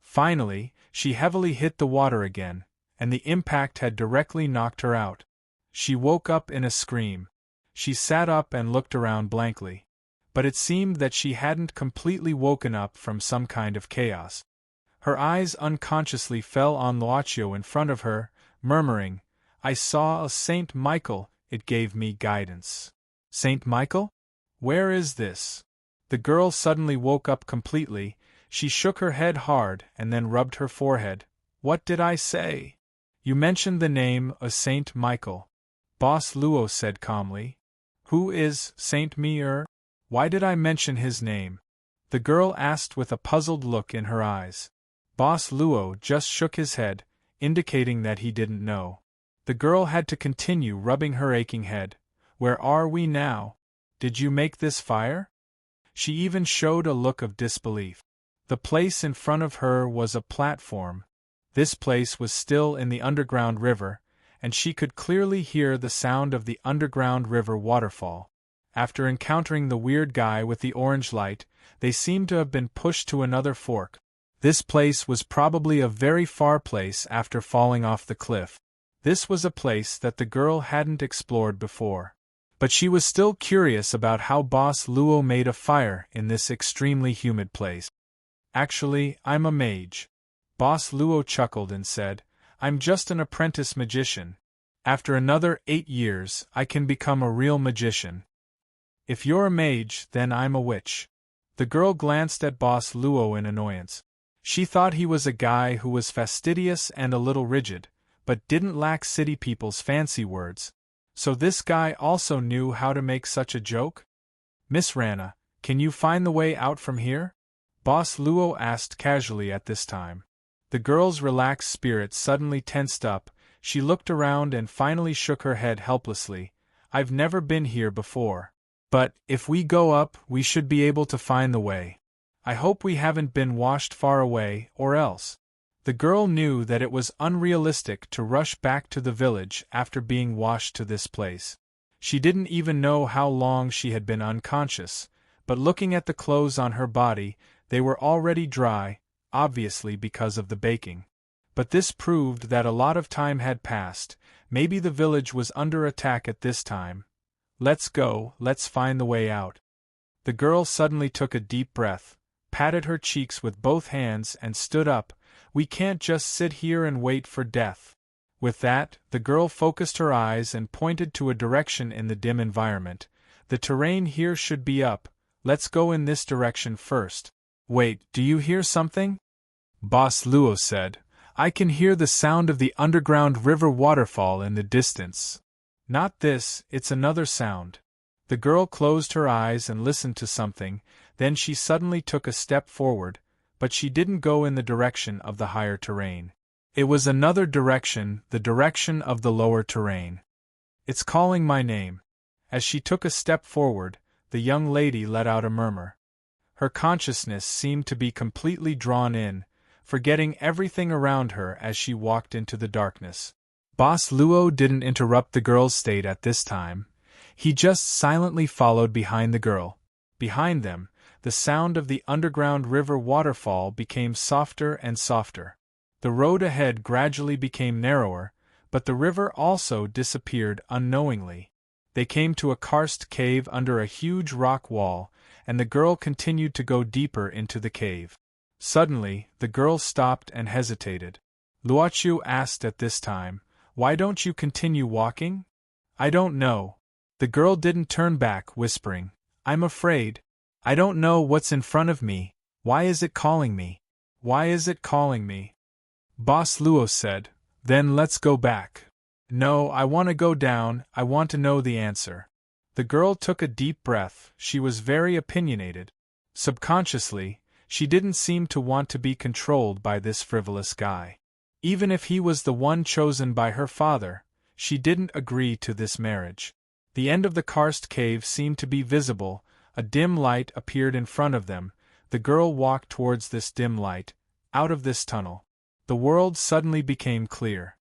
Finally, she heavily hit the water again, and the impact had directly knocked her out. She woke up in a scream. She sat up and looked around blankly. But it seemed that she hadn't completely woken up from some kind of chaos. Her eyes unconsciously fell on Luochio in front of her, murmuring, "I saw a Saint Michael, it gave me guidance." Saint Michael? Where is this? The girl suddenly woke up completely. She shook her head hard and then rubbed her forehead. "What did I say?" "You mentioned the name of Saint Michael," Boss Luo said calmly. "Who is Saint Mir? Why did I mention his name?" the girl asked with a puzzled look in her eyes. Boss Luo just shook his head, indicating that he didn't know. The girl had to continue rubbing her aching head. "Where are we now? Did you make this fire?" She even showed a look of disbelief. The place in front of her was a platform. This place was still in the underground river, and she could clearly hear the sound of the underground river waterfall. After encountering the weird guy with the orange light, they seemed to have been pushed to another fork. This place was probably a very far place after falling off the cliff. This was a place that the girl hadn't explored before. But she was still curious about how Boss Luo made a fire in this extremely humid place. Actually, I'm a mage. Boss Luo chuckled and said, I'm just an apprentice magician. After another 8 years, I can become a real magician. If you're a mage, then I'm a witch. The girl glanced at Boss Luo in annoyance. She thought he was a guy who was fastidious and a little rigid, but didn't lack city people's fancy words. So this guy also knew how to make such a joke? Miss Rana, can you find the way out from here? Boss Luo asked casually at this time. The girl's relaxed spirit suddenly tensed up. She looked around and finally shook her head helplessly. I've never been here before. But, if we go up, we should be able to find the way. I hope we haven't been washed far away, or else. The girl knew that it was unrealistic to rush back to the village after being washed to this place. She didn't even know how long she had been unconscious, but looking at the clothes on her body, they were already dry, obviously because of the baking. But this proved that a lot of time had passed. Maybe the village was under attack at this time. Let's go, let's find the way out. The girl suddenly took a deep breath, patted her cheeks with both hands and stood up. We can't just sit here and wait for death. With that, the girl focused her eyes and pointed to a direction in the dim environment. The terrain here should be up. Let's go in this direction first. Wait, do you hear something? Boss Luo said. I can hear the sound of the underground river waterfall in the distance. Not this, it's another sound. The girl closed her eyes and listened to something, then she suddenly took a step forward, but she didn't go in the direction of the higher terrain. It was another direction, the direction of the lower terrain. It's calling my name. As she took a step forward, the young lady let out a murmur. Her consciousness seemed to be completely drawn in, forgetting everything around her as she walked into the darkness. Boss Luo didn't interrupt the girl's state at this time. He just silently followed behind the girl. Behind them, the sound of the underground river waterfall became softer and softer. The road ahead gradually became narrower, but the river also disappeared unknowingly. They came to a karst cave under a huge rock wall, and the girl continued to go deeper into the cave. Suddenly, the girl stopped and hesitated. Luochu asked at this time, Why don't you continue walking? I don't know. The girl didn't turn back, whispering, I'm afraid. I don't know what's in front of me. Why is it calling me? Why is it calling me? Boss Luo said, Then let's go back. No, I want to go down, I want to know the answer. The girl took a deep breath. She was very opinionated. Subconsciously, she didn't seem to want to be controlled by this frivolous guy. Even if he was the one chosen by her father, she didn't agree to this marriage. The end of the karst cave seemed to be visible. A dim light appeared in front of them. The girl walked towards this dim light. Out of this tunnel. The world suddenly became clear.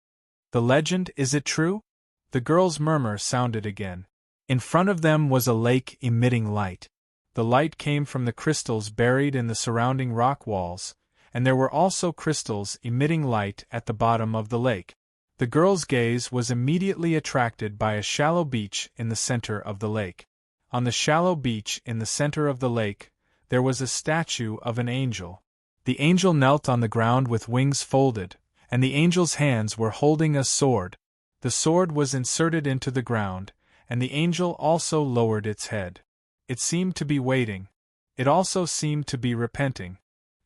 The legend, is it true? The girl's murmur sounded again. In front of them was a lake emitting light. The light came from the crystals buried in the surrounding rock walls, and there were also crystals emitting light at the bottom of the lake. The girl's gaze was immediately attracted by a shallow beach in the center of the lake. On the shallow beach in the center of the lake, there was a statue of an angel. The angel knelt on the ground with wings folded, and the angel's hands were holding a sword. The sword was inserted into the ground, and the angel also lowered its head. It seemed to be waiting. It also seemed to be repenting.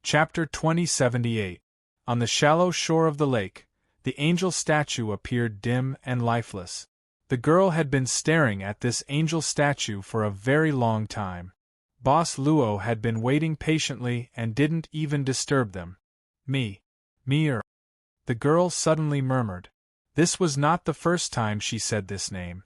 Chapter 2078. On the shallow shore of the lake, the angel statue appeared dim and lifeless. The girl had been staring at this angel statue for a very long time. Boss Luo had been waiting patiently and didn't even disturb them. Me. The girl suddenly murmured. This was not the first time she said this name.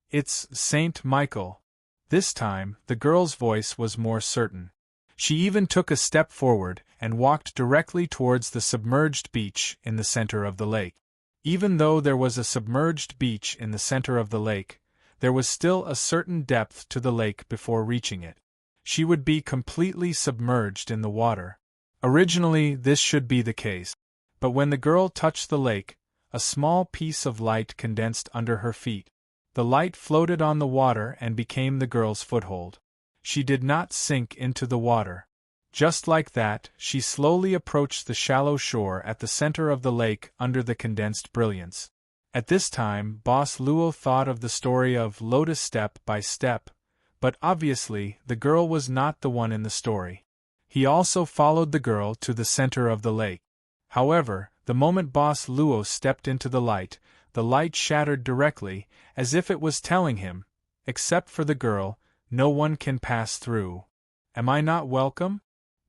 It's Saint Michael. This time, the girl's voice was more certain. She even took a step forward and walked directly towards the submerged beach in the center of the lake. Even though there was a submerged beach in the center of the lake, there was still a certain depth to the lake before reaching it. She would be completely submerged in the water. Originally, this should be the case. But when the girl touched the lake, a small piece of light condensed under her feet. The light floated on the water and became the girl's foothold. She did not sink into the water. Just like that, she slowly approached the shallow shore at the center of the lake under the condensed brilliance. At this time, Boss Luo thought of the story of Lotus step by step, but obviously, the girl was not the one in the story. He also followed the girl to the center of the lake. However, the moment Boss Luo stepped into the light shattered directly, as if it was telling him, except for the girl, no one can pass through. Am I not welcome?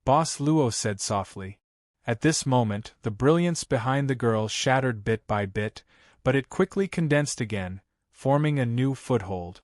Boss Luo said softly. At this moment, the brilliance behind the girl shattered bit by bit, but it quickly condensed again, forming a new foothold.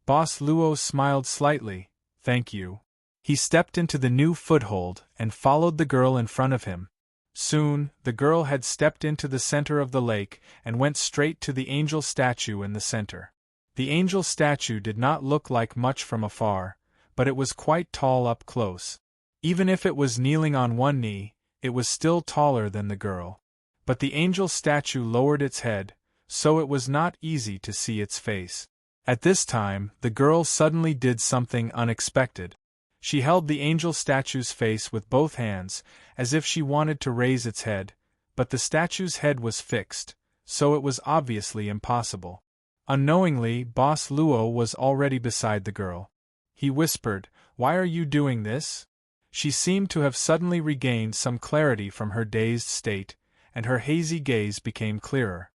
Boss Luo smiled slightly. Thank you. He stepped into the new foothold and followed the girl in front of him. Soon, the girl had stepped into the center of the lake and went straight to the angel statue in the center. The angel statue did not look like much from afar, but it was quite tall up close. Even if it was kneeling on one knee, it was still taller than the girl. But the angel statue lowered its head, so it was not easy to see its face. At this time, the girl suddenly did something unexpected. She held the angel statue's face with both hands, as if she wanted to raise its head, but the statue's head was fixed, so it was obviously impossible. Unknowingly, Boss Luo was already beside the girl. He whispered, "Why are you doing this?" She seemed to have suddenly regained some clarity from her dazed state, and her hazy gaze became clearer.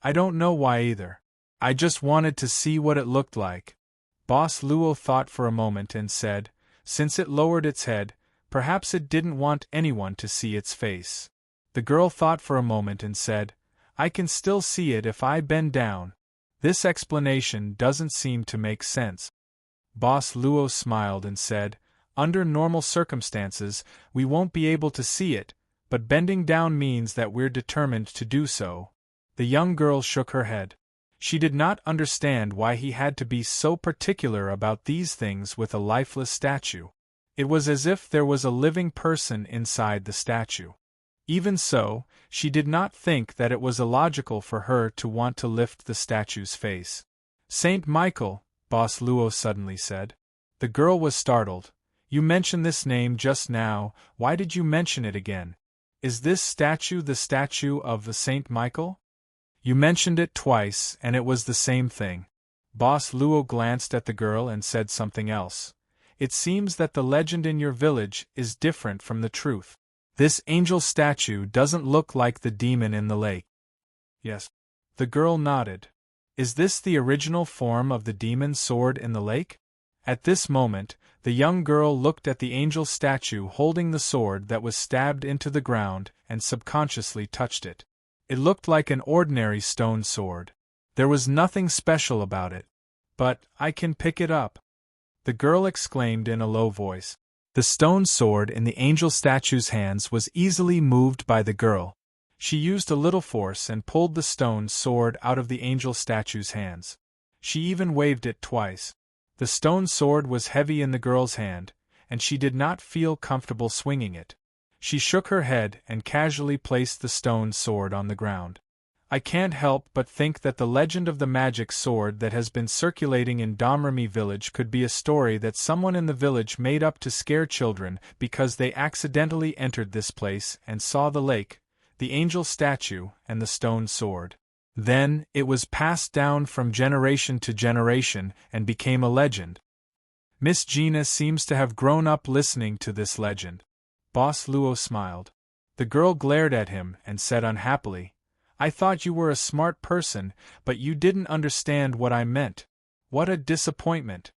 "I don't know why either. I just wanted to see what it looked like." Boss Luo thought for a moment and said, since it lowered its head, perhaps it didn't want anyone to see its face. The girl thought for a moment and said, "I can still see it if I bend down." This explanation doesn't seem to make sense. Boss Luo smiled and said, "Under normal circumstances, we won't be able to see it, but bending down means that we're determined to do so." The young girl shook her head. She did not understand why he had to be so particular about these things with a lifeless statue. It was as if there was a living person inside the statue. Even so, she did not think that it was illogical for her to want to lift the statue's face. "Saint Michael," Boss Luo suddenly said. The girl was startled. "You mentioned this name just now, why did you mention it again? Is this statue the statue of the Saint Michael?" "You mentioned it twice, and it was the same thing." Boss Luo glanced at the girl and said something else. "It seems that the legend in your village is different from the truth. This angel statue doesn't look like the demon in the lake." "Yes." The girl nodded. "Is this the original form of the demon sword in the lake?" At this moment, the young girl looked at the angel statue holding the sword that was stabbed into the ground and subconsciously touched it. It looked like an ordinary stone sword. There was nothing special about it. "But I can pick it up," the girl exclaimed in a low voice. The stone sword in the angel statue's hands was easily moved by the girl. She used a little force and pulled the stone sword out of the angel statue's hands. She even waved it twice. The stone sword was heavy in the girl's hand, and she did not feel comfortable swinging it. She shook her head and casually placed the stone sword on the ground. "I can't help but think that the legend of the magic sword that has been circulating in Domremy village could be a story that someone in the village made up to scare children because they accidentally entered this place and saw the lake, the angel statue, and the stone sword. Then, it was passed down from generation to generation and became a legend. Miss Gina seems to have grown up listening to this legend." Boss Luo smiled. The girl glared at him and said unhappily, "I thought you were a smart person, but you didn't understand what I meant. What a disappointment."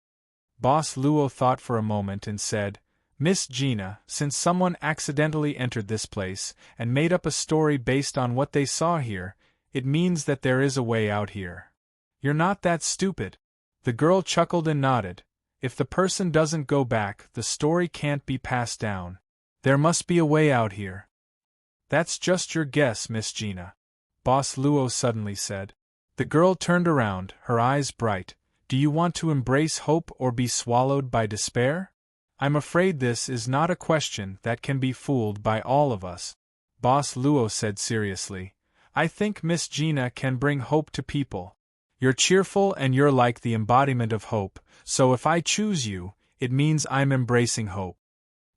Boss Luo thought for a moment and said, "Miss Gina, since someone accidentally entered this place and made up a story based on what they saw here, it means that there is a way out here. You're not that stupid." The girl chuckled and nodded. "If the person doesn't go back, the story can't be passed down. There must be a way out here." "That's just your guess, Miss Gina," Boss Luo suddenly said. The girl turned around, her eyes bright. "Do you want to embrace hope or be swallowed by despair?" I'm afraid this is not a question that can be fooled by all of us. Boss Luo said seriously. I think Miss Gina can bring hope to people. You're cheerful and you're like the embodiment of hope, so if I choose you, it means I'm embracing hope.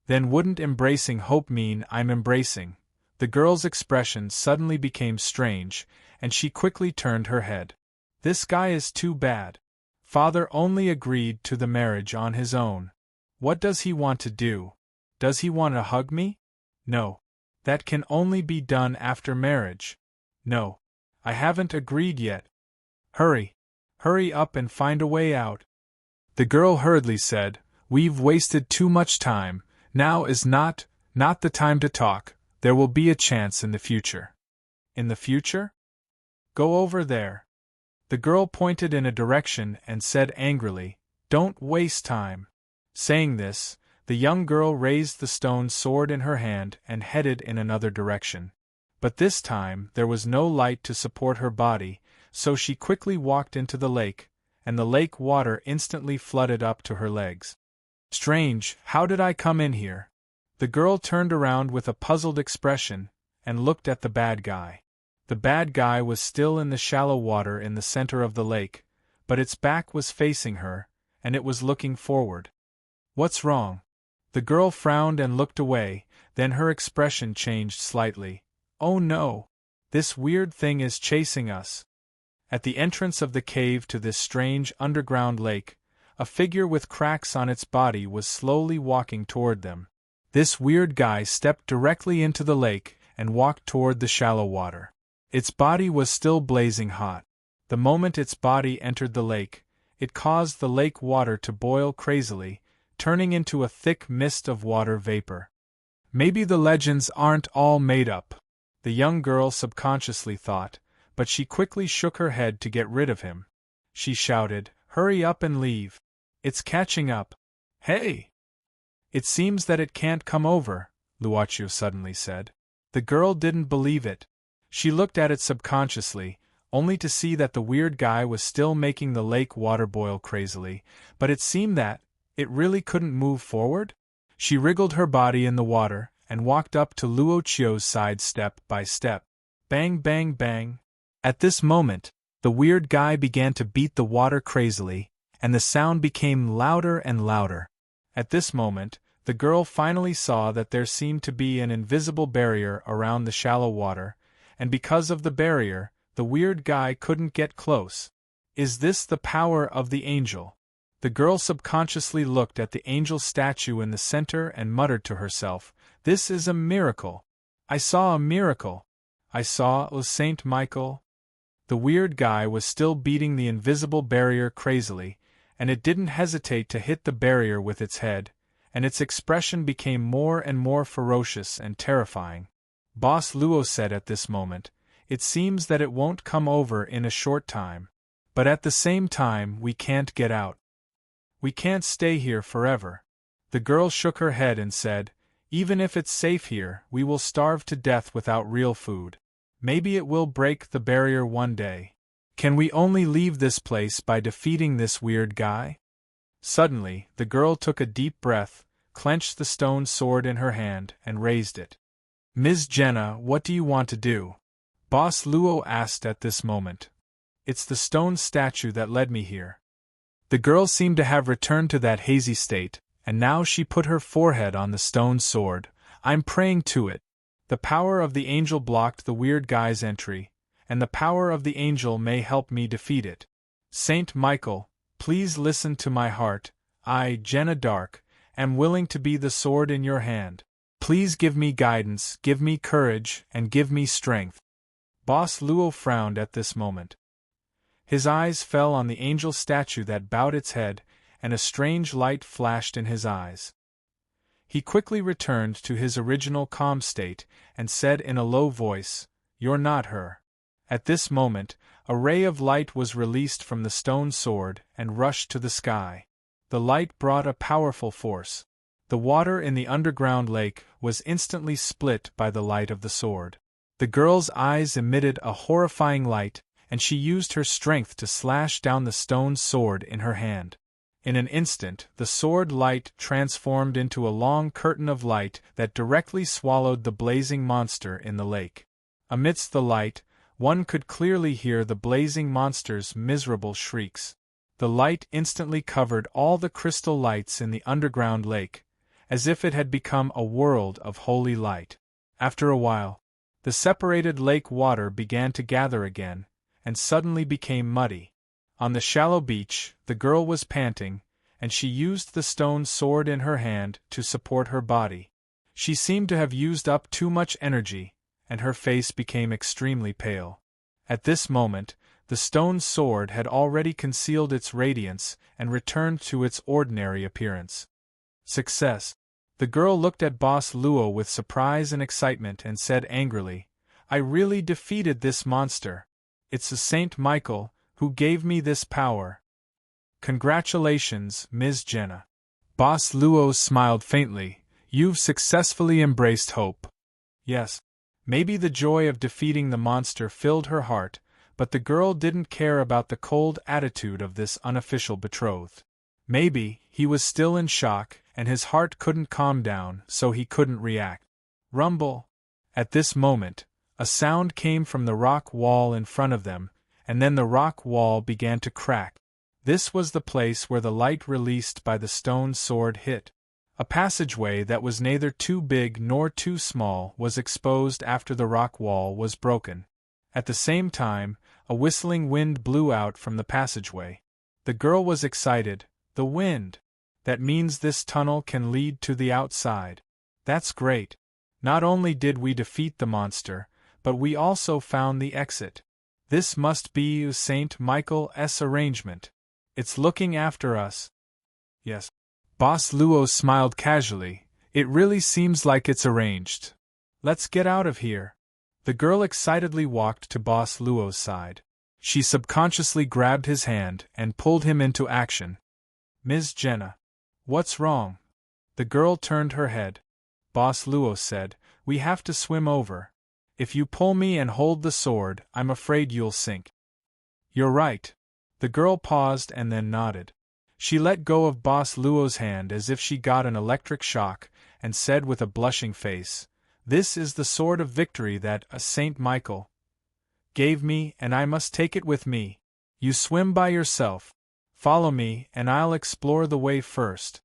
Then wouldn't embracing hope mean I'm embracing? The girl's expression suddenly became strange, and she quickly turned her head. This guy is too bad. Father only agreed to the marriage on his own. What does he want to do? Does he want to hug me? No. That can only be done after marriage. No. I haven't agreed yet. Hurry. Hurry up and find a way out. The girl hurriedly said, We've wasted too much time. Now is not the time to talk. There will be a chance in the future. In the future? Go over there. The girl pointed in a direction and said angrily, Don't waste time. Saying this, the young girl raised the stone sword in her hand and headed in another direction. But this time there was no light to support her body, so she quickly walked into the lake, and the lake water instantly flooded up to her legs. Strange, how did I come in here? The girl turned around with a puzzled expression and looked at the bad guy. The bad guy was still in the shallow water in the center of the lake, but its back was facing her, and it was looking forward. What's wrong? The girl frowned and looked away, then her expression changed slightly. Oh no! This weird thing is chasing us. At the entrance of the cave to this strange underground lake, a figure with cracks on its body was slowly walking toward them. This weird guy stepped directly into the lake and walked toward the shallow water. Its body was still blazing hot. The moment its body entered the lake, it caused the lake water to boil crazily, turning into a thick mist of water vapor. Maybe the legends aren't all made up, the young girl subconsciously thought, but she quickly shook her head to get rid of him. She shouted, Hurry up and leave. It's catching up. Hey! It seems that it can't come over, Luochu suddenly said. The girl didn't believe it. She looked at it subconsciously, only to see that the weird guy was still making the lake water boil crazily, but it seemed that it really couldn't move forward? She wriggled her body in the water and walked up to Luochu's side step by step. Bang, bang, bang. At this moment, the weird guy began to beat the water crazily, and the sound became louder and louder. At this moment, the girl finally saw that there seemed to be an invisible barrier around the shallow water, and because of the barrier, the weird guy couldn't get close. Is this the power of the angel? The girl subconsciously looked at the angel statue in the center and muttered to herself, This is a miracle. I saw a miracle. I saw Saint Michael. The weird guy was still beating the invisible barrier crazily, and it didn't hesitate to hit the barrier with its head, and its expression became more and more ferocious and terrifying. Boss Luo said at this moment, It seems that it won't come over in a short time. But at the same time we can't get out. We can't stay here forever. The girl shook her head and said, Even if it's safe here, we will starve to death without real food. Maybe it will break the barrier one day. Can we only leave this place by defeating this weird guy? Suddenly, the girl took a deep breath, clenched the stone sword in her hand, and raised it. Ms. Jenna, what do you want to do? Boss Luo asked at this moment. It's the stone statue that led me here. The girl seemed to have returned to that hazy state, and now she put her forehead on the stone sword. I'm praying to it. The power of the angel blocked the weird guy's entry, and the power of the angel may help me defeat it. Saint Michael, please listen to my heart. I, Jenna Dark, am willing to be the sword in your hand. Please give me guidance, give me courage, and give me strength. Boss Luo frowned at this moment. His eyes fell on the angel statue that bowed its head, and a strange light flashed in his eyes. He quickly returned to his original calm state, and said in a low voice, You're not her. At this moment, a ray of light was released from the stone sword and rushed to the sky. The light brought a powerful force. The water in the underground lake was instantly split by the light of the sword. The girl's eyes emitted a horrifying light, and she used her strength to slash down the stone sword in her hand. In an instant, the sword light transformed into a long curtain of light that directly swallowed the blazing monster in the lake. Amidst the light, one could clearly hear the blazing monster's miserable shrieks. The light instantly covered all the crystal lights in the underground lake, as if it had become a world of holy light. After a while, the separated lake water began to gather again, and suddenly became muddy. On the shallow beach, the girl was panting, and she used the stone sword in her hand to support her body. She seemed to have used up too much energy, and her face became extremely pale. At this moment, the stone sword had already concealed its radiance and returned to its ordinary appearance. Success! The girl looked at Boss Luo with surprise and excitement and said angrily, "I really defeated this monster. It's a Saint Michael who gave me this power." "Congratulations, Ms. Jenna." Boss Luo smiled faintly. "You've successfully embraced hope." Yes, maybe the joy of defeating the monster filled her heart, but the girl didn't care about the cold attitude of this unofficial betrothed. Maybe he was still in shock, and his heart couldn't calm down, so he couldn't react. Rumble! At this moment, a sound came from the rock wall in front of them, and then the rock wall began to crack. This was the place where the light released by the stone sword hit. A passageway that was neither too big nor too small was exposed after the rock wall was broken. At the same time, a whistling wind blew out from the passageway. The girl was excited. The wind! That means this tunnel can lead to the outside. That's great. Not only did we defeat the monster, but we also found the exit. This must be Saint Michael's arrangement. It's looking after us. Yes. Boss Luo smiled casually. It really seems like it's arranged. Let's get out of here. The girl excitedly walked to Boss Luo's side. She subconsciously grabbed his hand and pulled him into action. "Ms. Jenna. What's wrong?" The girl turned her head. Boss Luo said, "We have to swim over. If you pull me and hold the sword, I'm afraid you'll sink." "You're right." The girl paused and then nodded. She let go of Boss Luo's hand as if she got an electric shock, and said with a blushing face, "This is the sword of victory that Saint Michael gave me, and I must take it with me. You swim by yourself. Follow me, and I'll explore the way first."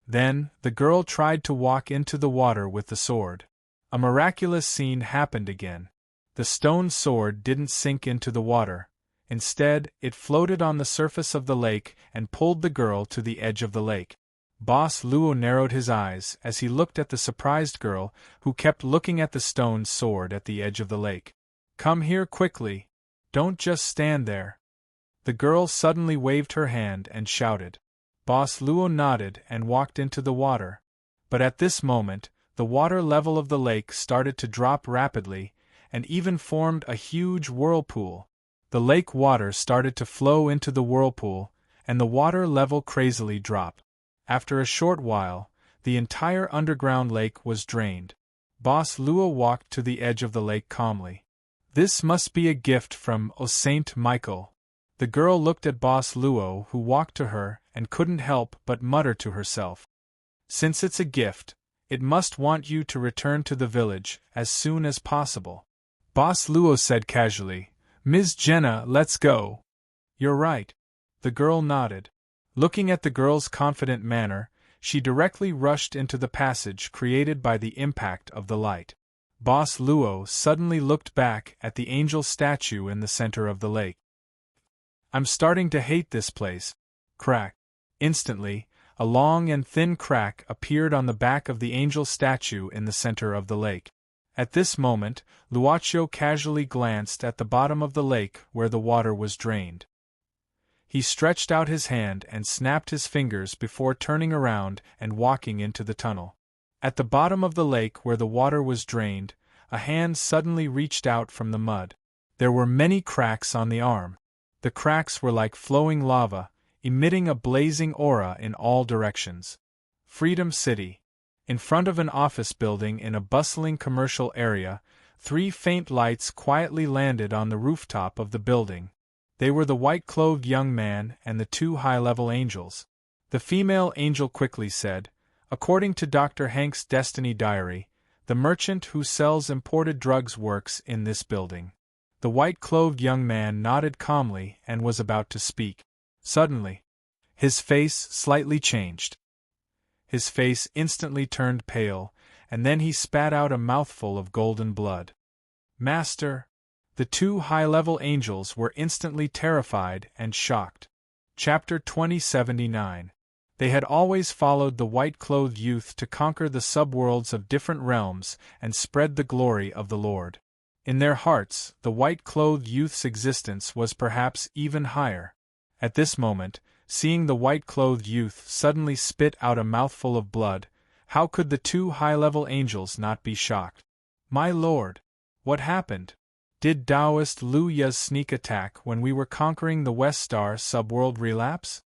Then, the girl tried to walk into the water with the sword. A miraculous scene happened again. The stone sword didn't sink into the water. Instead, it floated on the surface of the lake and pulled the girl to the edge of the lake. Boss Luo narrowed his eyes as he looked at the surprised girl, who kept looking at the stone sword at the edge of the lake. "Come here quickly. Don't just stand there." The girl suddenly waved her hand and shouted. Boss Luo nodded and walked into the water. But at this moment, the water level of the lake started to drop rapidly, and even formed a huge whirlpool. The lake water started to flow into the whirlpool, and the water level crazily dropped. After a short while, the entire underground lake was drained. Boss Luo walked to the edge of the lake calmly. "This must be a gift from Saint Michael." The girl looked at Boss Luo, who walked to her, and couldn't help but mutter to herself, "Since it's a gift, it must want you to return to the village as soon as possible." Boss Luo said casually, "Ms. Jenna, let's go." "You're right." The girl nodded. Looking at the girl's confident manner, she directly rushed into the passage created by the impact of the light. Boss Luo suddenly looked back at the angel statue in the center of the lake. "I'm starting to hate this place." Crack. Instantly, a long and thin crack appeared on the back of the angel statue in the center of the lake. At this moment, Luocho casually glanced at the bottom of the lake where the water was drained. He stretched out his hand and snapped his fingers before turning around and walking into the tunnel. At the bottom of the lake where the water was drained, a hand suddenly reached out from the mud. There were many cracks on the arm. The cracks were like flowing lava, emitting a blazing aura in all directions. Freedom City. In front of an office building in a bustling commercial area, 3 faint lights quietly landed on the rooftop of the building. They were the white-clothed young man and the 2 high-level angels. The female angel quickly said, "According to Dr. Hank's Destiny Diary, the merchant who sells imported drugs works in this building." The white-clothed young man nodded calmly and was about to speak. Suddenly, his face slightly changed. His face instantly turned pale, and then he spat out a mouthful of golden blood. "Master!" The two high-level angels were instantly terrified and shocked. Chapter 2079. They had always followed the white-clothed youth to conquer the subworlds of different realms and spread the glory of the Lord. In their hearts, the white-clothed youth's existence was perhaps even higher. At this moment, seeing the white-clothed youth suddenly spit out a mouthful of blood, how could the two high-level angels not be shocked? "My lord! What happened? Did Taoist Lu Ya's sneak attack when we were conquering the West Star subworld relapse?"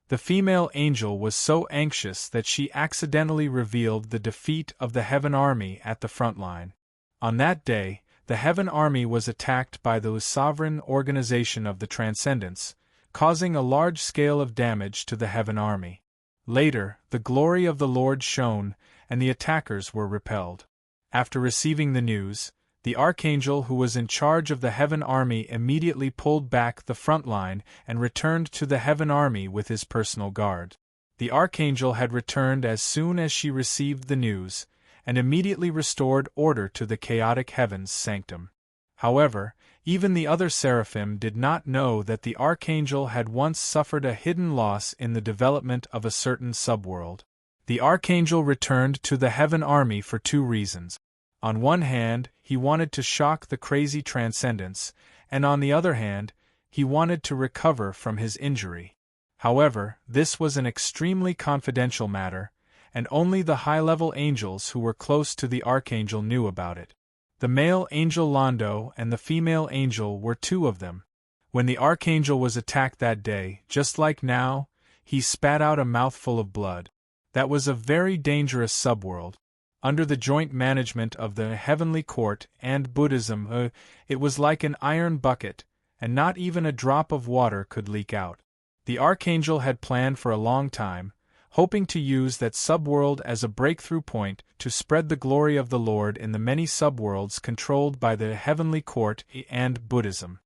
The female angel was so anxious that she accidentally revealed the defeat of the Heaven Army at the front line. On that day, the Heaven Army was attacked by the sovereign organization of the Transcendents, causing a large scale of damage to the Heaven Army. Later, the glory of the Lord shone, and the attackers were repelled. After receiving the news, the archangel who was in charge of the Heaven Army immediately pulled back the front line and returned to the Heaven Army with his personal guard. The archangel had returned as soon as she received the news, and immediately restored order to the chaotic heavens sanctum. However, even the other seraphim did not know that the archangel had once suffered a hidden loss in the development of a certain subworld. The archangel returned to the Heaven Army for two reasons. On one hand, he wanted to shock the crazy Transcendents, and on the other hand, he wanted to recover from his injury. However, this was an extremely confidential matter, and only the high-level angels who were close to the archangel knew about it. The male angel Londo and the female angel were two of them. When the archangel was attacked that day, just like now, he spat out a mouthful of blood. That was a very dangerous subworld. Under the joint management of the Heavenly Court and Buddhism, it was like an iron bucket, and not even a drop of water could leak out. The archangel had planned for a long time, hoping to use that subworld as a breakthrough point to spread the glory of the Lord in the many subworlds controlled by the Heavenly Court and Buddhism.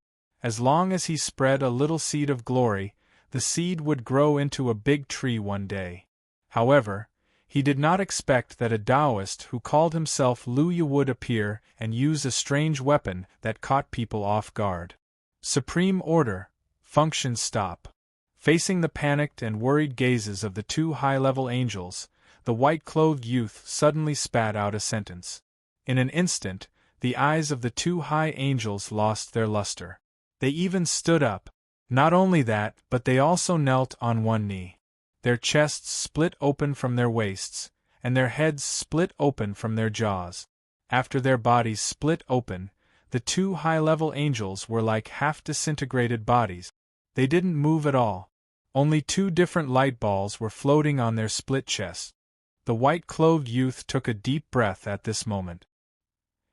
As long as he spread a little seed of glory, the seed would grow into a big tree one day. However, he did not expect that a Taoist who called himself Lu Ya would appear and use a strange weapon that caught people off guard. Supreme order, function stop. Facing the panicked and worried gazes of the two high-level angels, the white-clothed youth suddenly spat out a sentence. In an instant, the eyes of the two high angels lost their luster. They even stood up. Not only that, but they also knelt on one knee. Their chests split open from their waists, and their heads split open from their jaws. After their bodies split open, the two high-level angels were like half-disintegrated bodies. They didn't move at all. Only two different light balls were floating on their split chests. The white-clothed youth took a deep breath at this moment.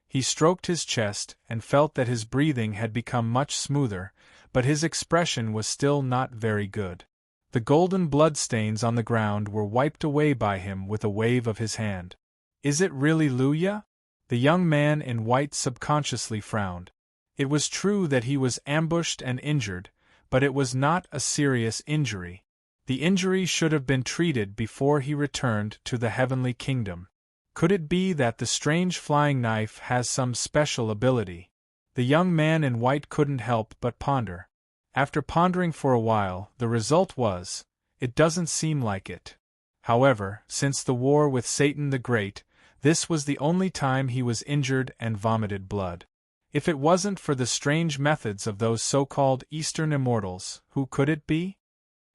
He stroked his chest and felt that his breathing had become much smoother, but his expression was still not very good. The golden bloodstains on the ground were wiped away by him with a wave of his hand. "Is it really Lu Ya?" The young man in white subconsciously frowned. It was true that he was ambushed and injured, but it was not a serious injury. The injury should have been treated before he returned to the heavenly kingdom. Could it be that the strange flying knife has some special ability? The young man in white couldn't help but ponder. After pondering for a while, the result was, it doesn't seem like it. However, since the war with Satan the Great, this was the only time he was injured and vomited blood. If it wasn't for the strange methods of those so-called Eastern immortals, who could it be?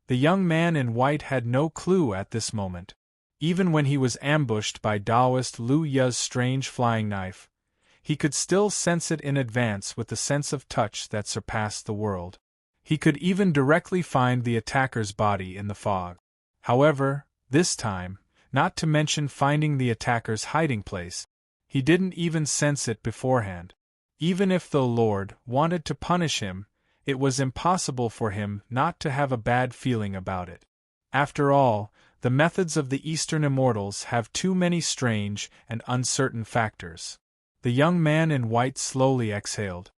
The young man in white had no clue at this moment. Even when he was ambushed by Taoist Lu Ya's strange flying knife, he could still sense it in advance with the sense of touch that surpassed the world. He could even directly find the attacker's body in the fog. However, this time, not to mention finding the attacker's hiding place, he didn't even sense it beforehand. Even if the Lord wanted to punish him, it was impossible for him not to have a bad feeling about it. After all, the methods of the Eastern immortals have too many strange and uncertain factors. The young man in white slowly exhaled.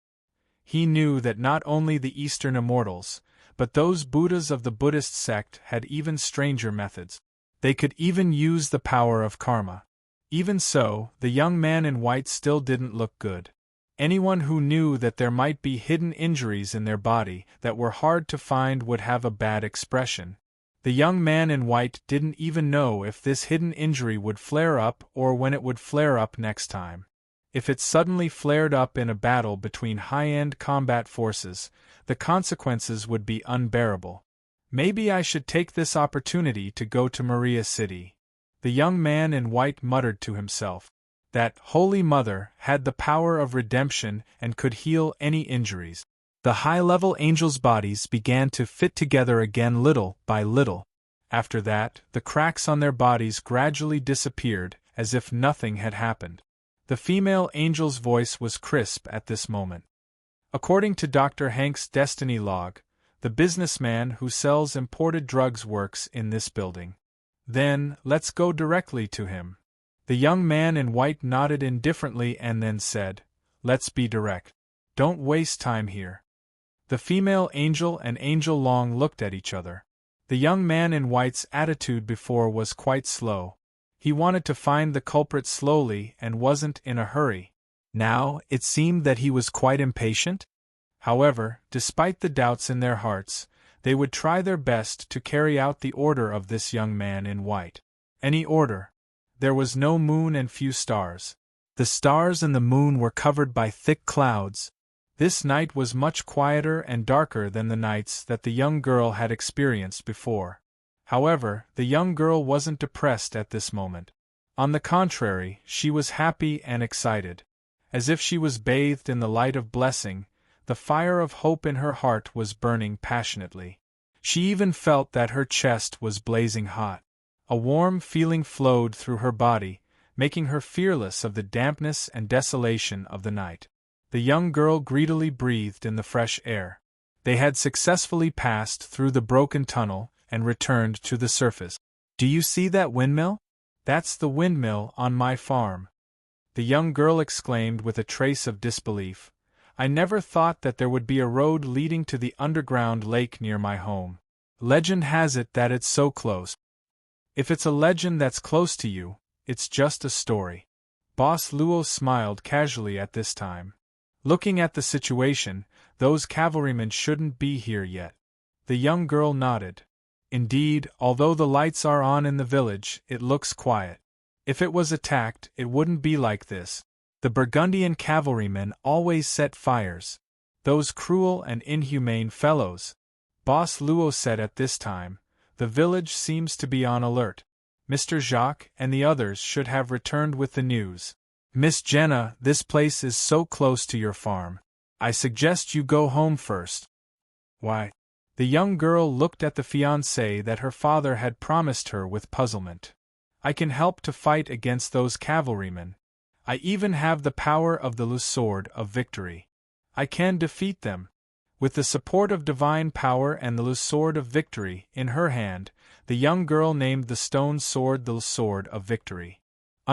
He knew that not only the Eastern immortals, but those Buddhas of the Buddhist sect had even stranger methods. They could even use the power of karma. Even so, the young man in white still didn't look good. Anyone who knew that there might be hidden injuries in their body that were hard to find would have a bad expression. The young man in white didn't even know if this hidden injury would flare up or when it would flare up next time. If it suddenly flared up in a battle between high-end combat forces, the consequences would be unbearable. Maybe I should take this opportunity to go to Maria City. The young man in white muttered to himself. That Holy Mother had the power of redemption and could heal any injuries. The high-level angels' bodies began to fit together again little by little. After that, the cracks on their bodies gradually disappeared, as if nothing had happened. The female angel's voice was crisp at this moment. According to Dr. Hank's destiny log, the businessman who sells imported drugs works in this building. Then, let's go directly to him. The young man in white nodded indifferently and then said, "Let's be direct. Don't waste time here." The female angel and Angel Long looked at each other. The young man in white's attitude before was quite slow. He wanted to find the culprit slowly and wasn't in a hurry. Now, it seemed that he was quite impatient. However, despite the doubts in their hearts, they would try their best to carry out the order of this young man in white. Any order. There was no moon and few stars. The stars and the moon were covered by thick clouds. This night was much quieter and darker than the nights that the young girl had experienced before. However, the young girl wasn't depressed at this moment. On the contrary, she was happy and excited. As if she was bathed in the light of blessing, the fire of hope in her heart was burning passionately. She even felt that her chest was blazing hot. A warm feeling flowed through her body, making her fearless of the dampness and desolation of the night. The young girl greedily breathed in the fresh air. They had successfully passed through the broken tunnel and returned to the surface. "Do you see that windmill? That's the windmill on my farm," the young girl exclaimed with a trace of disbelief. "I never thought that there would be a road leading to the underground lake near my home. Legend has it that it's so close." "If it's a legend that's close to you, it's just a story." Boss Luo smiled casually at this time. Looking at the situation, those cavalrymen shouldn't be here yet. The young girl nodded. Indeed, although the lights are on in the village, it looks quiet. If it was attacked, it wouldn't be like this. The Burgundian cavalrymen always set fires. Those cruel and inhumane fellows. Boss Luo said at this time, "The village seems to be on alert. Mr. Jacques and the others should have returned with the news. Miss Jenna, this place is so close to your farm. I suggest you go home first." "Why?" The young girl looked at the fiancé that her father had promised her with puzzlement. "I can help to fight against those cavalrymen. I even have the power of the sword of victory. I can defeat them." With the support of divine power and the sword of victory in her hand, the young girl named the stone sword the sword of victory.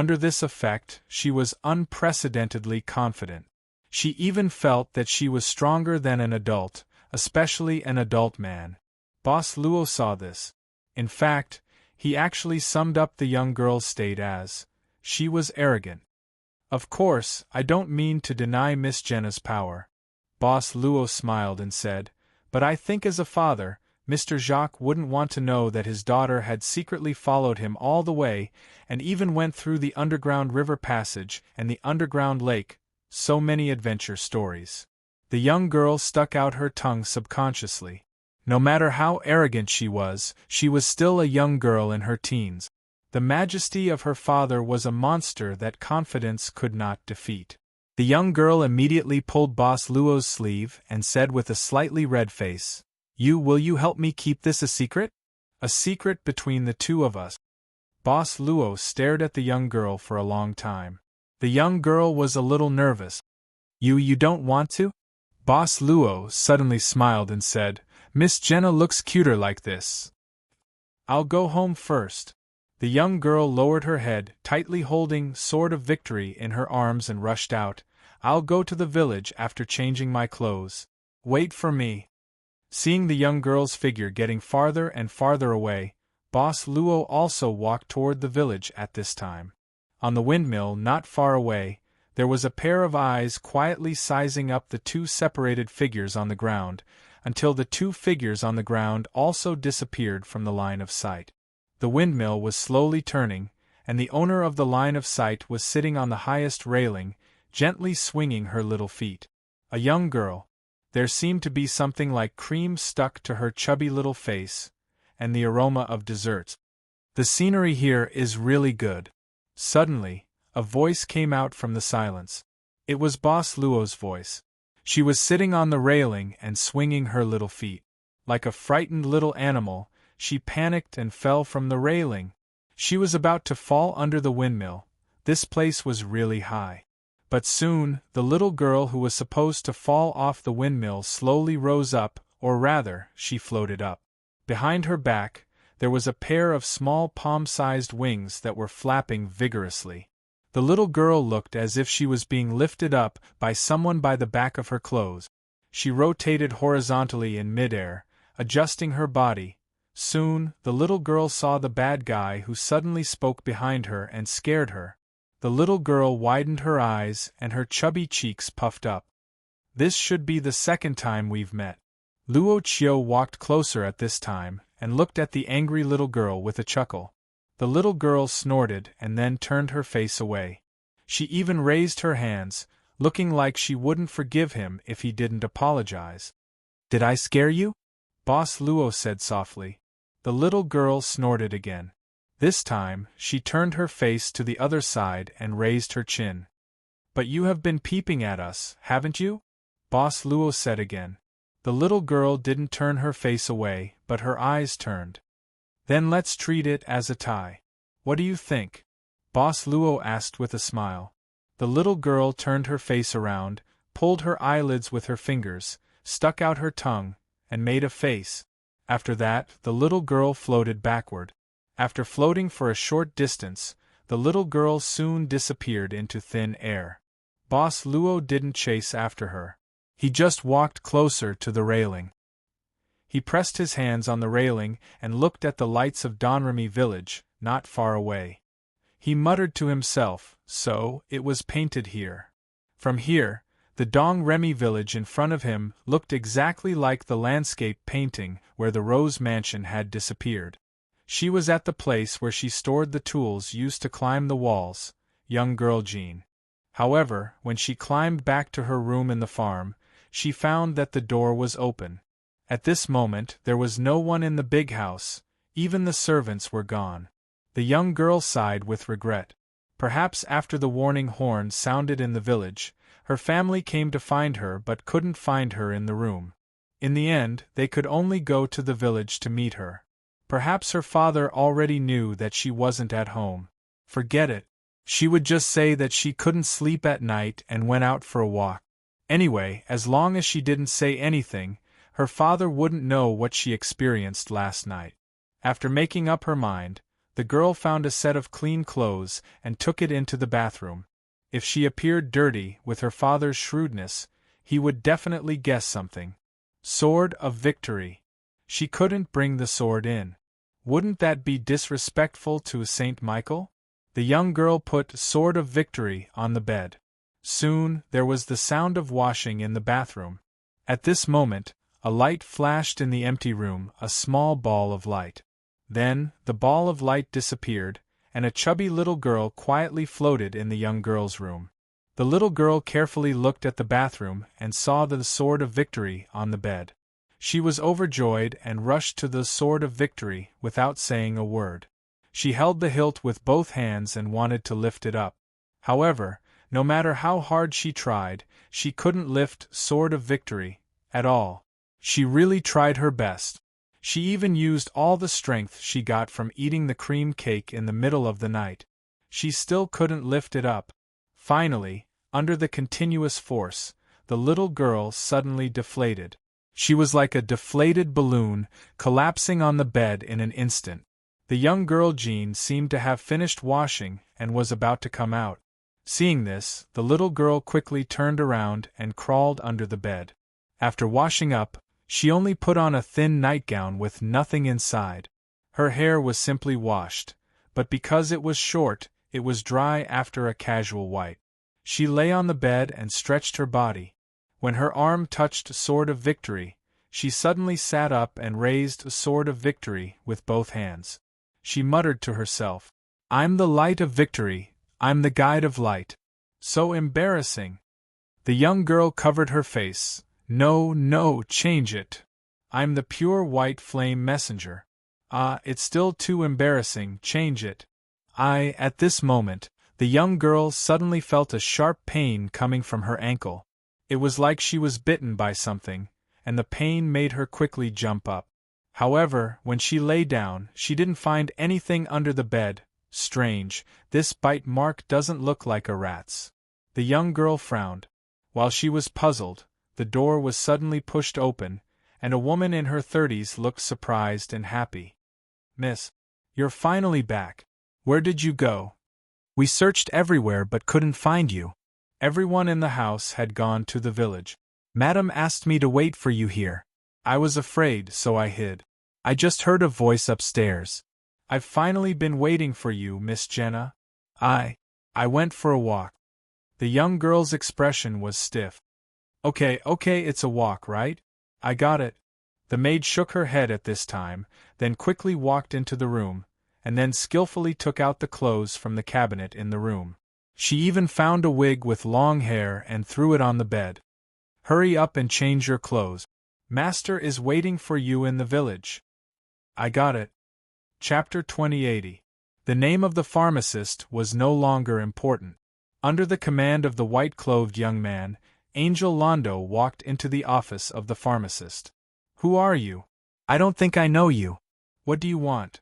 Under this effect, she was unprecedentedly confident. She even felt that she was stronger than an adult, especially an adult man. Boss Luo saw this. In fact, he actually summed up the young girl's state as, "She was arrogant." "Of course, I don't mean to deny Miss Jenna's power." Boss Luo smiled and said, "But I think as a father, Mr. Jacques wouldn't want to know that his daughter had secretly followed him all the way, and even went through the underground river passage and the underground lake. So many adventure stories." The young girl stuck out her tongue subconsciously. No matter how arrogant she was still a young girl in her teens. The majesty of her father was a monster that confidence could not defeat. The young girl immediately pulled Boss Luo's sleeve and said with a slightly red face, Will you help me keep this a secret? A secret between the two of us." Boss Luo stared at the young girl for a long time. The young girl was a little nervous. You don't want to?" Boss Luo suddenly smiled and said, "Miss Jenna looks cuter like this." I'll go home first. The young girl lowered her head, tightly holding Sword of Victory in her arms and rushed out. I'll go to the village after changing my clothes. Wait for me. Seeing the young girl's figure getting farther and farther away, Boss Luo also walked toward the village at this time. On the windmill not far away, there was a pair of eyes quietly sizing up the two separated figures on the ground, until the two figures on the ground also disappeared from the line of sight. The windmill was slowly turning, and the owner of the line of sight was sitting on the highest railing, gently swinging her little feet. A young girl. There seemed to be something like cream stuck to her chubby little face, and the aroma of desserts. The scenery here is really good. Suddenly, a voice came out from the silence. It was Boss Luo's voice. She was sitting on the railing and swinging her little feet. Like a frightened little animal, she panicked and fell from the railing. She was about to fall under the windmill. This place was really high. But soon, the little girl who was supposed to fall off the windmill slowly rose up, or rather, she floated up. Behind her back, there was a pair of small palm-sized wings that were flapping vigorously. The little girl looked as if she was being lifted up by someone by the back of her clothes. She rotated horizontally in midair, adjusting her body. Soon, the little girl saw the bad guy who suddenly spoke behind her and scared her. The little girl widened her eyes and her chubby cheeks puffed up. This should be the second time we've met. Luo Qiu walked closer at this time and looked at the angry little girl with a chuckle. The little girl snorted and then turned her face away. She even raised her hands, looking like she wouldn't forgive him if he didn't apologize. Did I scare you? Boss Luo said softly. The little girl snorted again. This time, she turned her face to the other side and raised her chin. But you have been peeping at us, haven't you? Boss Luo said again. The little girl didn't turn her face away, but her eyes turned. Then let's treat it as a tie. What do you think? Boss Luo asked with a smile. The little girl turned her face around, pulled her eyelids with her fingers, stuck out her tongue, and made a face. After that, the little girl floated backward. After floating for a short distance, the little girl soon disappeared into thin air. Boss Luo didn't chase after her. He just walked closer to the railing. He pressed his hands on the railing and looked at the lights of Donremy village, not far away. He muttered to himself, so, it was painted here. From here, the Dongremy village in front of him looked exactly like the landscape painting where the Rose Mansion had disappeared. She was at the place where she stored the tools used to climb the walls, young girl Jean. However, when she climbed back to her room in the farm, she found that the door was open. At this moment there was no one in the big house, even the servants were gone. The young girl sighed with regret. Perhaps after the warning horn sounded in the village, her family came to find her but couldn't find her in the room. In the end, they could only go to the village to meet her. Perhaps her father already knew that she wasn't at home. Forget it. She would just say that she couldn't sleep at night and went out for a walk. Anyway, as long as she didn't say anything, her father wouldn't know what she experienced last night. After making up her mind, the girl found a set of clean clothes and took it into the bathroom. If she appeared dirty with her father's shrewdness, he would definitely guess something. Sword of Victory. She couldn't bring the sword in. Wouldn't that be disrespectful to Saint Michael? The young girl put Sword of Victory on the bed. Soon, there was the sound of washing in the bathroom. At this moment, a light flashed in the empty room, a small ball of light. Then, the ball of light disappeared, and a chubby little girl quietly floated in the young girl's room. The little girl carefully looked at the bathroom and saw the Sword of Victory on the bed. She was overjoyed and rushed to the Sword of Victory without saying a word. She held the hilt with both hands and wanted to lift it up. However, no matter how hard she tried, she couldn't lift Sword of Victory at all. She really tried her best. She even used all the strength she got from eating the cream cake in the middle of the night. She still couldn't lift it up. Finally, under the continuous force, the little girl suddenly deflated. She was like a deflated balloon, collapsing on the bed in an instant. The young girl Jean seemed to have finished washing and was about to come out. Seeing this, the little girl quickly turned around and crawled under the bed. After washing up, she only put on a thin nightgown with nothing inside. Her hair was simply washed, but because it was short, it was dry after a casual wipe. She lay on the bed and stretched her body. When her arm touched Sword of Victory, she suddenly sat up and raised a Sword of Victory with both hands. She muttered to herself, "I'm the light of victory, I'm the guide of light." So embarrassing. The young girl covered her face. "No, no, change it. I'm the pure white flame messenger." "Ah, it's still too embarrassing, change it." At this moment, the young girl suddenly felt a sharp pain coming from her ankle. It was like she was bitten by something, and the pain made her quickly jump up. However, when she lay down, she didn't find anything under the bed. Strange, this bite mark doesn't look like a rat's. The young girl frowned. While she was puzzled, the door was suddenly pushed open, and a woman in her 30s looked surprised and happy. "Miss, you're finally back. Where did you go? We searched everywhere but couldn't find you." Everyone in the house had gone to the village. "Madam asked me to wait for you here. I was afraid, so I hid. I just heard a voice upstairs. I've finally been waiting for you, Miss Jenna." I went for a walk." The young girl's expression was stiff. Okay, it's a walk, right? I got it." The maid shook her head at this time, then quickly walked into the room, and then skillfully took out the clothes from the cabinet in the room. She even found a wig with long hair and threw it on the bed. "Hurry up and change your clothes. Master is waiting for you in the village." I got it. Chapter 2080. The name of the pharmacist was no longer important. Under the command of the white-clothed young man, Angel Londo walked into the office of the pharmacist. "Who are you? I don't think I know you. What do you want?"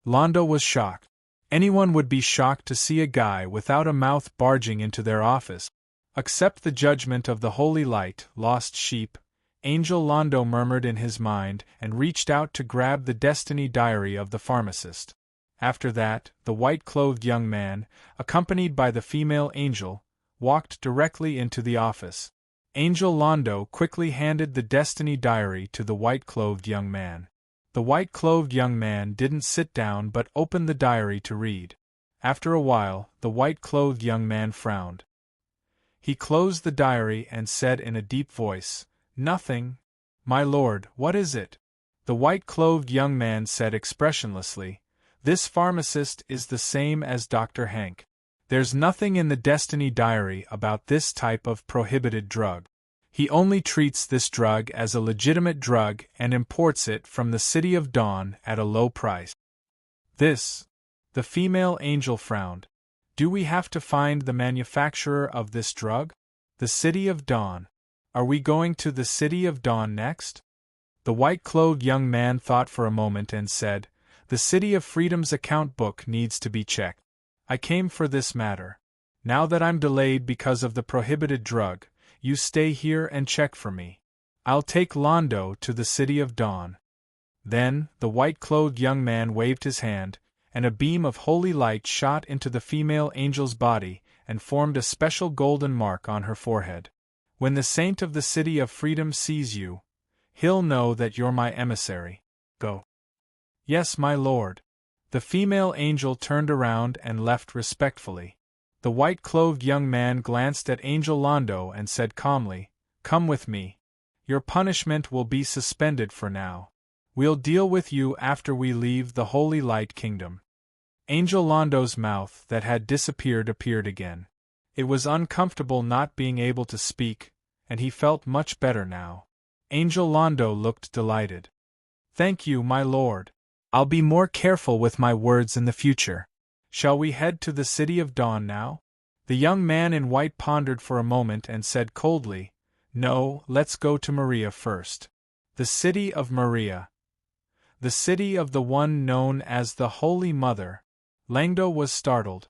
Londo was shocked. Anyone would be shocked to see a guy without a mouth barging into their office. "Accept the judgment of the holy light, lost sheep," Angel Londo murmured in his mind and reached out to grab the destiny diary of the pharmacist. After that, the white-clothed young man, accompanied by the female angel, walked directly into the office. Angel Londo quickly handed the destiny diary to the white-clothed young man. The white-clothed young man didn't sit down but opened the diary to read. After a while, the white-clothed young man frowned. He closed the diary and said in a deep voice, "Nothing. My lord, what is it?" The white-clothed young man said expressionlessly, "This pharmacist is the same as Dr. Hank. There's nothing in the destiny diary about this type of prohibited drug. He only treats this drug as a legitimate drug and imports it from the City of Dawn at a low price." "This?" The female angel frowned. "Do we have to find the manufacturer of this drug? The City of Dawn. Are we going to the City of Dawn next?" The white-clothed young man thought for a moment and said, "The City of Freedom's account book needs to be checked. I came for this matter. Now that I'm delayed because of the prohibited drug, you stay here and check for me. I'll take Londo to the City of Dawn." Then, the white-clothed young man waved his hand, and a beam of holy light shot into the female angel's body and formed a special golden mark on her forehead. "When the saint of the City of Freedom sees you, he'll know that you're my emissary. Go." "Yes, my lord." The female angel turned around and left respectfully. The white-clothed young man glanced at Angel Londo and said calmly, "Come with me. Your punishment will be suspended for now. We'll deal with you after we leave the Holy Light Kingdom." Angel Londo's mouth that had disappeared appeared again. It was uncomfortable not being able to speak, and he felt much better now. Angel Londo looked delighted. "Thank you, my lord. I'll be more careful with my words in the future. Shall we head to the City of Dawn now?" The young man in white pondered for a moment and said coldly, "No, let's go to Maria first. The City of Maria. The city of the one known as the Holy Mother." Langdo was startled.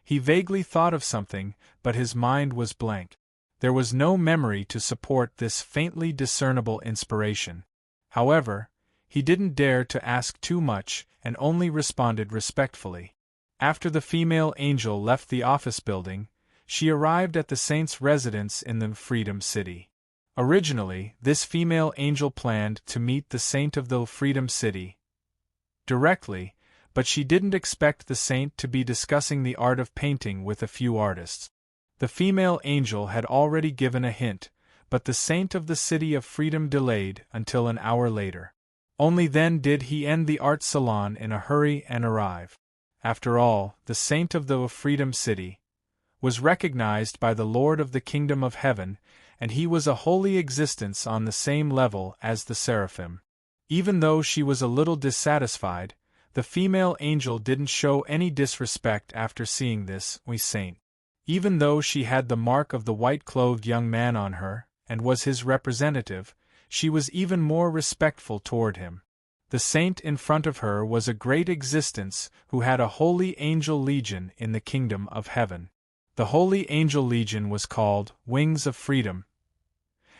He vaguely thought of something, but his mind was blank. There was no memory to support this faintly discernible inspiration. However, he didn't dare to ask too much and only responded respectfully. After the female angel left the office building, she arrived at the saint's residence in the Freedom City. Originally, this female angel planned to meet the saint of the Freedom City directly, but she didn't expect the saint to be discussing the art of painting with a few artists. The female angel had already given a hint, but the saint of the City of Freedom delayed until an hour later. Only then did he end the art salon in a hurry and arrive. After all, the saint of the Freedom City was recognized by the Lord of the Kingdom of Heaven, and he was a holy existence on the same level as the seraphim. Even though she was a little dissatisfied, the female angel didn't show any disrespect after seeing this saint. Even though she had the mark of the white-clothed young man on her, and was his representative, she was even more respectful toward him. The saint in front of her was a great existence who had a holy angel legion in the kingdom of heaven. The holy angel legion was called Wings of Freedom,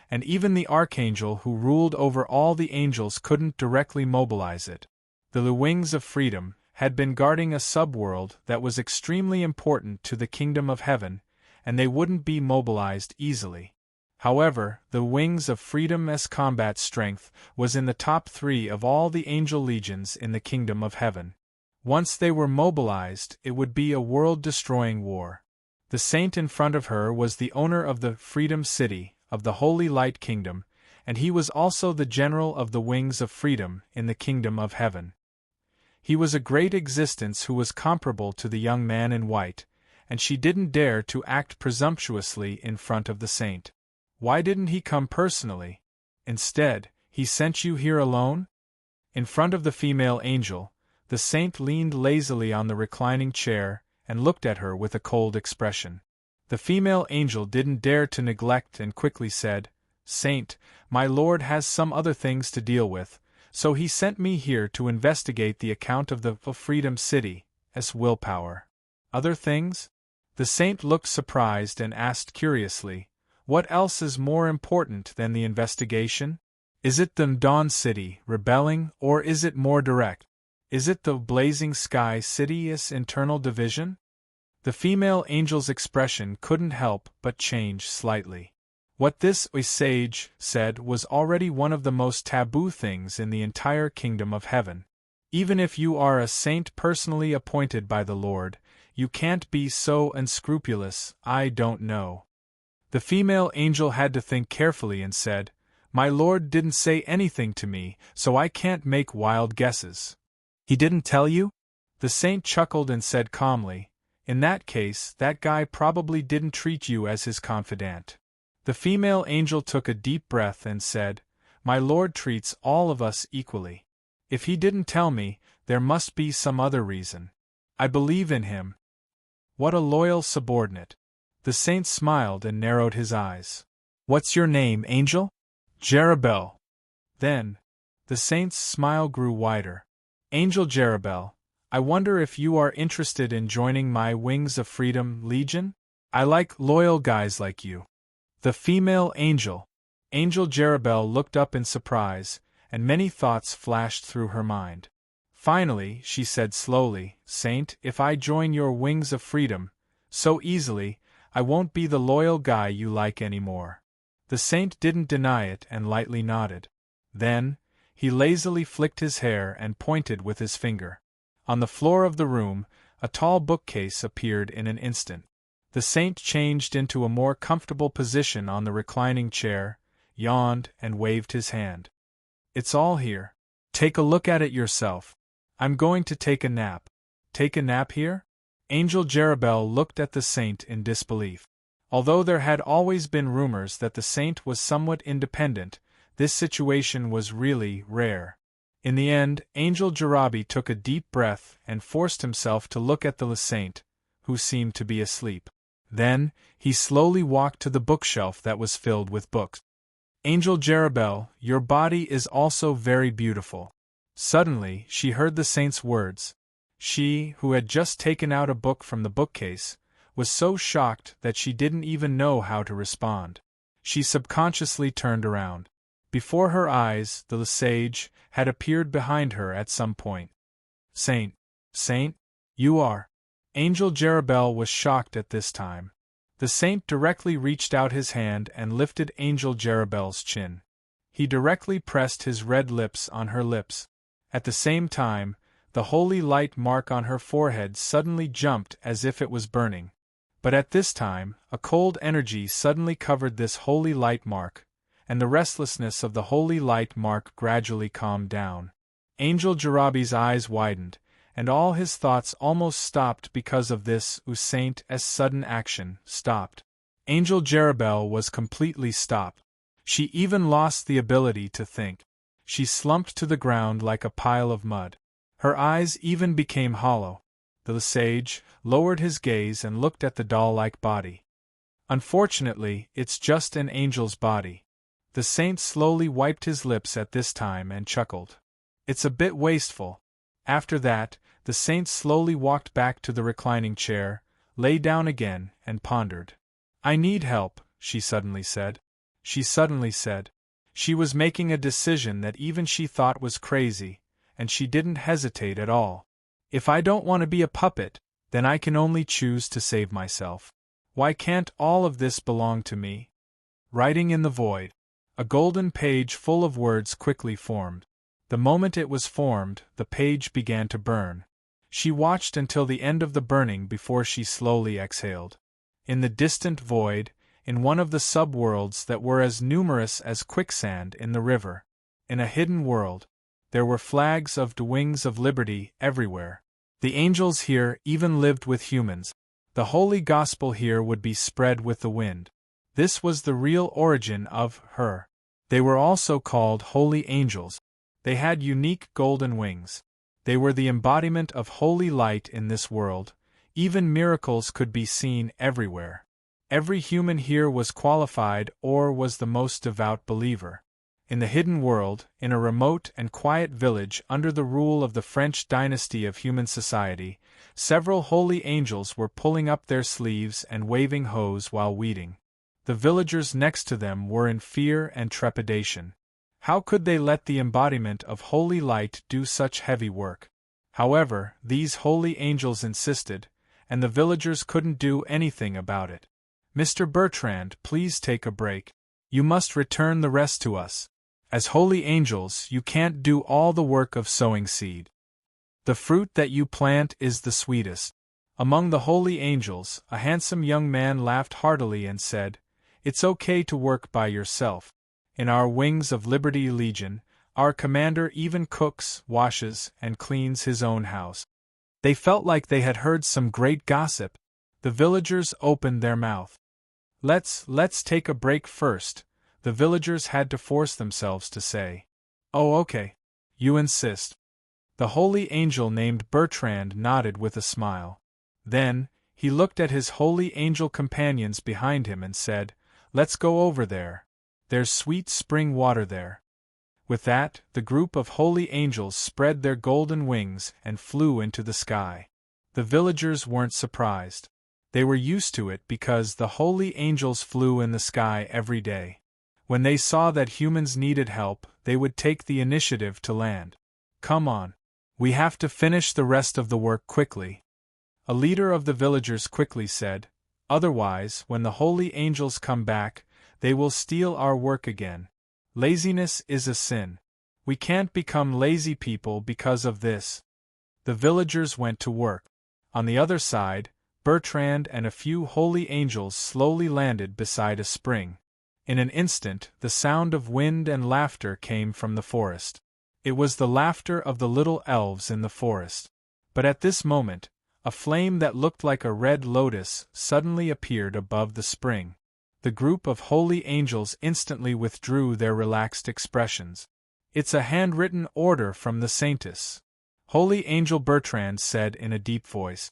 and even the archangel who ruled over all the angels couldn't directly mobilize it. The Wings of Freedom had been guarding a subworld that was extremely important to the kingdom of heaven, and they wouldn't be mobilized easily. However, the Wings of Freedom's combat strength was in the top 3 of all the angel legions in the kingdom of heaven. Once they were mobilized, it would be a world-destroying war. The saint in front of her was the owner of the Freedom City, of the Holy Light Kingdom, and he was also the general of the Wings of Freedom in the kingdom of heaven. He was a great existence who was comparable to the young man in white, and she didn't dare to act presumptuously in front of the saint. Why didn't he come personally? Instead, he sent you here alone? In front of the female angel, the saint leaned lazily on the reclining chair and looked at her with a cold expression. The female angel didn't dare to neglect and quickly said, "Saint, my lord has some other things to deal with, so he sent me here to investigate the account of the Freedom City's willpower." "Other things?" The saint looked surprised and asked curiously, "What else is more important than the investigation? Is it the Dawn City rebelling, or is it more direct? Is it the Blazing Sky City's internal division?" The female angel's expression couldn't help but change slightly. What this sage said was already one of the most taboo things in the entire kingdom of heaven. Even if you are a saint personally appointed by the Lord, you can't be so unscrupulous. "I don't know." The female angel had to think carefully and said, "My lord didn't say anything to me, so I can't make wild guesses." "He didn't tell you?" The saint chuckled and said calmly, "In that case, that guy probably didn't treat you as his confidant." The female angel took a deep breath and said, "My lord treats all of us equally. If he didn't tell me, there must be some other reason. I believe in him." "What a loyal subordinate." The saint smiled and narrowed his eyes. "What's your name, angel?" "Jerubel." "Then." The saint's smile grew wider. "Angel Jerubel, I wonder if you are interested in joining my Wings of Freedom Legion? I like loyal guys like you." The female angel, Angel Jerubel, looked up in surprise, and many thoughts flashed through her mind. Finally, she said slowly, "Saint, if I join your Wings of Freedom so easily, I won't be the loyal guy you like anymore." The saint didn't deny it and lightly nodded. Then, he lazily flicked his hair and pointed with his finger. On the floor of the room, a tall bookcase appeared in an instant. The saint changed into a more comfortable position on the reclining chair, yawned, and waved his hand. "It's all here. Take a look at it yourself. I'm going to take a nap." "Take a nap here?" Angel Jerubel looked at the saint in disbelief. Although there had always been rumors that the saint was somewhat independent, this situation was really rare. In the end, Angel Jerabi took a deep breath and forced himself to look at the saint, who seemed to be asleep. Then, he slowly walked to the bookshelf that was filled with books. "Angel Jerubel, your body is also very beautiful." Suddenly, she heard the saint's words. She, who had just taken out a book from the bookcase, was so shocked that she didn't even know how to respond. She subconsciously turned around. Before her eyes, the sage had appeared behind her at some point. Saint, you are. Angel Jerubel was shocked at this time. The saint directly reached out his hand and lifted Angel Jerubel's chin. He directly pressed his red lips on her lips. At the same time, the holy light mark on her forehead suddenly jumped as if it was burning. But at this time, a cold energy suddenly covered this holy light mark, and the restlessness of the holy light mark gradually calmed down. Angel Jerabi's eyes widened, and all his thoughts almost stopped because of this saint's sudden action, stopped. Angel Jerubel was completely stopped. She even lost the ability to think. She slumped to the ground like a pile of mud. Her eyes even became hollow. The sage lowered his gaze and looked at the doll-like body. Unfortunately, it's just an angel's body. The saint slowly wiped his lips at this time and chuckled. It's a bit wasteful. After that, the saint slowly walked back to the reclining chair, lay down again, and pondered. I need help, she suddenly said. She was making a decision that even she thought was crazy, and she didn't hesitate at all. If I don't want to be a puppet, then I can only choose to save myself. Why can't all of this belong to me? Writing in the void. A golden page full of words quickly formed. The moment it was formed, the page began to burn. She watched until the end of the burning before she slowly exhaled. In the distant void, in one of the subworlds that were as numerous as quicksand in the river, in a hidden world, there were flags of the wings of liberty everywhere. The angels here even lived with humans. The holy gospel here would be spread with the wind. This was the real origin of her. They were also called holy angels. They had unique golden wings. They were the embodiment of holy light in this world. Even miracles could be seen everywhere. Every human here was qualified or was the most devout believer. In the hidden world, in a remote and quiet village under the rule of the French dynasty of human society, several holy angels were pulling up their sleeves and waving hoes while weeding. The villagers next to them were in fear and trepidation. How could they let the embodiment of holy light do such heavy work? However, these holy angels insisted, and the villagers couldn't do anything about it. Mr. Bertrand, please take a break. You must return the rest to us. As holy angels, you can't do all the work of sowing seed. The fruit that you plant is the sweetest. Among the holy angels, a handsome young man laughed heartily and said, It's okay to work by yourself. In our Wings of Liberty Legion, our commander even cooks, washes, and cleans his own house. They felt like they had heard some great gossip. The villagers opened their mouth. Let's take a break first, the villagers had to force themselves to say. Oh, okay. You insist. The holy angel named Bertrand nodded with a smile. Then, he looked at his holy angel companions behind him and said, Let's go over there. There's sweet spring water there. With that, the group of holy angels spread their golden wings and flew into the sky. The villagers weren't surprised. They were used to it because the holy angels flew in the sky every day. When they saw that humans needed help, they would take the initiative to land. Come on. We have to finish the rest of the work quickly. A leader of the villagers quickly said, Otherwise, when the holy angels come back, they will steal our work again. Laziness is a sin. We can't become lazy people because of this. The villagers went to work. On the other side, Bertrand and a few holy angels slowly landed beside a spring. In an instant, the sound of wind and laughter came from the forest. It was the laughter of the little elves in the forest. But at this moment, a flame that looked like a red lotus suddenly appeared above the spring. The group of holy angels instantly withdrew their relaxed expressions. It's a handwritten order from the saintess. Holy Angel Bertrand said in a deep voice.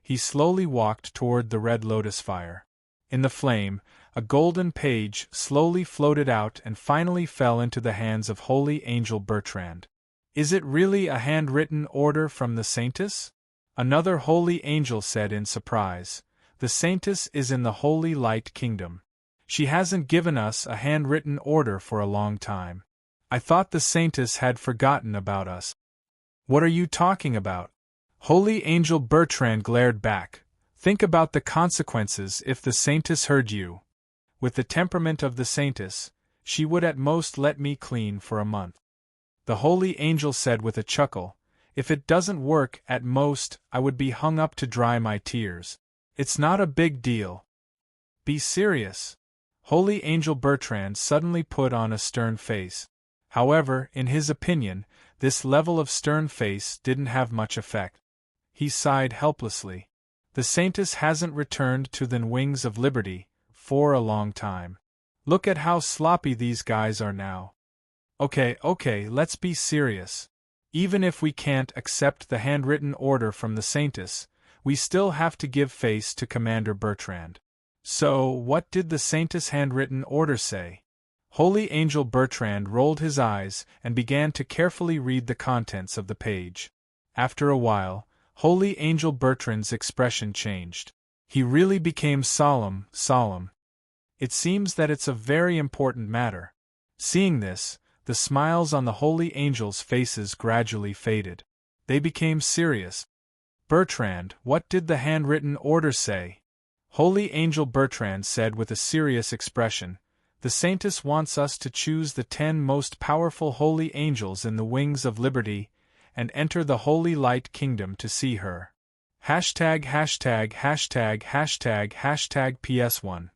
He slowly walked toward the red lotus fire. In the flame, a golden page slowly floated out and finally fell into the hands of Holy Angel Bertrand. Is it really a handwritten order from the saintess? Another holy angel said in surprise. The saintess is in the Holy Light Kingdom. She hasn't given us a handwritten order for a long time. I thought the Saintess had forgotten about us. What are you talking about? Holy Angel Bertrand glared back. Think about the consequences if the Saintess heard you. With the temperament of the Saintess, she would at most let me clean for a month. The Holy Angel said with a chuckle, if it doesn't work, at most, I would be hung up to dry my tears. It's not a big deal. Be serious. Holy Angel Bertrand suddenly put on a stern face. However, in his opinion, this level of stern face didn't have much effect. He sighed helplessly. The Saintess hasn't returned to the wings of liberty for a long time. Look at how sloppy these guys are now. Okay, let's be serious. Even if we can't accept the handwritten order from the Saintess, we still have to give face to Commander Bertrand. So, what did the Saintess' handwritten order say? Holy Angel Bertrand rolled his eyes and began to carefully read the contents of the page. After a while, Holy Angel Bertrand's expression changed. He really became solemn. It seems that it's a very important matter. Seeing this, the smiles on the holy angels' faces gradually faded. They became serious. Bertrand, what did the handwritten order say? Holy Angel Bertrand said with a serious expression, the Saintess wants us to choose the 10 most powerful holy angels in the wings of liberty and enter the Holy Light Kingdom to see her. ######## PS1.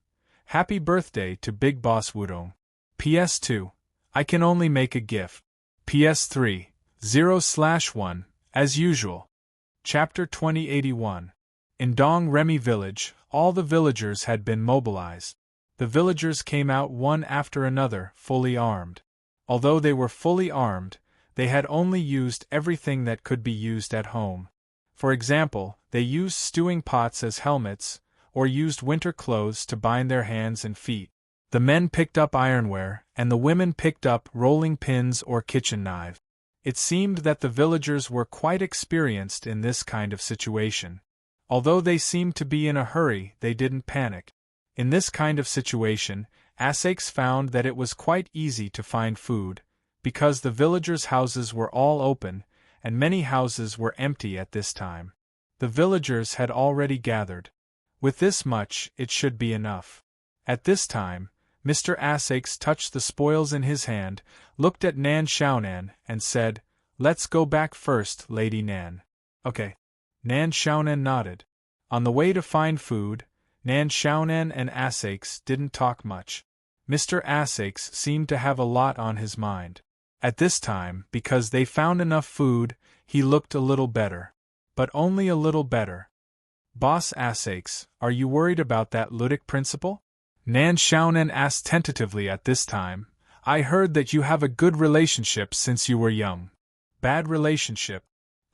Happy birthday to Big Boss Wudong. PS2. I can only make a gift. PS3. 0/1, as usual. Chapter 2081. In Dong Remy village, all the villagers had been mobilized. The villagers came out one after another, fully armed. Although they were fully armed, they had only used everything that could be used at home. For example, they used stewing pots as helmets, or used winter clothes to bind their hands and feet. The men picked up ironware, and the women picked up rolling pins or kitchen knives. It seemed that the villagers were quite experienced in this kind of situation. Although they seemed to be in a hurry, they didn't panic. In this kind of situation, Asakes found that it was quite easy to find food, because the villagers' houses were all open, and many houses were empty at this time. The villagers had already gathered. With this much, it should be enough. At this time, Mr. Asakes touched the spoils in his hand, looked at Nan Xiaonan, and said, "Let's go back first, Lady Nan." "Okay." Nan Xiaonan nodded. On the way to find food, Nan Xiaonan and Asakes didn't talk much. Mr. Asakes seemed to have a lot on his mind. At this time, because they found enough food, he looked a little better. But only a little better. "Boss Asakes, are you worried about that ludic principle?" Nan Xiaonan asked tentatively at this time. "I heard that you have a good relationship since you were young." "Bad relationship,"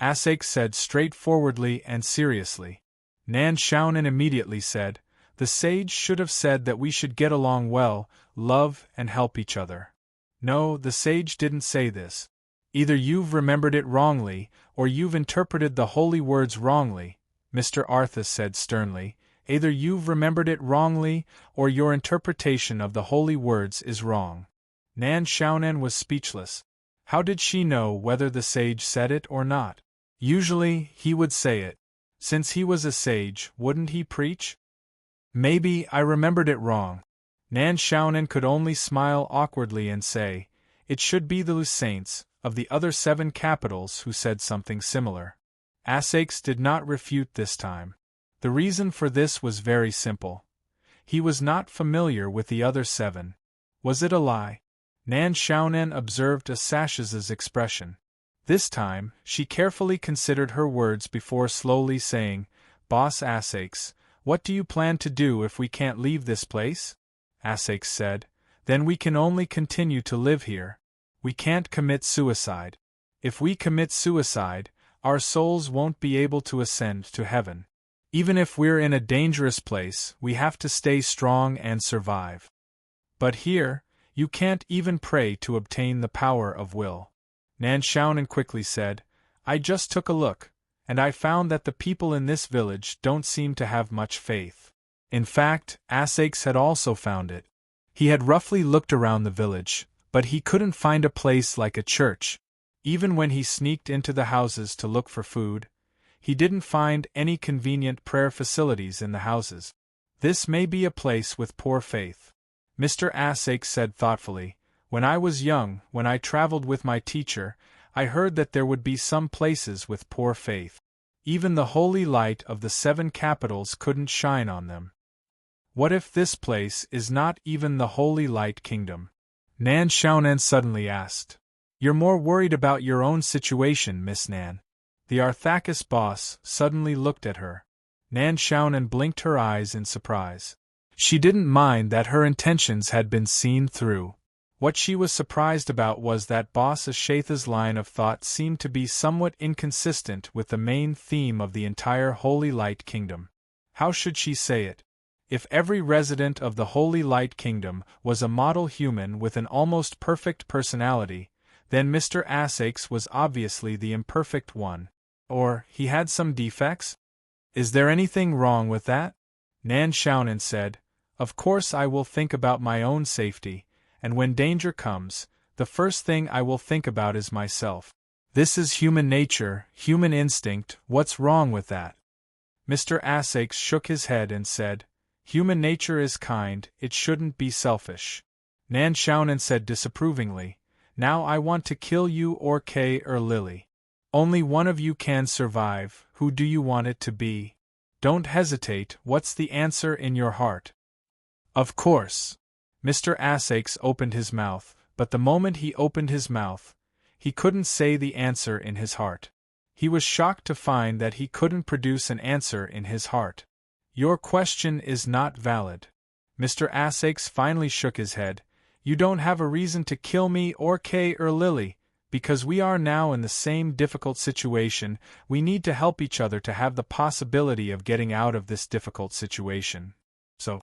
Asakes said straightforwardly and seriously. Nan Xiaonan immediately said, "The sage should have said that we should get along well, love and help each other." "No, the sage didn't say this. Either you've remembered it wrongly, or you've interpreted the holy words wrongly," Mr. Arthas said sternly. "Either you've remembered it wrongly, or your interpretation of the holy words is wrong." Nan Xiaonan was speechless. How did she know whether the sage said it or not? Usually, he would say it. Since he was a sage, wouldn't he preach? "Maybe I remembered it wrong." Nan Xiaonan could only smile awkwardly and say, "It should be the saints of the other 7 capitals who said something similar." Asakes did not refute this time. The reason for this was very simple. He was not familiar with the other 7. Was it a lie? Nan Xiaonan observed Asakes's expression. This time, she carefully considered her words before slowly saying, "Boss Asakes, what do you plan to do if we can't leave this place?" Asakes said, "Then we can only continue to live here. We can't commit suicide. If we commit suicide, our souls won't be able to ascend to heaven. Even if we're in a dangerous place, we have to stay strong and survive. But here, you can't even pray to obtain the power of will." Nan Xiaonan quickly said, "I just took a look, and I found that the people in this village don't seem to have much faith. In fact, Asakes had also found it. He had roughly looked around the village, but he couldn't find a place like a church. Even when he sneaked into the houses to look for food, he didn't find any convenient prayer facilities in the houses. This may be a place with poor faith. Mr. Asakes said thoughtfully, "When I was young, when I traveled with my teacher, I heard that there would be some places with poor faith. Even the holy light of the 7 capitals couldn't shine on them. What if this place is not even the Holy Light Kingdom?" Nan Xiaonan suddenly asked. "You're more worried about your own situation, Miss Nan." The Arthakis boss suddenly looked at her. Nan Xiaonan blinked her eyes in surprise. She didn't mind that her intentions had been seen through. What she was surprised about was that Boss Ashatha's line of thought seemed to be somewhat inconsistent with the main theme of the entire Holy Light Kingdom. How should she say it? If every resident of the Holy Light Kingdom was a model human with an almost perfect personality, then Mr. Asakes was obviously the imperfect one. Or, he had some defects? Is there anything wrong with that? Nan Xiaonan said, "Of course I will think about my own safety, and when danger comes, the first thing I will think about is myself. This is human nature, human instinct, what's wrong with that?" Mr. Asakes shook his head and said, "Human nature is kind, it shouldn't be selfish." Nan Xiaonan said disapprovingly, "Now I want to kill you or Kay or Lily. Only one of you can survive, who do you want it to be? Don't hesitate, what's the answer in your heart?" "Of course." Mr. Asakes opened his mouth, but the moment he opened his mouth, he couldn't say the answer in his heart. He was shocked to find that he couldn't produce an answer in his heart. "Your question is not valid." Mr. Asakes finally shook his head. "You don't have a reason to kill me or Kay or Lily, because we are now in the same difficult situation. We need to help each other to have the possibility of getting out of this difficult situation. So..."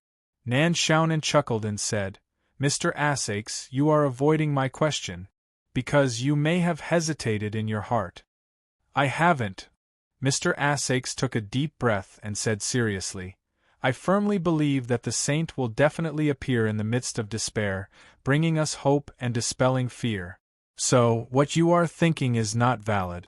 Nan Xiaonan chuckled and said, "Mr. Asakes, you are avoiding my question, because you may have hesitated in your heart." "I haven't." Mr. Asakes took a deep breath and said seriously, "I firmly believe that the saint will definitely appear in the midst of despair, bringing us hope and dispelling fear. So, what you are thinking is not valid."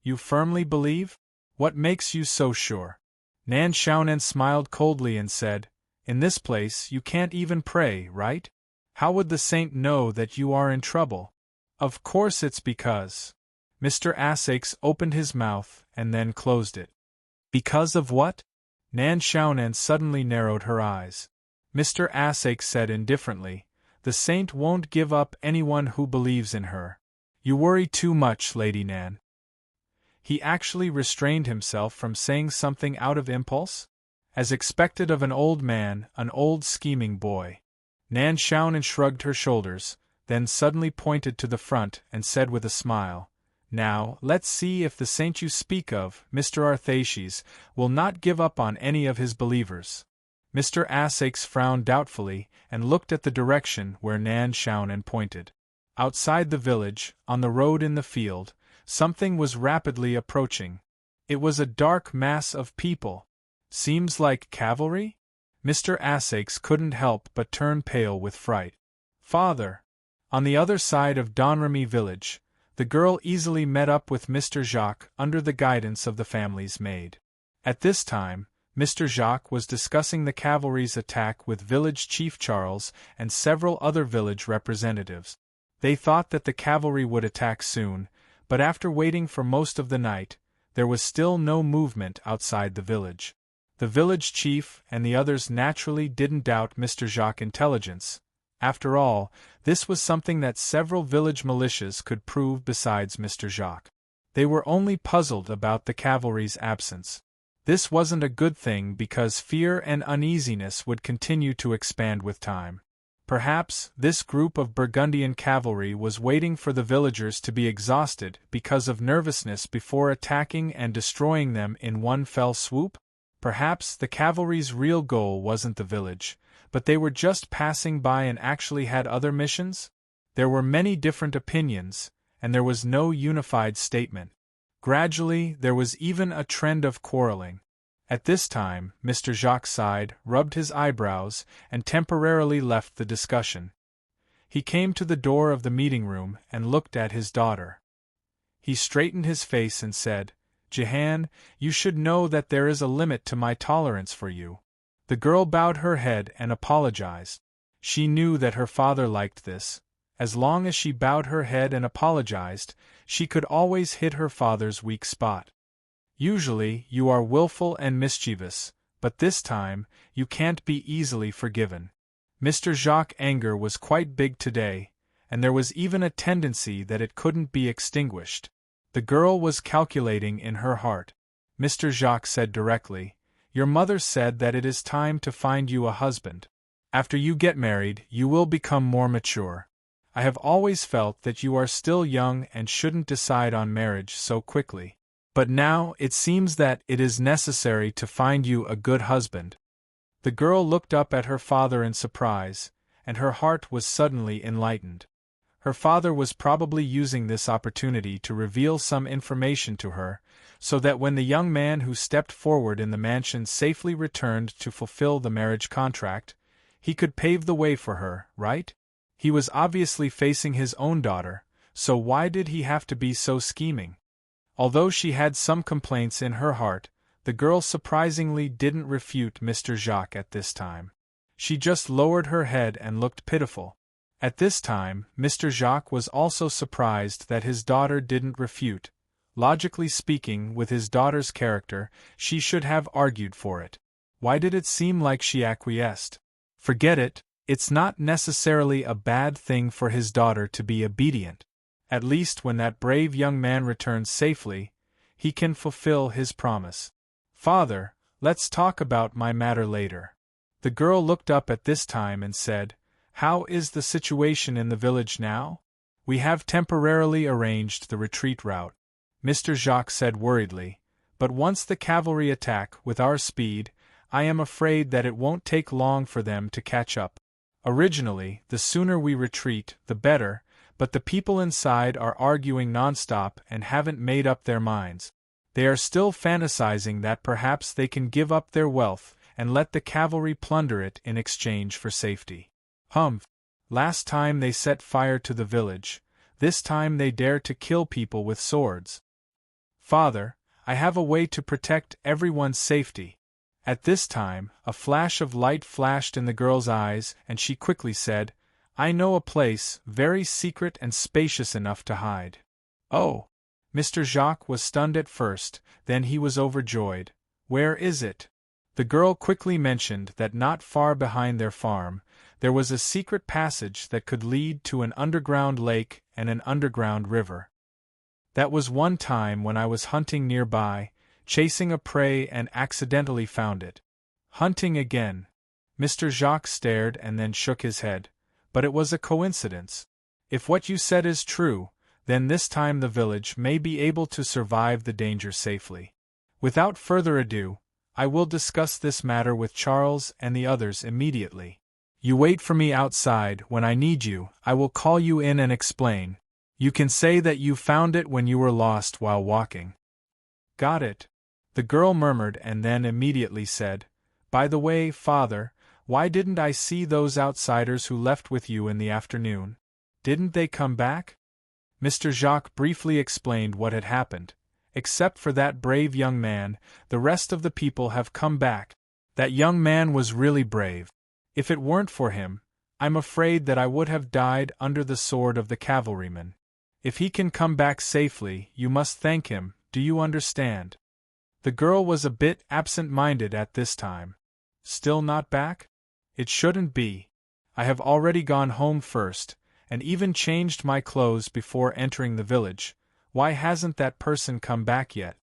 "You firmly believe? What makes you so sure?" Nan Xiaonan smiled coldly and said, "In this place you can't even pray, right? How would the saint know that you are in trouble?" "Of course it's because..." Mr. Asakes opened his mouth and then closed it. "Because of what?" Nan Xiaonan suddenly narrowed her eyes. Mr. Asakes said indifferently, "The saint won't give up anyone who believes in her." "You worry too much, Lady Nan." He actually restrained himself from saying something out of impulse? As expected of an old man, an old scheming boy. Nan Xiaonan shrugged her shoulders, then suddenly pointed to the front and said with a smile, "Now, let's see if the saint you speak of, Mr. Arthakis, will not give up on any of his believers." Mr. Asakes frowned doubtfully and looked at the direction where Nan Xiaonan pointed. Outside the village, on the road in the field, something was rapidly approaching. It was a dark mass of people. "Seems like cavalry?" Mr. Asakes couldn't help but turn pale with fright. "Father!" On the other side of Donremy village, the girl easily met up with Mr. Jacques under the guidance of the family's maid. At this time, Mr. Jacques was discussing the cavalry's attack with village chief Charles and several other village representatives. They thought that the cavalry would attack soon, but after waiting for most of the night, there was still no movement outside the village. The village chief and the others naturally didn't doubt Mr. Jacques' intelligence. After all, this was something that several village militias could prove besides Mr. Jacques. They were only puzzled about the cavalry's absence. This wasn't a good thing because fear and uneasiness would continue to expand with time. Perhaps this group of Burgundian cavalry was waiting for the villagers to be exhausted because of nervousness before attacking and destroying them in one fell swoop? Perhaps the cavalry's real goal wasn't the village, but they were just passing by and actually had other missions? There were many different opinions, and there was no unified statement. Gradually, there was even a trend of quarreling. At this time, Mr. Jacques sighed, rubbed his eyebrows, and temporarily left the discussion. He came to the door of the meeting room and looked at his daughter. He straightened his face and said, "Jehan, you should know that there is a limit to my tolerance for you." The girl bowed her head and apologized. She knew that her father liked this. As long as she bowed her head and apologized, she could always hit her father's weak spot. "Usually, you are willful and mischievous, but this time, you can't be easily forgiven." Mr. Jacques' anger was quite big today, and there was even a tendency that it couldn't be extinguished. The girl was calculating in her heart. Mr. Jacques said directly, "Your mother said that it is time to find you a husband. After you get married, you will become more mature. I have always felt that you are still young and shouldn't decide on marriage so quickly. But now it seems that it is necessary to find you a good husband." The girl looked up at her father in surprise, and her heart was suddenly enlightened. Her father was probably using this opportunity to reveal some information to her, so that when the young man who stepped forward in the mansion safely returned to fulfill the marriage contract, he could pave the way for her, right? He was obviously facing his own daughter, so why did he have to be so scheming? Although she had some complaints in her heart, the girl surprisingly didn't refute Mr. Jacques at this time. She just lowered her head and looked pitiful. At this time, Mr. Jacques was also surprised that his daughter didn't refute. Logically speaking, with his daughter's character, she should have argued for it. Why did it seem like she acquiesced? Forget it, it's not necessarily a bad thing for his daughter to be obedient. At least when that brave young man returns safely, he can fulfill his promise. "Father, let's talk about my matter later." The girl looked up at this time and said, "How is the situation in the village now? We have temporarily arranged the retreat route," Mr. Jacques said worriedly, "but once the cavalry attack with our speed, I am afraid that it won't take long for them to catch up. Originally, the sooner we retreat, the better, but the people inside are arguing nonstop and haven't made up their minds. They are still fantasizing that perhaps they can give up their wealth and let the cavalry plunder it in exchange for safety. Humph! Last time they set fire to the village, this time they dare to kill people with swords. Father, I have a way to protect everyone's safety." At this time, a flash of light flashed in the girl's eyes, and she quickly said, "I know a place, very secret and spacious enough to hide." "Oh!" Mr. Jacques was stunned at first, then he was overjoyed. "Where is it?" The girl quickly mentioned that not far behind their farm, there was a secret passage that could lead to an underground lake and an underground river. "That was one time when I was hunting nearby, chasing a prey and accidentally found it." "Hunting again?" Mr. Jacques stared and then shook his head. "But it was a coincidence. If what you said is true, then this time the village may be able to survive the danger safely. Without further ado, I will discuss this matter with Charles and the others immediately. You wait for me outside. When I need you, I will call you in and explain. You can say that you found it when you were lost while walking." "Got it," the girl murmured and then immediately said, "By the way, Father, why didn't I see those outsiders who left with you in the afternoon? Didn't they come back?" Mr. Jacques briefly explained what had happened. "Except for that brave young man, the rest of the people have come back. That young man was really brave. If it weren't for him, I'm afraid that I would have died under the sword of the cavalryman. If he can come back safely, you must thank him, do you understand?" The girl was a bit absent-minded at this time. "Still not back? It shouldn't be. I have already gone home first, and even changed my clothes before entering the village. Why hasn't that person come back yet?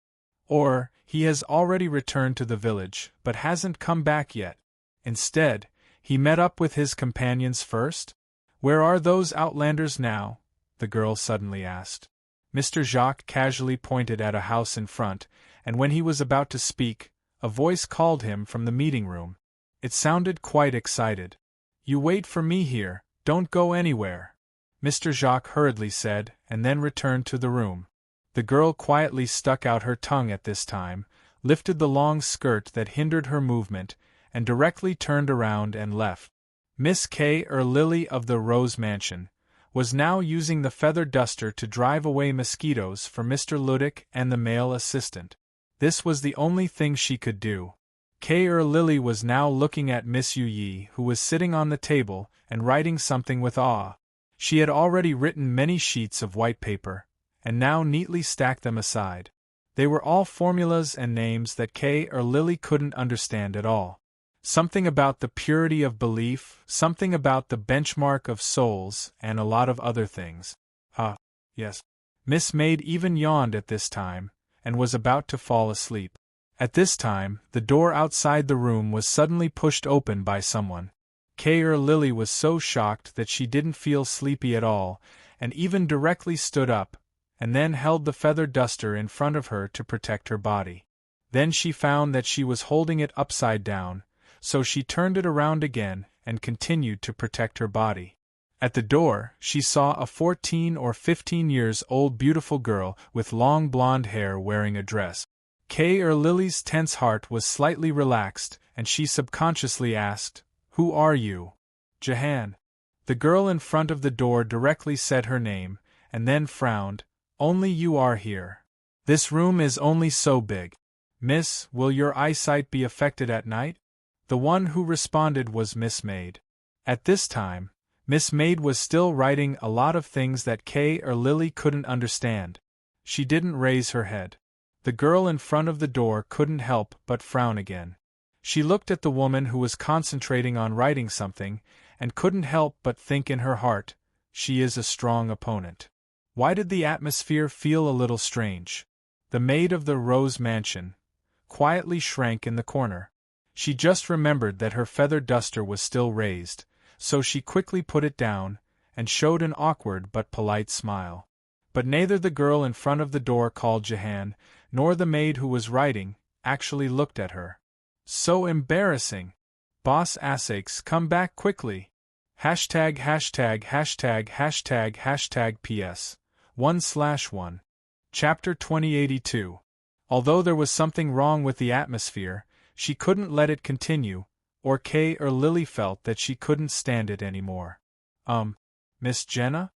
Or, he has already returned to the village, but hasn't come back yet. Instead, he met up with his companions first? Where are those outlanders now?" the girl suddenly asked. Mr. Jacques casually pointed at a house in front, and when he was about to speak, a voice called him from the meeting room. It sounded quite excited. "You wait for me here, don't go anywhere," Mr. Jacques hurriedly said, and then returned to the room. The girl quietly stuck out her tongue at this time, lifted the long skirt that hindered her movement, and directly turned around and left. Miss K. Lily of the Rose Mansion was now using the feather duster to drive away mosquitoes for Mr. Ludick and the male assistant. This was the only thing she could do. K. Lily was now looking at Miss Yu Yi, who was sitting on the table and writing something with awe. She had already written many sheets of white paper, and now neatly stacked them aside. They were all formulas and names that K. Lily couldn't understand at all. Something about the purity of belief, something about the benchmark of souls, and a lot of other things. Yes. Miss Maid even yawned at this time, and was about to fall asleep. At this time, the door outside the room was suddenly pushed open by someone. K. Lily was so shocked that she didn't feel sleepy at all, and even directly stood up, and then held the feather duster in front of her to protect her body. Then she found that she was holding it upside down, so she turned it around again and continued to protect her body. At the door, she saw a 14 or 15 years old beautiful girl with long blonde hair wearing a dress. K. Lily's tense heart was slightly relaxed, and she subconsciously asked, "Who are you?" "Jahan." The girl in front of the door directly said her name, and then frowned. "Only you are here. This room is only so big. Miss, will your eyesight be affected at night?" The one who responded was Miss Maid. At this time, Miss Maid was still writing a lot of things that K. Lily couldn't understand. She didn't raise her head. The girl in front of the door couldn't help but frown again. She looked at the woman who was concentrating on writing something, and couldn't help but think in her heart, "She is a strong opponent." Why did the atmosphere feel a little strange? The maid of the Rose Mansion quietly shrank in the corner. She just remembered that her feather duster was still raised, so she quickly put it down, and showed an awkward but polite smile. But neither the girl in front of the door called Jahan, nor the maid who was writing, actually looked at her. So embarrassing! Boss Asakes, come back quickly! Hashtag hashtag hashtag hashtag hashtag PS 1/1. Chapter 2082. Although there was something wrong with the atmosphere, she couldn't let it continue, or K. Lily felt that she couldn't stand it anymore. Miss Jenna?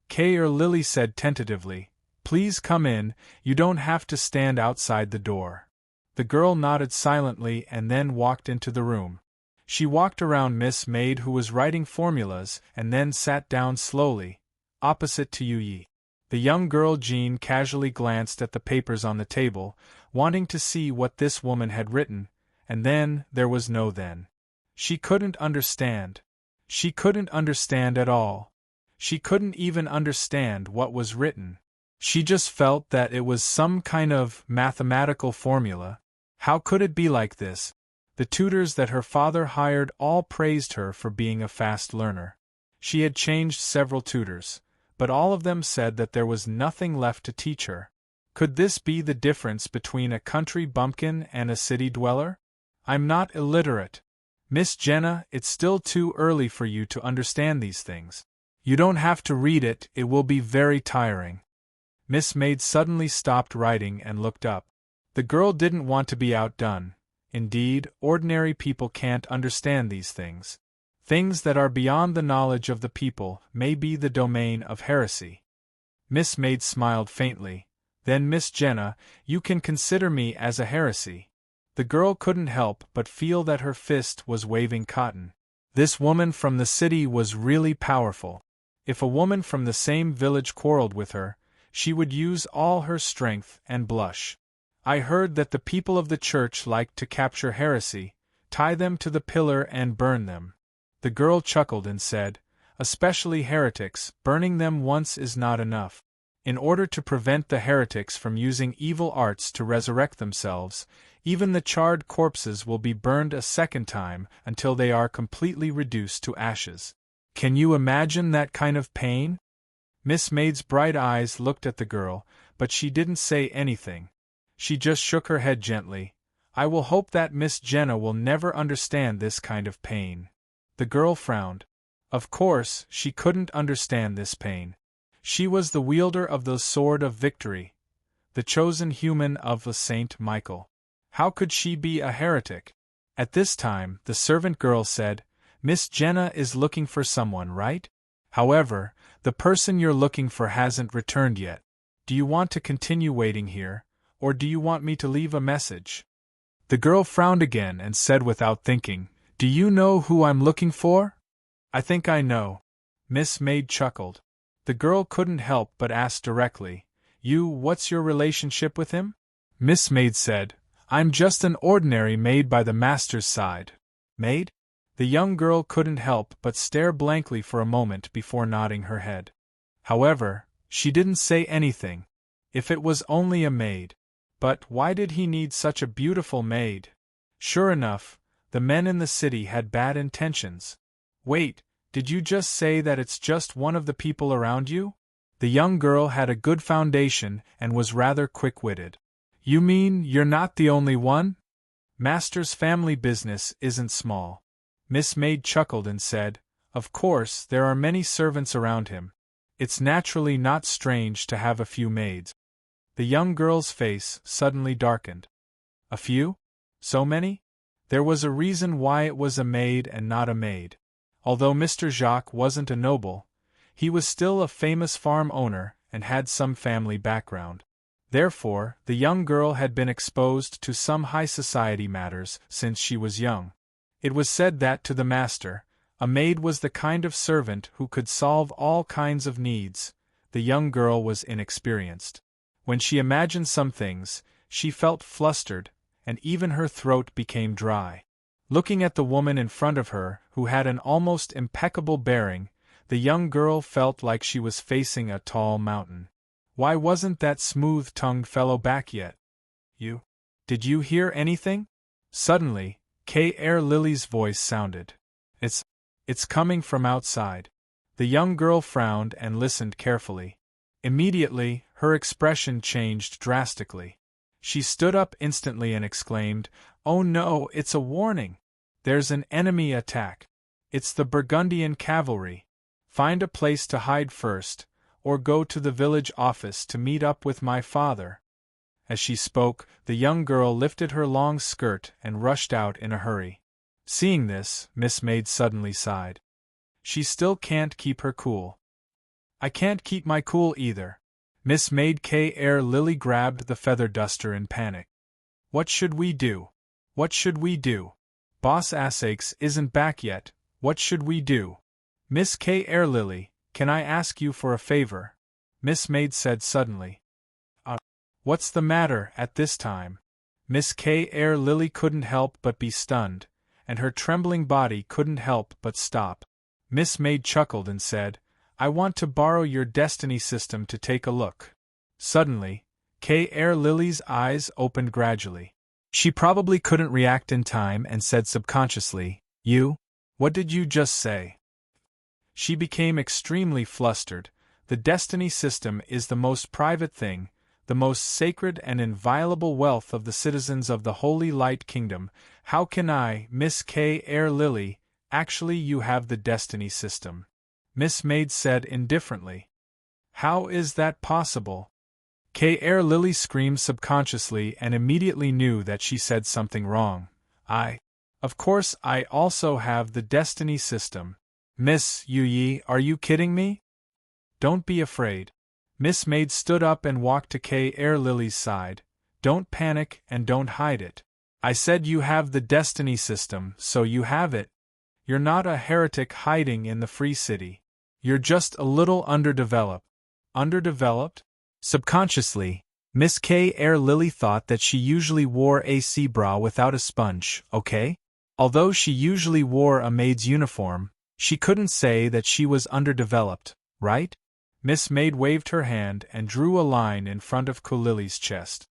K. Lily said tentatively, "Please come in, you don't have to stand outside the door." The girl nodded silently and then walked into the room. She walked around Miss Maid who was writing formulas and then sat down slowly, opposite to Yu Yi. The young girl Jean casually glanced at the papers on the table, wanting to see what this woman had written, and then there was no then. She couldn't understand. She couldn't understand at all. She couldn't even understand what was written. She just felt that it was some kind of mathematical formula. How could it be like this? The tutors that her father hired all praised her for being a fast learner. She had changed several tutors, but all of them said that there was nothing left to teach her. Could this be the difference between a country bumpkin and a city dweller? "I'm not illiterate. Miss Jenna, it's still too early for you to understand these things. You don't have to read it, it will be very tiring." Miss Maid suddenly stopped writing and looked up. The girl didn't want to be outdone. Indeed, ordinary people can't understand these things. Things that are beyond the knowledge of the people may be the domain of heresy. Miss Maid smiled faintly. "Then Miss Jenna, you can consider me as a heresy." The girl couldn't help but feel that her fist was waving cotton. This woman from the city was really powerful. If a woman from the same village quarreled with her, she would use all her strength and blush. "I heard that the people of the church liked to capture heresy, tie them to the pillar and burn them." The girl chuckled and said, "Especially heretics, burning them once is not enough. In order to prevent the heretics from using evil arts to resurrect themselves, even the charred corpses will be burned a second time until they are completely reduced to ashes. Can you imagine that kind of pain?" Miss Maid's bright eyes looked at the girl, but she didn't say anything. She just shook her head gently. "I will hope that Miss Jenna will never understand this kind of pain." The girl frowned. Of course, she couldn't understand this pain. She was the wielder of the sword of victory, the chosen human of the Saint Michael. How could she be a heretic? At this time, the servant girl said, Miss Jenna is looking for someone, right? However, the person you're looking for hasn't returned yet. Do you want to continue waiting here, or do you want me to leave a message? The girl frowned again and said without thinking, Do you know who I'm looking for? I think I know. Miss Maid chuckled. The girl couldn't help but ask directly, What's your relationship with him? Miss Maid said, I'm just an ordinary maid by the master's side. Maid? The young girl couldn't help but stare blankly for a moment before nodding her head. However, she didn't say anything. If it was only a maid. But why did he need such a beautiful maid? Sure enough, the men in the city had bad intentions. Wait, did you just say that it's just one of the people around you? The young girl had a good foundation and was rather quick-witted. You mean you're not the only one? Master's family business isn't small. Miss Maid chuckled and said, Of course, there are many servants around him. It's naturally not strange to have a few maids. The young girl's face suddenly darkened. A few? So many? There was a reason why it was a maid and not a maid. Although Mr. Jacques wasn't a noble, he was still a famous farm owner and had some family background. Therefore, the young girl had been exposed to some high society matters since she was young. It was said that to the master, a maid was the kind of servant who could solve all kinds of needs. The young girl was inexperienced. When she imagined some things, she felt flustered, and even her throat became dry. Looking at the woman in front of her, who had an almost impeccable bearing, the young girl felt like she was facing a tall mountain. Why wasn't that smooth-tongued fellow back yet? Did you hear anything? Suddenly, K.R. Lily's voice sounded. It's coming from outside. The young girl frowned and listened carefully. Immediately, her expression changed drastically. She stood up instantly and exclaimed, Oh no, it's a warning! There's an enemy attack. It's the Burgundian cavalry. Find a place to hide first, or go to the village office to meet up with my father. As she spoke, the young girl lifted her long skirt and rushed out in a hurry. Seeing this, Miss Maid suddenly sighed. She still can't keep her cool. I can't keep my cool either. Miss Maid K.R. Lily grabbed the feather duster in panic. What should we do? What should we do? Boss Asakes isn't back yet. What should we do? Miss K.R. Lily, can I ask you for a favor? Miss Maid said suddenly. What's the matter at this time? Miss K.R. Lily couldn't help but be stunned, and her trembling body couldn't help but stop. Miss Maid chuckled and said, I want to borrow your destiny system to take a look. Suddenly, K.R. Lily's eyes opened gradually. She probably couldn't react in time and said subconsciously, What did you just say? She became extremely flustered. The destiny system is the most private thing, the most sacred and inviolable wealth of the citizens of the Holy Light Kingdom. How can I, Miss K.R. Lily, actually you have the destiny system? Miss Maid said indifferently. How is that possible? K.R. Lily screamed subconsciously and immediately knew that she said something wrong. Of course I also have the destiny system. Miss Yi, are you kidding me? Don't be afraid. Miss Maid stood up and walked to K.R. Lily's side. Don't panic and don't hide it. I said you have the destiny system, so you have it. You're not a heretic hiding in the free city. You're just a little underdeveloped. Underdeveloped? Subconsciously, Miss K.R. Lily thought that she usually wore a sea bra without a sponge, okay? Although she usually wore a maid's uniform, she couldn't say that she was underdeveloped, right? Miss Maid waved her hand and drew a line in front of Lily's chest.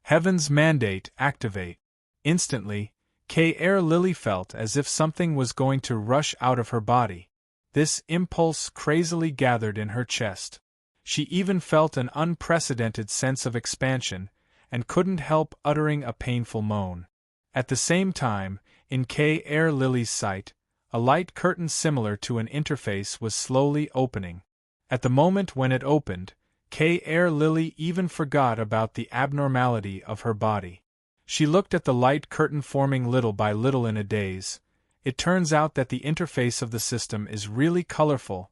Heaven's mandate, activate. Instantly, K.R. Lily felt as if something was going to rush out of her body. This impulse crazily gathered in her chest. She even felt an unprecedented sense of expansion, and couldn't help uttering a painful moan. At the same time, in K.R. Lily's sight, a light curtain similar to an interface was slowly opening. At the moment when it opened, K.R. Lily even forgot about the abnormality of her body. She looked at the light curtain forming little by little in a daze. It turns out that the interface of the system is really colorful,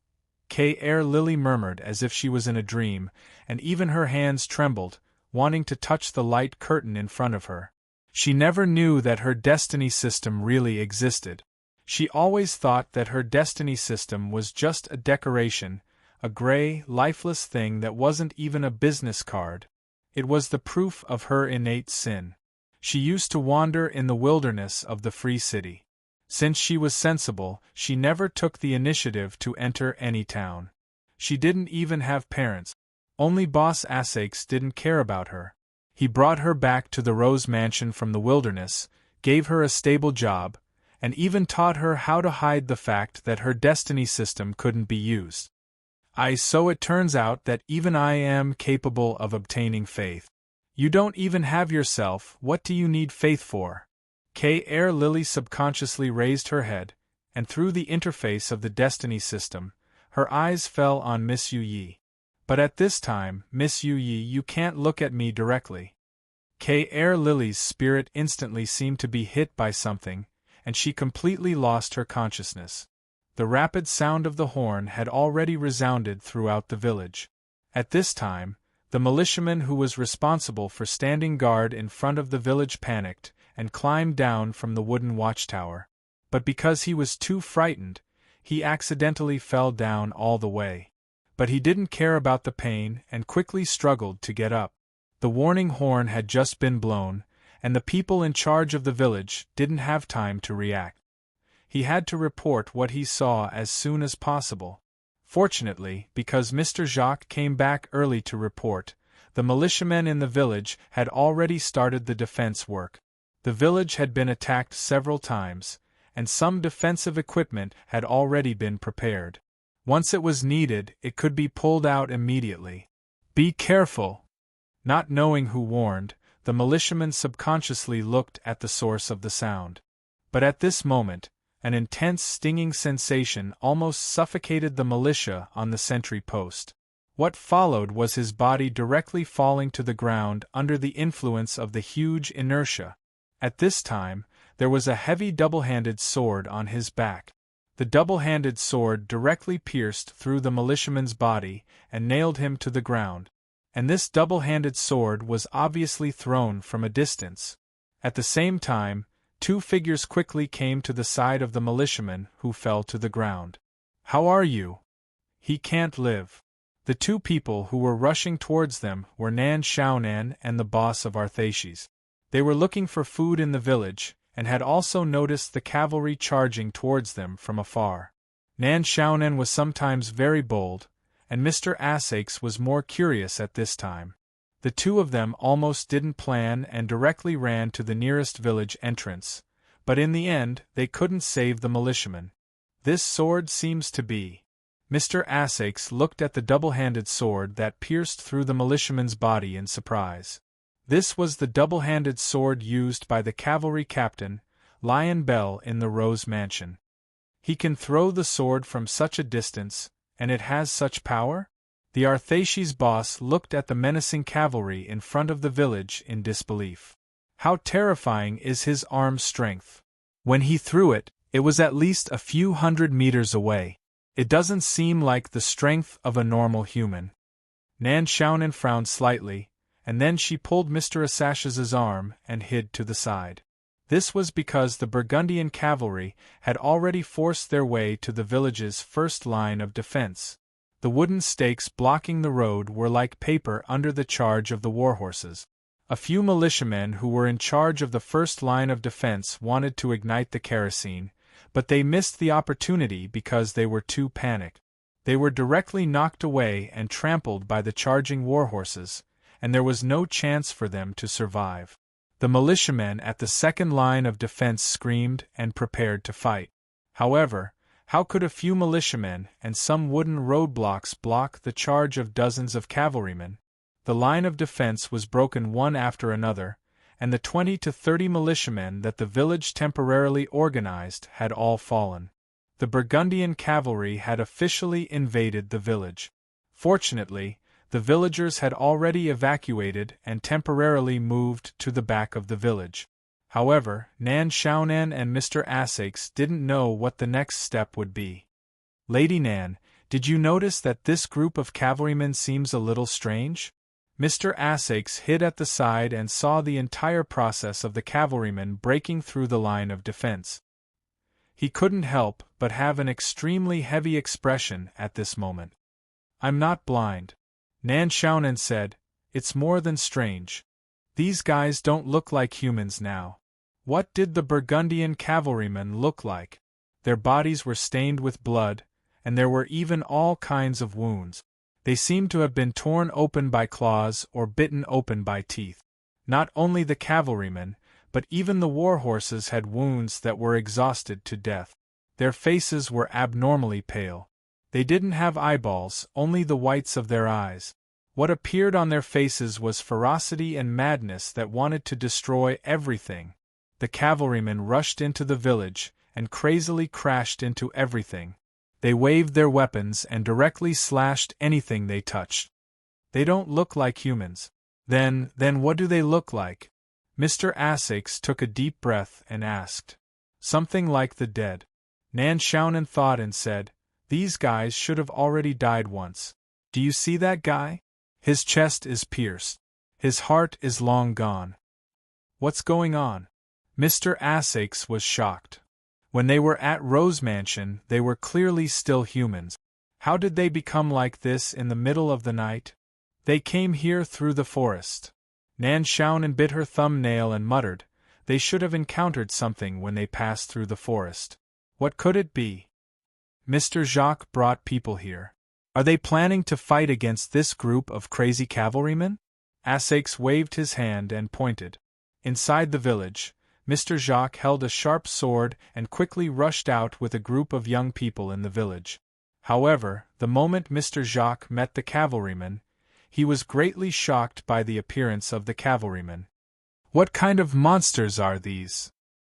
Lily murmured as if she was in a dream, and even her hands trembled, wanting to touch the light curtain in front of her. She never knew that her destiny system really existed. She always thought that her destiny system was just a decoration, a gray, lifeless thing that wasn't even a business card. It was the proof of her innate sin. She used to wander in the wilderness of the free city. Since she was sensible, she never took the initiative to enter any town. She didn't even have parents. Only Boss Essex didn't care about her. He brought her back to the Rose Mansion from the wilderness, gave her a stable job, and even taught her how to hide the fact that her destiny system couldn't be used. So it turns out that even I am capable of obtaining faith. You don't even have yourself, what do you need faith for? Lily subconsciously raised her head, and through the interface of the destiny system, her eyes fell on Miss Yu Yi. But at this time, Miss Yu Yi, you can't look at me directly. Lily's spirit instantly seemed to be hit by something, and she completely lost her consciousness. The rapid sound of the horn had already resounded throughout the village. At this time, the militiaman who was responsible for standing guard in front of the village panicked and climbed down from the wooden watchtower. But because he was too frightened, he accidentally fell down all the way. But he didn't care about the pain and quickly struggled to get up. The warning horn had just been blown, and the people in charge of the village didn't have time to react. He had to report what he saw as soon as possible. Fortunately, because Mr. Jacques came back early to report, the militiamen in the village had already started the defense work. The village had been attacked several times, and some defensive equipment had already been prepared. Once it was needed, it could be pulled out immediately. Be careful! Not knowing who warned, the militiamen subconsciously looked at the source of the sound. But at this moment, an intense stinging sensation almost suffocated the militia on the sentry post. What followed was his body directly falling to the ground under the influence of the huge inertia. At this time, there was a heavy double-handed sword on his back. The double-handed sword directly pierced through the militiaman's body and nailed him to the ground. And this double-handed sword was obviously thrown from a distance. At the same time, two figures quickly came to the side of the militiaman who fell to the ground. How are you? He can't live. The two people who were rushing towards them were Nan Xiaonan and the boss of Arthashis. They were looking for food in the village, and had also noticed the cavalry charging towards them from afar. Nan Xiaonan was sometimes very bold, and Mr. Essex was more curious at this time. The two of them almost didn't plan and directly ran to the nearest village entrance, but in the end they couldn't save the militiaman. This sword seems to be. Mr. Essex looked at the double-handed sword that pierced through the militiaman's body in surprise. This was the double-handed sword used by the cavalry captain, Lion Bell, in the Rose Mansion. He can throw the sword from such a distance, and it has such power? The Arthashis boss looked at the menacing cavalry in front of the village in disbelief. How terrifying is his arm strength! When he threw it, it was at least a few hundred meters away. It doesn't seem like the strength of a normal human. Nan Xiaonan frowned slightly, and then she pulled Mr. Assash's arm and hid to the side. This was because the Burgundian cavalry had already forced their way to the village's first line of defense. The wooden stakes blocking the road were like paper under the charge of the warhorses. A few militiamen who were in charge of the first line of defense wanted to ignite the kerosene, but they missed the opportunity because they were too panicked. They were directly knocked away and trampled by the charging warhorses, and there was no chance for them to survive. The militiamen at the second line of defense screamed and prepared to fight. However, how could a few militiamen and some wooden roadblocks block the charge of dozens of cavalrymen? The line of defense was broken one after another, and the 20 to 30 militiamen that the village temporarily organized had all fallen. The Burgundian cavalry had officially invaded the village. Fortunately, The villagers had already evacuated and temporarily moved to the back of the village. However, Nan Xiaonan and Mr. Asakes didn't know what the next step would be. Lady Nan, did you notice that this group of cavalrymen seems a little strange? Mr. Asakes hid at the side and saw the entire process of the cavalrymen breaking through the line of defense. He couldn't help but have an extremely heavy expression at this moment. I'm not blind, Nan Xiaonan said. It's more than strange. These guys don't look like humans now. What did the Burgundian cavalrymen look like? Their bodies were stained with blood, and there were even all kinds of wounds. They seemed to have been torn open by claws or bitten open by teeth. Not only the cavalrymen, but even the war horses had wounds that were exhausted to death. Their faces were abnormally pale. They didn't have eyeballs, only the whites of their eyes. What appeared on their faces was ferocity and madness that wanted to destroy everything. The cavalrymen rushed into the village and crazily crashed into everything. They waved their weapons and directly slashed anything they touched. They don't look like humans. Then what do they look like? Mr. Asakes took a deep breath and asked. Something like the dead. Nan Xiaonan thought and said, these guys should have already died once. Do you see that guy? His chest is pierced. His heart is long gone. What's going on? Mr. Asakes was shocked. When they were at Rose Mansion, they were clearly still humans. How did they become like this in the middle of the night? They came here through the forest. Nan Xiaonan bit her thumbnail and muttered, they should have encountered something when they passed through the forest. What could it be? Mr. Jacques brought people here. Are they planning to fight against this group of crazy cavalrymen? Asakes waved his hand and pointed. Inside the village, Mr. Jacques held a sharp sword and quickly rushed out with a group of young people in the village. However, the moment Mr. Jacques met the cavalrymen, he was greatly shocked by the appearance of the cavalrymen. What kind of monsters are these?